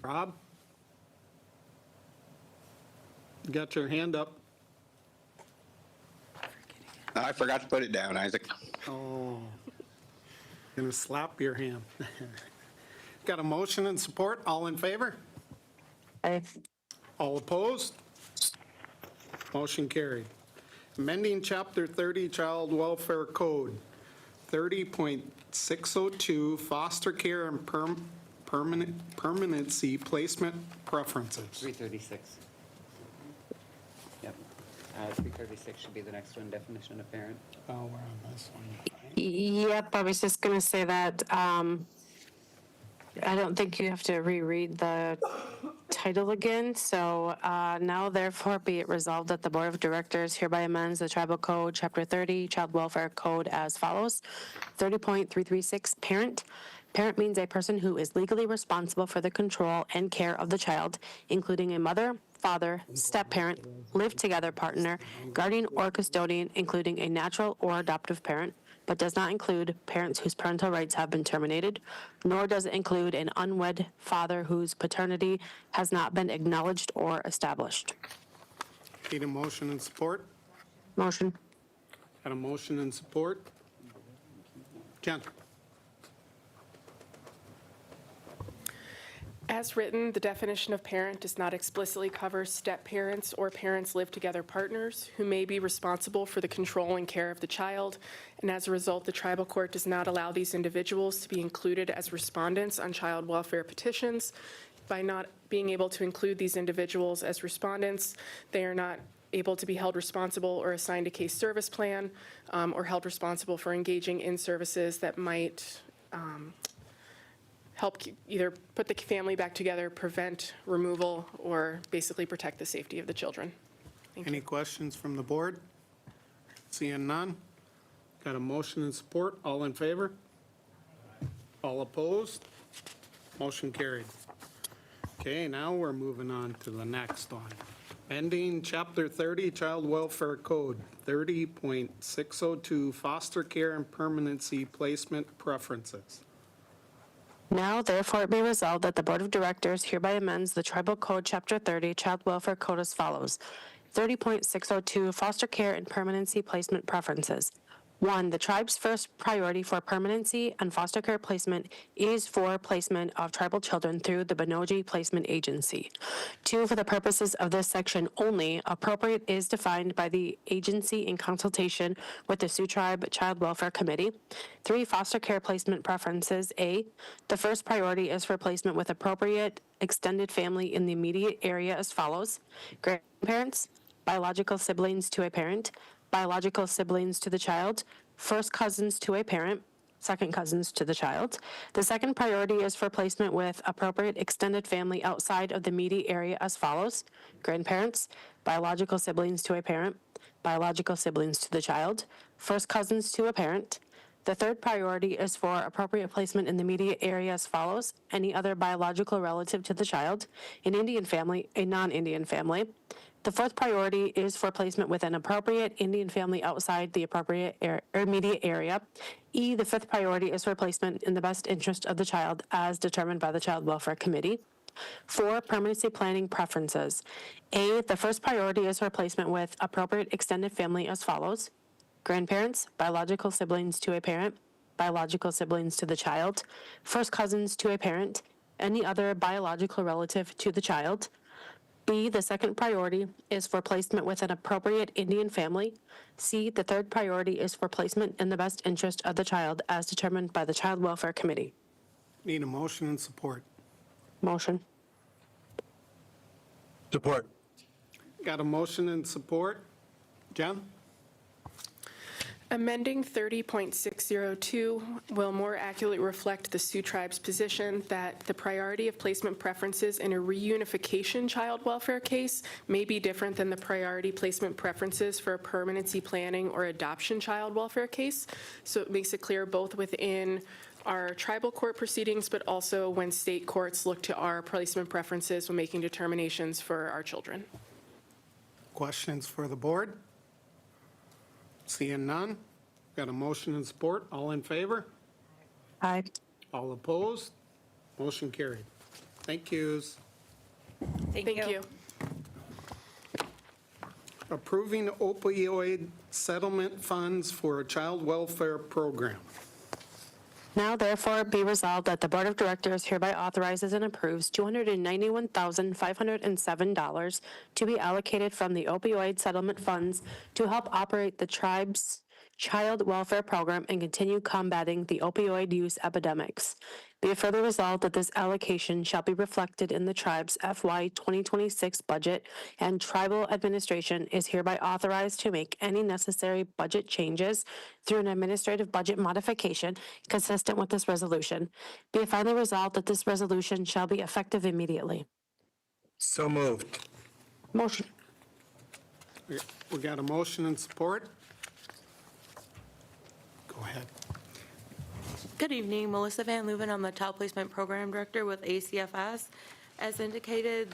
[SPEAKER 1] Rob? You got your hand up.
[SPEAKER 14] I forgot to put it down, Isaac.
[SPEAKER 1] Oh, gonna slap your hand. Got a motion and support, all in favor?
[SPEAKER 5] Aye.
[SPEAKER 1] All opposed? Motion carried. Amending Chapter 30 Child Welfare Code, 30.602 Foster Care and Permanency Placement Preferences.
[SPEAKER 2] 336. Yep. 336 should be the next one, definition of parent.
[SPEAKER 1] Oh, we're on this one.
[SPEAKER 5] Yep, I was just going to say that. I don't think you have to reread the title again. So now therefore be it resolved that the Board of Directors hereby amends the Tribal Code, Chapter 30, Child Welfare Code as follows. 30.336, parent. Parent means a person who is legally responsible for the control and care of the child, including a mother, father, step-parent, live-together partner, guardian or custodian, including a natural or adoptive parent, but does not include parents whose parental rights have been terminated, nor does it include an unwed father whose paternity has not been acknowledged or established.
[SPEAKER 1] Need a motion and support?
[SPEAKER 5] Motion.
[SPEAKER 1] Got a motion and support? Jen?
[SPEAKER 11] As written, the definition of parent does not explicitly cover step-parents or parents live-together partners who may be responsible for the control and care of the child, and as a result, the tribal court does not allow these individuals to be included as respondents on child welfare petitions. By not being able to include these individuals as respondents, they are not able to be held responsible or assigned a case service plan, or held responsible for engaging in services that might help either put the family back together, prevent removal, or basically protect the safety of the children.
[SPEAKER 1] Any questions from the board? Seeing none? Got a motion and support, all in favor? All opposed? Motion carried. Okay, now we're moving on to the next one. Amending Chapter 30 Child Welfare Code, 30.602 Foster Care and Permanency Placement Preferences.
[SPEAKER 5] Now, therefore, it be resolved that the Board of Directors hereby amends the Tribal Code, Chapter 30, Child Welfare Code as follows. 30.602, Foster Care and Permanency Placement Preferences. 1, the tribe's first priority for permanency and foster care placement is for placement of tribal children through the Benoji Placement Agency. 2, for the purposes of this section only, appropriate is defined by the agency in consultation with the Sioux Tribe Child Welfare Committee. 3, foster care placement preferences. A, the first priority is for placement with appropriate extended family in the immediate area as follows. Grandparents, biological siblings to a parent, biological siblings to the child, first cousins to a parent, second cousins to the child. The second priority is for placement with appropriate extended family outside of the immediate area as follows. Grandparents, biological siblings to a parent, biological siblings to the child, first cousins to a parent. The third priority is for appropriate placement in the immediate area as follows. Any other biological relative to the child, an Indian family, a non-Indian family. The fourth priority is for placement with an appropriate Indian family outside the appropriate immediate area. E, the fifth priority is for placement in the best interest of the child as determined by the Child Welfare Committee. 4, permanency planning preferences. A, the first priority is for placement with appropriate extended family as follows. Grandparents, biological siblings to a parent, biological siblings to the child, first cousins to a parent, any other biological relative to the child. B, the second priority is for placement with an appropriate Indian family. C, the third priority is for placement in the best interest of the child as determined by the Child Welfare Committee.
[SPEAKER 1] Need a motion and support.
[SPEAKER 5] Motion.
[SPEAKER 7] Support.
[SPEAKER 1] Got a motion and support. Jen?
[SPEAKER 11] Amending 30.602 will more accurately reflect the Sioux Tribe's position that the priority of placement preferences in a reunification child welfare case may be different than the priority placement preferences for a permanency planning or adoption child welfare case. So it makes it clear both within our tribal court proceedings, but also when state courts look to our placement preferences when making determinations for our children.
[SPEAKER 1] Questions for the board? Seeing none. Got a motion and support. All in favor?
[SPEAKER 5] Aye.
[SPEAKER 1] All opposed? Motion carried. Thank yous.
[SPEAKER 11] Thank you.
[SPEAKER 1] Approving opioid settlement funds for a child welfare program.
[SPEAKER 5] Now therefore be resolved that the Board of Directors hereby authorizes and approves $291,507 to be allocated from the opioid settlement funds to help operate the tribe's child welfare program and continue combating the opioid use epidemics. Be it further resolved that this allocation shall be reflected in the tribe's FY 2026 budget, and tribal administration is hereby authorized to make any necessary budget changes through an administrative budget modification consistent with this resolution. Be it finally resolved that this resolution shall be effective immediately.
[SPEAKER 7] So moved.
[SPEAKER 5] Motion.
[SPEAKER 1] We got a motion and support. Go ahead.
[SPEAKER 9] Good evening, Melissa Van Leuven. I'm the Child Placement Program Director with ACFS. As indicated,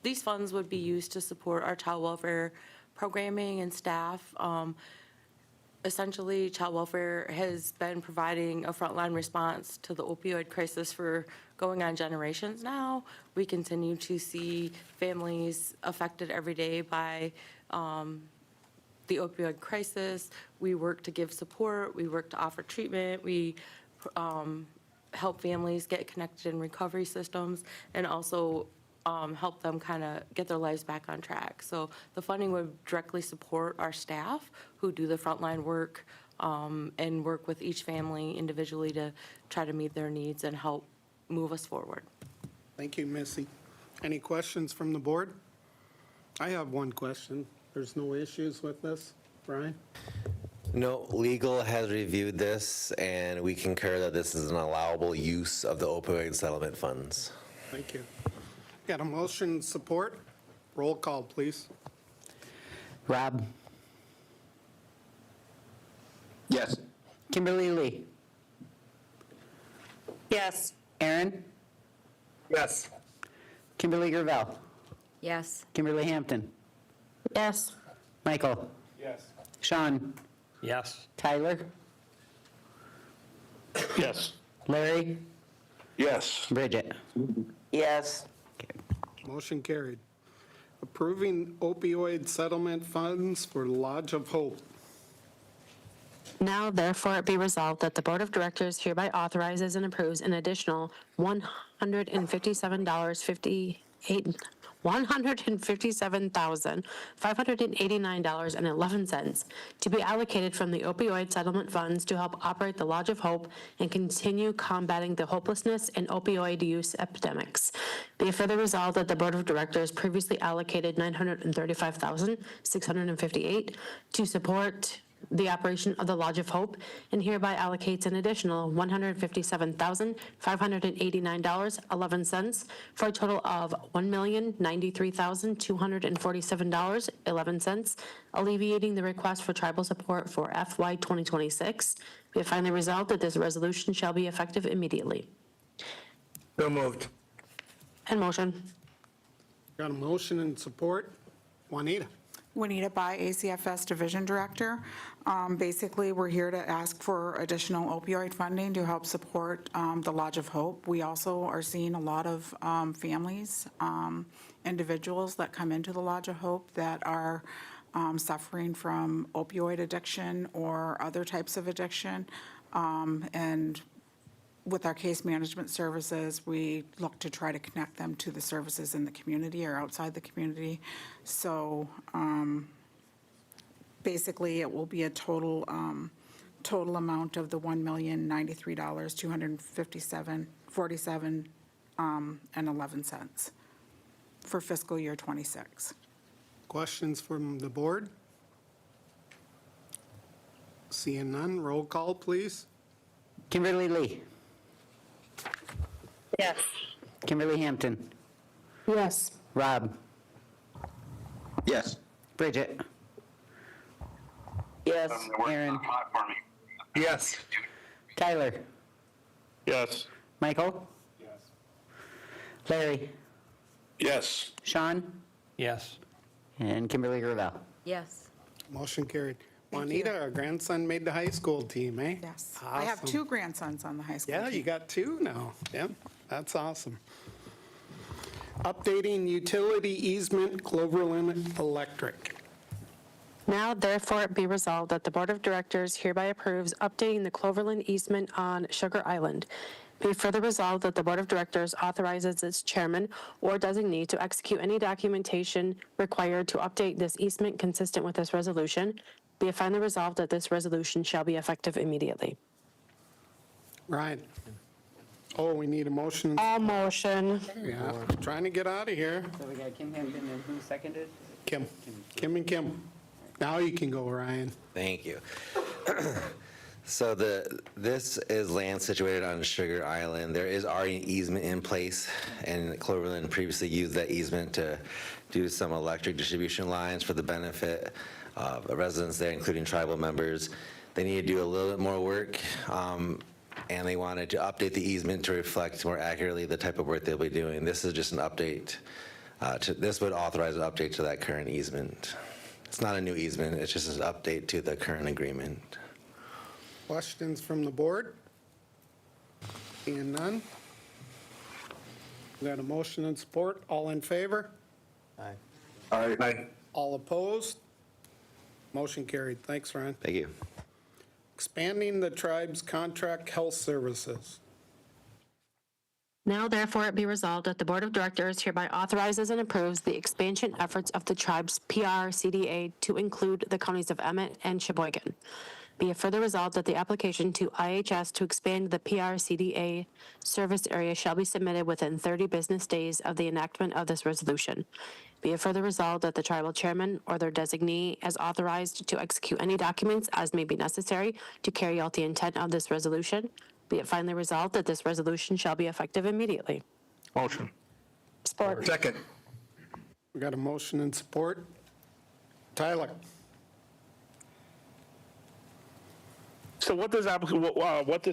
[SPEAKER 9] these funds would be used to support our child welfare programming and staff. Essentially, child welfare has been providing a frontline response to the opioid crisis for going on generations now. We continue to see families affected every day by the opioid crisis. We work to give support, we work to offer treatment, we help families get connected in recovery systems, and also help them kind of get their lives back on track. So the funding would directly support our staff who do the frontline work and work with each family individually to try to meet their needs and help move us forward.
[SPEAKER 1] Thank you, Missy. Any questions from the board? I have one question. There's no issues with this, Brian?
[SPEAKER 19] No, legal has reviewed this, and we concur that this is an allowable use of the opioid settlement funds.
[SPEAKER 1] Thank you. Got a motion support? Roll call, please.
[SPEAKER 2] Rob?
[SPEAKER 14] Yes.
[SPEAKER 2] Kimberly Lee?
[SPEAKER 5] Yes.
[SPEAKER 2] Aaron?
[SPEAKER 7] Yes.
[SPEAKER 2] Kimberly Gravel?
[SPEAKER 13] Yes.
[SPEAKER 2] Kimberly Hampton?
[SPEAKER 5] Yes.
[SPEAKER 2] Michael?
[SPEAKER 17] Yes.
[SPEAKER 2] Sean?
[SPEAKER 7] Yes.
[SPEAKER 2] Tyler?
[SPEAKER 7] Yes.
[SPEAKER 2] Larry?
[SPEAKER 7] Yes.
[SPEAKER 2] Bridget?
[SPEAKER 16] Yes.
[SPEAKER 1] Motion carried. Approving opioid settlement funds for Lodge of Hope.
[SPEAKER 5] Now therefore it be resolved that the Board of Directors hereby authorizes and approves an additional $157,589.11 to be allocated from the opioid settlement funds to help operate the Lodge of Hope and continue combating the hopelessness and opioid use epidemics. Be it further resolved that the Board of Directors previously allocated $935,658 to support the operation of the Lodge of Hope, and hereby allocates an additional $157,589.11 for a total of $1,093,247.11, alleviating the request for tribal support for FY 2026. We have finally resolved that this resolution shall be effective immediately.
[SPEAKER 7] So moved.
[SPEAKER 5] And motion.
[SPEAKER 1] Got a motion and support? Juanita?
[SPEAKER 23] Juanita Bai, ACFS Division Director. Basically, we're here to ask for additional opioid funding to help support the Lodge of Hope. We also are seeing a lot of families, individuals that come into the Lodge of Hope that are suffering from opioid addiction or other types of addiction. And with our case management services, we look to try to connect them to the services in the community or outside the community. So basically, it will be a total total amount of the $1,093,257.47 for fiscal year '26.
[SPEAKER 1] Questions from the board? Seeing none, roll call, please.
[SPEAKER 2] Kimberly Lee.
[SPEAKER 16] Yes.
[SPEAKER 2] Kimberly Hampton.
[SPEAKER 5] Yes.
[SPEAKER 2] Rob.
[SPEAKER 14] Yes.
[SPEAKER 2] Bridget.
[SPEAKER 16] Yes.
[SPEAKER 2] Aaron.
[SPEAKER 15] Yes.
[SPEAKER 2] Tyler.
[SPEAKER 15] Yes.
[SPEAKER 2] Michael. Larry.
[SPEAKER 15] Yes.
[SPEAKER 2] Sean.
[SPEAKER 7] Yes.
[SPEAKER 2] And Kimberly Gravel.
[SPEAKER 13] Yes.
[SPEAKER 1] Motion carried. Juanita, our grandson made the high school team, eh?
[SPEAKER 23] Yes. I have
[SPEAKER 1] Awesome.
[SPEAKER 23] 2 grandsons on the high school
[SPEAKER 1] Yeah,
[SPEAKER 23] team.
[SPEAKER 1] you got 2 now. Yep, that's awesome. Updating utility easement Cloverland Electric.
[SPEAKER 5] Now therefore be resolved that the Board of Directors hereby approves updating the Cloverland easement on Sugar Island. Be further resolved that the Board of Directors authorizes its chairman or designee to execute any documentation required to update this easement consistent with this resolution. Be it finally resolved that this resolution shall be effective immediately.
[SPEAKER 1] Right. Oh, we need a motion.
[SPEAKER 5] All motion.
[SPEAKER 1] Yeah, trying to get out of here.
[SPEAKER 2] So we got Kim Hampton and who seconded?
[SPEAKER 1] Kim and Kim. Now you can go, Ryan.
[SPEAKER 19] Thank you. So this is land situated on Sugar Island. There is already an easement in place, and Cloverland previously used that easement to do some electric distribution lines for the benefit of residents there, including tribal members. They need to do a little bit more work, and they wanted to update the easement to reflect more accurately the type of work they'll be doing. This is just an update. This would authorize an update to that current easement. It's not a new easement, it's just an update to the current agreement.
[SPEAKER 1] Questions from the board? Seeing none? We got a motion and support. All in favor?
[SPEAKER 15] Aye.
[SPEAKER 1] All opposed? Motion carried. Thanks, Ryan.
[SPEAKER 19] Thank you.
[SPEAKER 1] Expanding the tribe's contract health services.
[SPEAKER 5] Now therefore it be resolved that the Board of Directors hereby authorizes and approves the expansion efforts of the tribe's PRCDA to include the counties of Emmett and Sheboygan. Be it further resolved that the application to IHS to expand the PRCDA service area shall be submitted within 30 business days of the enactment of this resolution. Be it further resolved that the tribal chairman or their designee is authorized to execute any documents as may be necessary to carry out the intent of this resolution. Be it finally resolved that this resolution shall be effective immediately.
[SPEAKER 15] Motion.
[SPEAKER 5] Support.
[SPEAKER 15] Second.
[SPEAKER 1] We got a motion and support. Tyler?
[SPEAKER 15] So what this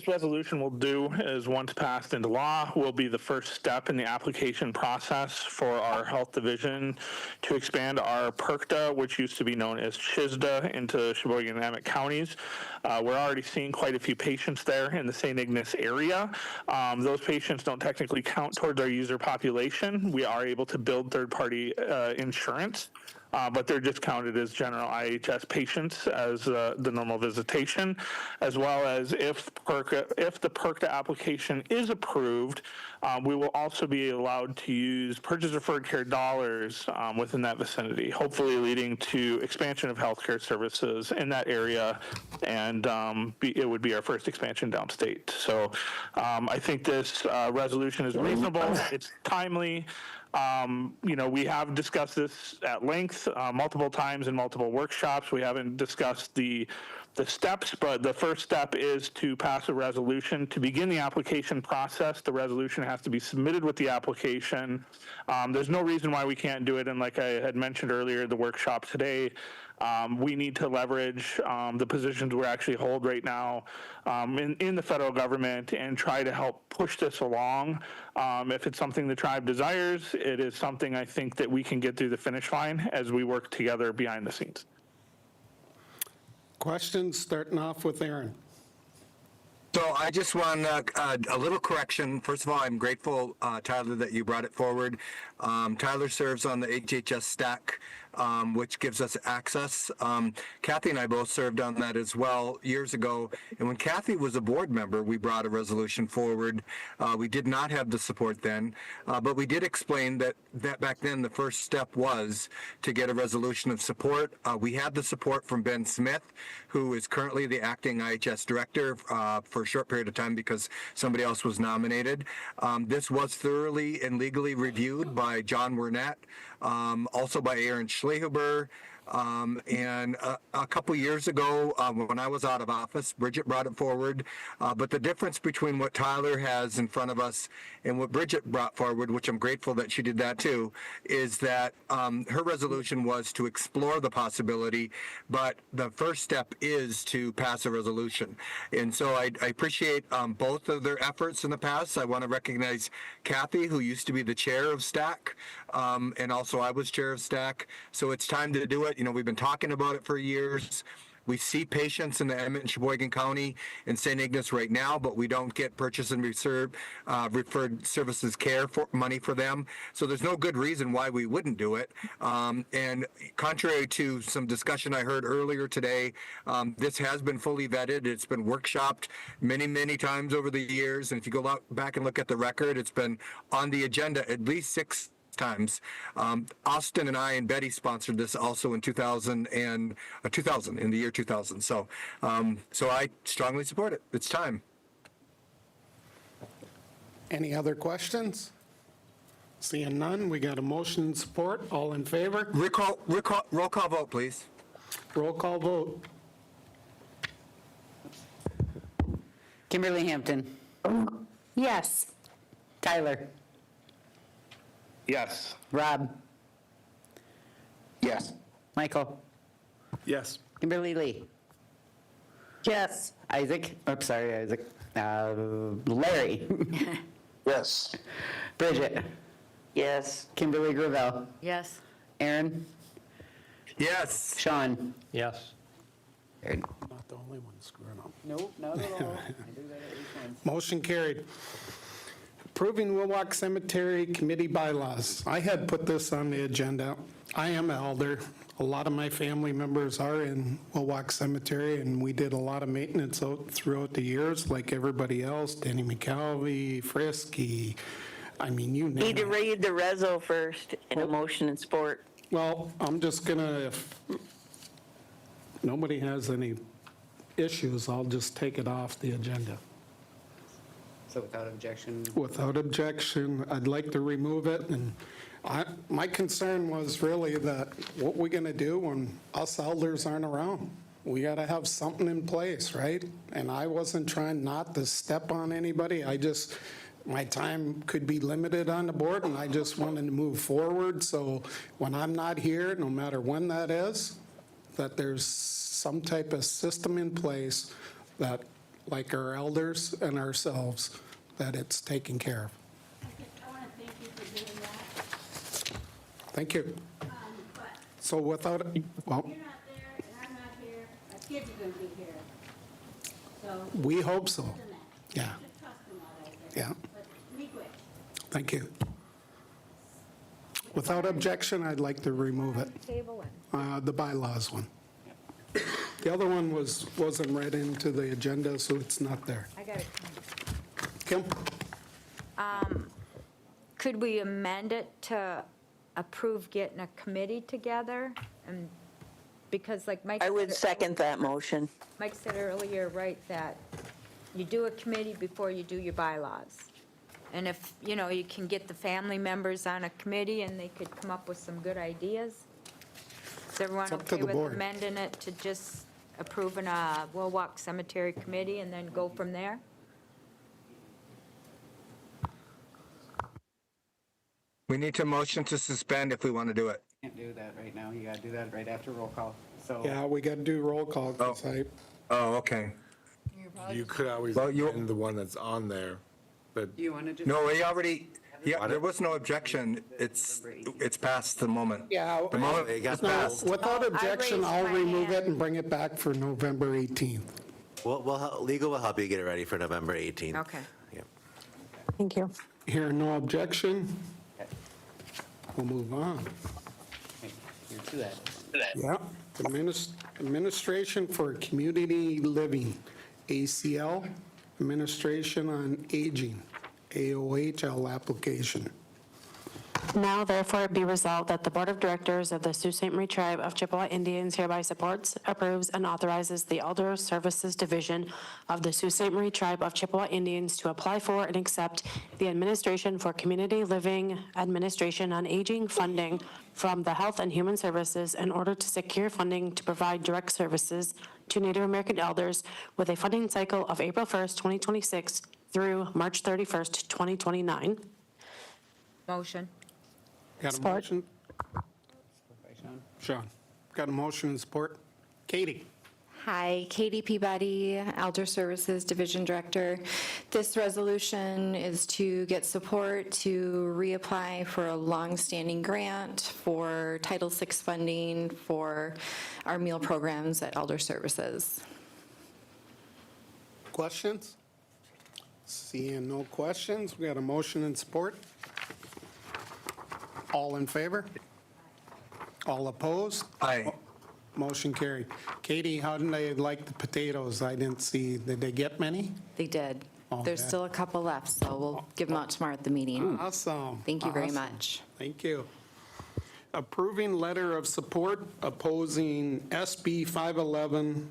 [SPEAKER 15] resolution will do is, once passed into law, will be the first step in the application process for our health division to expand our PERCTA, which used to be known as CHSDA, into Sheboygan and Emmett counties. We're already seeing quite a few patients there in the St. Ignace area. Those patients don't technically count towards our user population. We are able to build third-party insurance. But they're just counted as general IHS patients as the normal visitation, as well as if the PERCTA application is approved, we will also be allowed to use purchase referred care dollars within that vicinity, hopefully leading to expansion of healthcare services in that area, and it would be our first expansion downstate. So I think this resolution is reasonable, it's timely. We have discussed this at length multiple times in multiple workshops. We haven't discussed the steps, but the first step is to pass a resolution. To begin the application process, the resolution has to be submitted with the application. There's no reason why we can't do it, and like I had mentioned earlier, the workshop today, we need to leverage the positions we actually hold right now in the federal government and try to help push this along. If it's something the tribe desires, it is something I think that we can get through the finish line as we work together behind the scenes.
[SPEAKER 1] Questions, starting off with Aaron.
[SPEAKER 4] So I just want a little correction. First of all, I'm grateful, Tyler, that you brought it forward. Tyler serves on the HHS STAC which gives us access. Kathy and I both served on that as well years ago. And when Kathy was a board member, we brought a resolution forward. We did not have the support then, but we did explain that back then the first step was to get a resolution of support. We had the support from Ben Smith, who is currently the acting IHS director for a short period of time because somebody else was nominated. This was thoroughly and legally reviewed by John Wernett, also by Aaron Schlehuber. And a couple years ago, when I was out of office, Bridget brought it forward. But the difference between what Tyler has in front of us and what Bridget brought forward, which I'm grateful that she did that too, is that her resolution was to explore the possibility, but the first step is to pass a resolution. And so I appreciate both of their efforts in the past. I want to recognize Kathy, who used to be the chair of STAC, and also I was chair of STAC. So it's time to do it. You know, we've been talking about it for years. We see patients in the Emmett and Sheboygan County and St. Ignace right now, but we don't get purchase and referred services care for money for them. So there's no good reason why we wouldn't do it. And contrary to some discussion I heard earlier today, this has been fully vetted. It's been workshopped many, many times over the years. And if you go back and look at the record, it's been on the agenda at least 6 times. Austin and I and Betty sponsored this also in 2000 in the year 2000. So I strongly support it. It's time.
[SPEAKER 1] Any other questions? Seeing none, we got a motion and support. All in favor?
[SPEAKER 4] Roll call vote, please.
[SPEAKER 1] Roll call vote.
[SPEAKER 2] Kimberly Hampton.
[SPEAKER 5] Yes.
[SPEAKER 2] Tyler.
[SPEAKER 12] Yes.
[SPEAKER 2] Rob.
[SPEAKER 18] Yes.
[SPEAKER 2] Michael.
[SPEAKER 17] Yes.
[SPEAKER 2] Kimberly Lee.
[SPEAKER 5] Yes.
[SPEAKER 2] Isaac. Oops, sorry, Isaac. Larry.
[SPEAKER 18] Yes.
[SPEAKER 2] Bridget.
[SPEAKER 16] Yes.
[SPEAKER 2] Kimberly Gravel.
[SPEAKER 9] Yes.
[SPEAKER 2] Aaron.
[SPEAKER 4] Yes.
[SPEAKER 2] Sean.
[SPEAKER 7] Yes.
[SPEAKER 1] Not the only one screwing up.
[SPEAKER 2] Nope, not at all.
[SPEAKER 1] Motion carried. Approving Willock Cemetery Committee bylaws. I had put this on the agenda. I am an elder. A lot of my family members are in Willock Cemetery, and we did a lot of maintenance throughout the years, like everybody else. Danny McCalvey, Frisky, I mean, you name it.
[SPEAKER 16] Need to read the reso first in a motion and support.
[SPEAKER 1] Well, I'm just gonna, if nobody has any issues, I'll just take it off the agenda.
[SPEAKER 2] So without objection.
[SPEAKER 1] Without objection, I'd like to remove it, and my concern was really that what we're gonna do when us elders aren't around? We gotta have something in place, right? And I wasn't trying not to step on anybody, my time could be limited on the board, and I just wanted to move forward, so when I'm not here, no matter when that is, that there's some type of system in place that, like our elders and ourselves, that it's taken care of.
[SPEAKER 6] I want to thank you for doing that.
[SPEAKER 1] Thank you.
[SPEAKER 6] But
[SPEAKER 1] So without, well,
[SPEAKER 6] you're not there and I'm not here, my kids are going to be here. So.
[SPEAKER 1] we hope so.
[SPEAKER 6] trust in that.
[SPEAKER 1] Yeah,
[SPEAKER 6] Just trust in that, I think.
[SPEAKER 1] yeah,
[SPEAKER 6] But be quick.
[SPEAKER 1] thank you. Without objection, I'd like to remove it,
[SPEAKER 13] Table one.
[SPEAKER 1] the bylaws one. The other one wasn't read into the agenda, so it's not there.
[SPEAKER 13] I got it.
[SPEAKER 1] Kim?
[SPEAKER 13] Could we amend it to approve getting a committee together? And because like Mike.
[SPEAKER 16] I would
[SPEAKER 13] said-
[SPEAKER 16] second that motion.
[SPEAKER 13] Mike said earlier, right, that you do a committee before you do your bylaws. And if, you can get the family members on a committee and they could come up with some good ideas. Is everyone
[SPEAKER 1] It's up to
[SPEAKER 13] okay
[SPEAKER 1] the
[SPEAKER 13] with
[SPEAKER 1] board.
[SPEAKER 13] amending it to just approving a Willock Cemetery Committee and then go from there?
[SPEAKER 4] We need to motion to suspend if we want to do it.
[SPEAKER 2] Can't do that right now. You gotta do that right after roll call. So.
[SPEAKER 1] Yeah, we got to do roll call, 'cause
[SPEAKER 4] Oh, okay.
[SPEAKER 17] You could always
[SPEAKER 4] Well,
[SPEAKER 17] amend the one that's on there, but
[SPEAKER 2] You wanna just?
[SPEAKER 4] No, we already, yeah, there was no objection. It's past the moment.
[SPEAKER 1] Yeah.
[SPEAKER 4] The moment
[SPEAKER 19] It got
[SPEAKER 1] No,
[SPEAKER 19] passed.
[SPEAKER 1] without objection,
[SPEAKER 13] raised
[SPEAKER 1] I'll
[SPEAKER 13] my
[SPEAKER 1] remove
[SPEAKER 13] hand.
[SPEAKER 1] it and bring it back for November 18th.
[SPEAKER 19] Legal will help you get it ready for November 18th.
[SPEAKER 13] Okay.
[SPEAKER 19] Yeah.
[SPEAKER 5] Thank you.
[SPEAKER 1] Hearing no objection, we'll move on.
[SPEAKER 2] Here,
[SPEAKER 1] Yeah. Administration for Community Living, ACL, Administration on Aging, AOHL application.
[SPEAKER 5] Now therefore be resolved that the Board of Directors of the Sault Ste. Marie Tribe of Chippewa Indians hereby supports, approves, and authorizes the Elder Services Division of the Sault Ste. Marie Tribe of Chippewa Indians to apply for and accept the Administration for Community Living Administration on Aging funding from the Health and Human Services in order to secure funding to provide direct services to Native American elders with a funding cycle of April 1st, 2026 through March 31st, 2029.
[SPEAKER 13] Motion.
[SPEAKER 1] Got a
[SPEAKER 5] Support.
[SPEAKER 1] motion? Sean. Got a motion and support? Katie?
[SPEAKER 8] Hi, Katie Peabody, Elder Services Division Director. This resolution is to get support to reapply for a longstanding grant for Title VI funding for our meal programs at Elder Services.
[SPEAKER 1] Questions? Seeing no questions, we got a motion and support. All in favor? All opposed?
[SPEAKER 4] Aye.
[SPEAKER 1] Motion carried. Katie, how did they like the potatoes? I didn't see, did they get many?
[SPEAKER 8] They did.
[SPEAKER 1] Oh,
[SPEAKER 8] There's
[SPEAKER 1] yeah.
[SPEAKER 8] still a couple left, so we'll give them out tomorrow at the meeting.
[SPEAKER 1] Awesome.
[SPEAKER 8] Thank you very
[SPEAKER 1] Awesome.
[SPEAKER 8] much.
[SPEAKER 1] Thank you. Approving letter of support opposing SB 511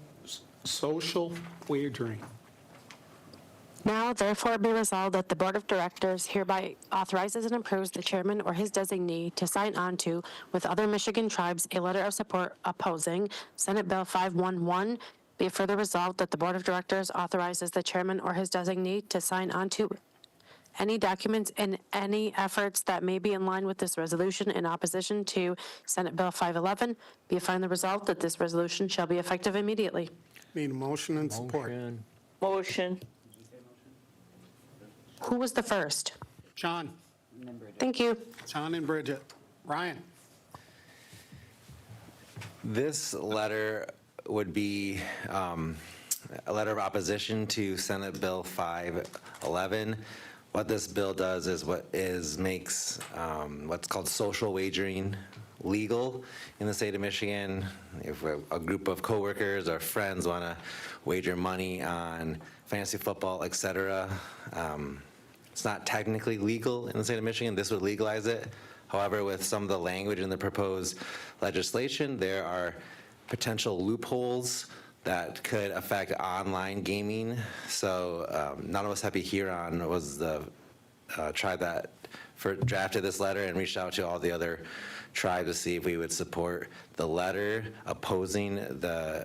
[SPEAKER 1] social wagering.
[SPEAKER 5] Now therefore be resolved that the Board of Directors hereby authorizes and approves the chairman or his designee to sign on to, with other Michigan tribes, a letter of support opposing Senate Bill 511. Be it further resolved that the Board of Directors authorizes the chairman or his designee to sign on to any documents and any efforts that may be in line with this resolution in opposition to Senate Bill 511. Be it finally resolved that this resolution shall be effective immediately.
[SPEAKER 1] Need a motion and support.
[SPEAKER 16] Motion.
[SPEAKER 5] Who was the first?
[SPEAKER 1] Sean.
[SPEAKER 5] Thank you.
[SPEAKER 1] Sean and Bridget. Ryan.
[SPEAKER 19] This letter would be a letter of opposition to Senate Bill 511. What this bill does is makes what's called social wagering legal in the state of Michigan. If a group of coworkers or friends want to wager money on fantasy football, et cetera, it's not technically legal in the state of Michigan. This would legalize it. However, with some of the language in the proposed legislation, there are potential loopholes that could affect online gaming. So none of us Happy Huron was the tribe that drafted this letter and reached out to all the other tribes to see if we would support the letter opposing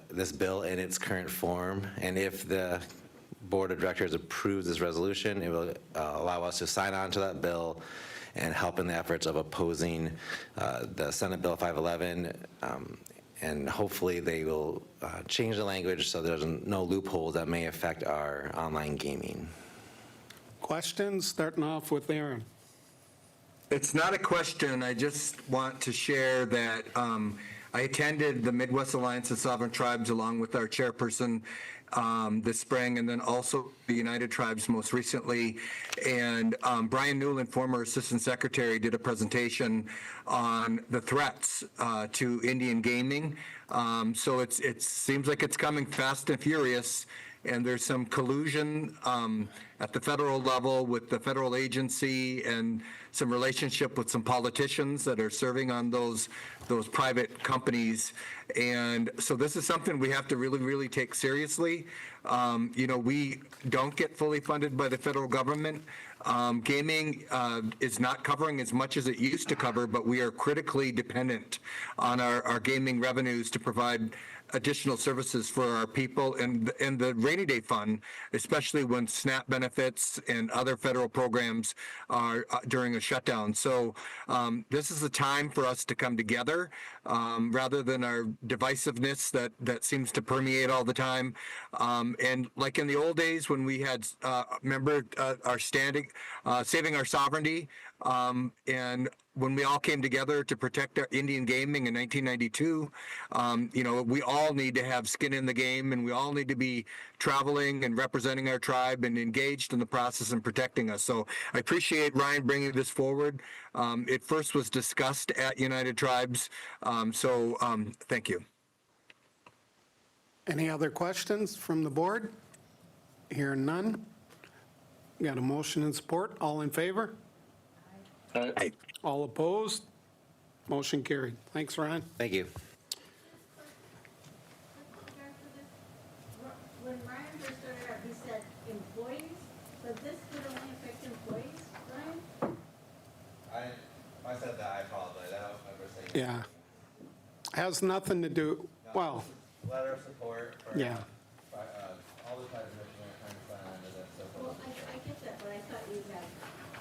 [SPEAKER 19] this bill in its current form. And if the Board of Directors approves this resolution, it will allow us to sign on to that bill and help in the efforts of opposing the Senate Bill 511. And hopefully they will change the language so there's no loopholes that may affect our online gaming.
[SPEAKER 1] Questions? Starting off with Aaron.
[SPEAKER 4] It's not a question. I just want to share that I attended the Midwest Alliance of Sovereign Tribes along with our chairperson this spring, and then also the United Tribes most recently. And Brian Newland, former Assistant Secretary, did a presentation on the threats to Indian gaming. So it seems like it's coming fast and furious, and there's some collusion at the federal level with the federal agency and some relationship with some politicians that are serving on those private companies. And so this is something we have to really, really take seriously. We don't get fully funded by the federal government. Gaming is not covering as much as it used to cover, but we are critically dependent on our gaming revenues to provide additional services for our people and the rainy day fund, especially when SNAP benefits and other federal programs are during a shutdown. So this is a time for us to come together rather than our divisiveness that seems to permeate all the time. And like in the old days when we had, remember our standing, saving our sovereignty, And when we all came together to protect our Indian gaming in 1992, we all need to have skin in the game, and we all need to be traveling and representing our tribe and engaged in the process and protecting us. So I appreciate Ryan bringing this forward. It first was discussed at United Tribes. Thank you.
[SPEAKER 1] Any other questions from the board? Hearing none. Got a motion and support. All in favor?
[SPEAKER 4] Aye.
[SPEAKER 1] All opposed? Motion carried. Thanks, Ryan.
[SPEAKER 19] Thank you.
[SPEAKER 6] When Ryan first started out, he said employees, but this would only affect employees, Ryan?
[SPEAKER 19] I said that, I apologize. I don't remember saying.
[SPEAKER 1] Yeah. Has nothing to do, well,
[SPEAKER 19] Letter of support for.
[SPEAKER 1] yeah.
[SPEAKER 19] All the tribes in Michigan are trying to sign on to this.
[SPEAKER 6] Well, I get that, but I thought you had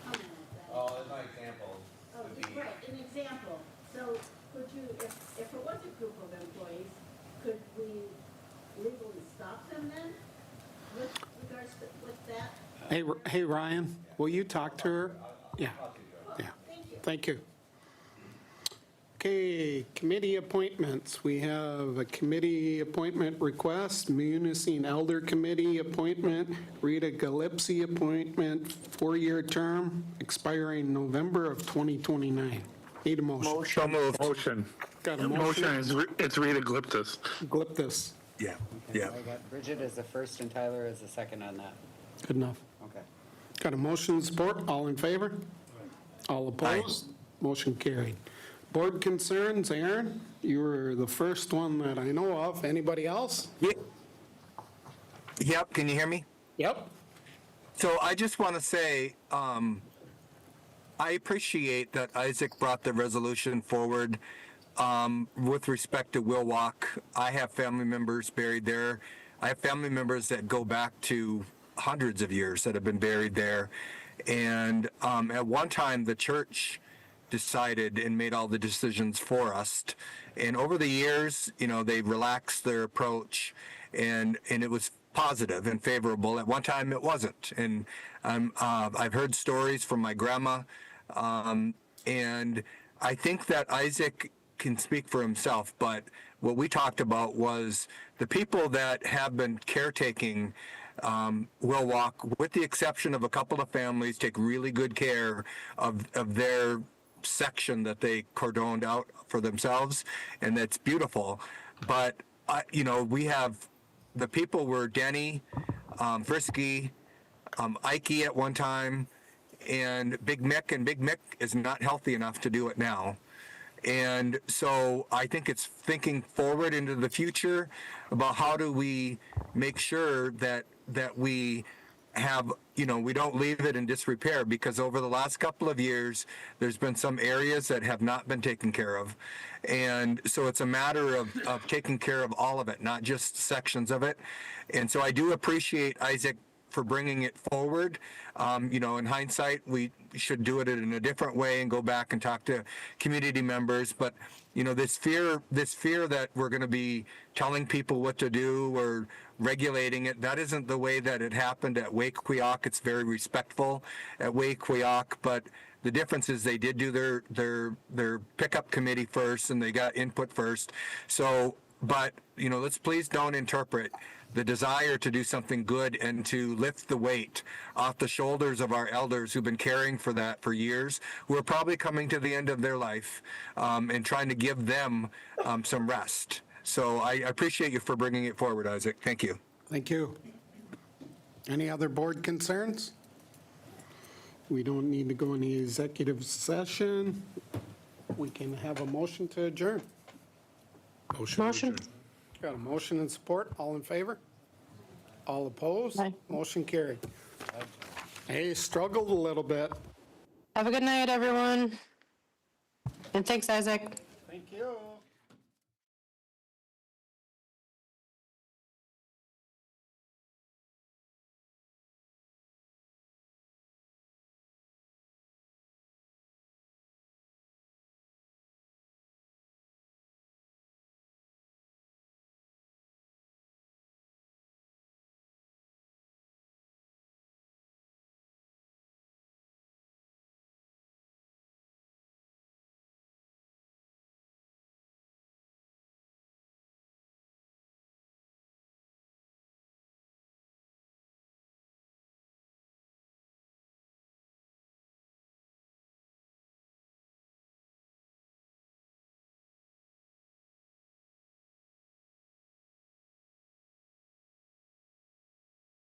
[SPEAKER 6] commented that.
[SPEAKER 19] Oh, as my example
[SPEAKER 6] Oh,
[SPEAKER 19] would be.
[SPEAKER 6] right, an example. So could you, if it was a group of employees, could we legally stop them then with regards to, with that?
[SPEAKER 1] Hey, Ryan, will you talk to her? Yeah. Yeah. Thank you. Okay, committee appointments. We have a committee appointment request, Munising Elder Committee appointment, Rita Galipsy appointment, 4-year term, expiring November of 2029. Need a motion.
[SPEAKER 15] So moved. Motion.
[SPEAKER 1] Got a
[SPEAKER 15] Motion
[SPEAKER 1] motion?
[SPEAKER 15] is, it's Rita Gliptis.
[SPEAKER 1] Gliptis.
[SPEAKER 4] Yeah.
[SPEAKER 2] I got Bridget as the first and Tyler as the second on that.
[SPEAKER 1] Good enough.
[SPEAKER 2] Okay.
[SPEAKER 1] Got a motion and support. All in favor? All opposed? Motion carried. Board concerns, Aaron, you were the first one that I know of. Anybody else?
[SPEAKER 4] Yep. Can you hear me?
[SPEAKER 1] Yep.
[SPEAKER 4] So I just want to say, I appreciate that Isaac brought the resolution forward with respect to Willock. I have family members buried there. I have family members that go back to hundreds of years that have been buried there. And at one time, the church decided and made all the decisions for us. And over the years, they relaxed their approach, and it was positive and favorable. At one time, it wasn't. And I've heard stories from my grandma, and I think that Isaac can speak for himself, but what we talked about was the people that have been caretaking Willock, with the exception of a couple of families, take really good care of their section that they cordoned out for themselves, and that's beautiful. But we have the people were Denny, Frisky, Ike at one time, and Big Mick, and Big Mick is not healthy enough to do it now. And so I think it's thinking forward into the future about how do we make sure that we have, we don't leave it in disrepair, because over the last couple of years, there's been some areas that have not been taken care of. And so it's a matter of taking care of all of it, not just sections of it. And so I do appreciate Isaac for bringing it forward. In hindsight, we should do it in a different way and go back and talk to community members. But, this fear that we're going to be telling people what to do or regulating it, that isn't the way that it happened at Wake-Quiock. It's very respectful at Wake-Quiock, but the difference is they did do their pickup committee first, and they got input first. So, but, let's please don't interpret the desire to do something good and to lift the weight off the shoulders of our elders who've been caring for that for years, who are probably coming to the end of their life, and trying to give them some rest. So I appreciate you for bringing it forward, Isaac. Thank you.
[SPEAKER 1] Thank you. Any other board concerns? We don't need to go into executive session. We can have a motion to adjourn.
[SPEAKER 5] Motion.
[SPEAKER 1] Got a motion and support. All in favor? All opposed?
[SPEAKER 5] Aye.
[SPEAKER 1] Motion carried. Hey, struggled a little bit.
[SPEAKER 5] Have a good night, everyone. And thanks, Isaac.
[SPEAKER 1] Thank you.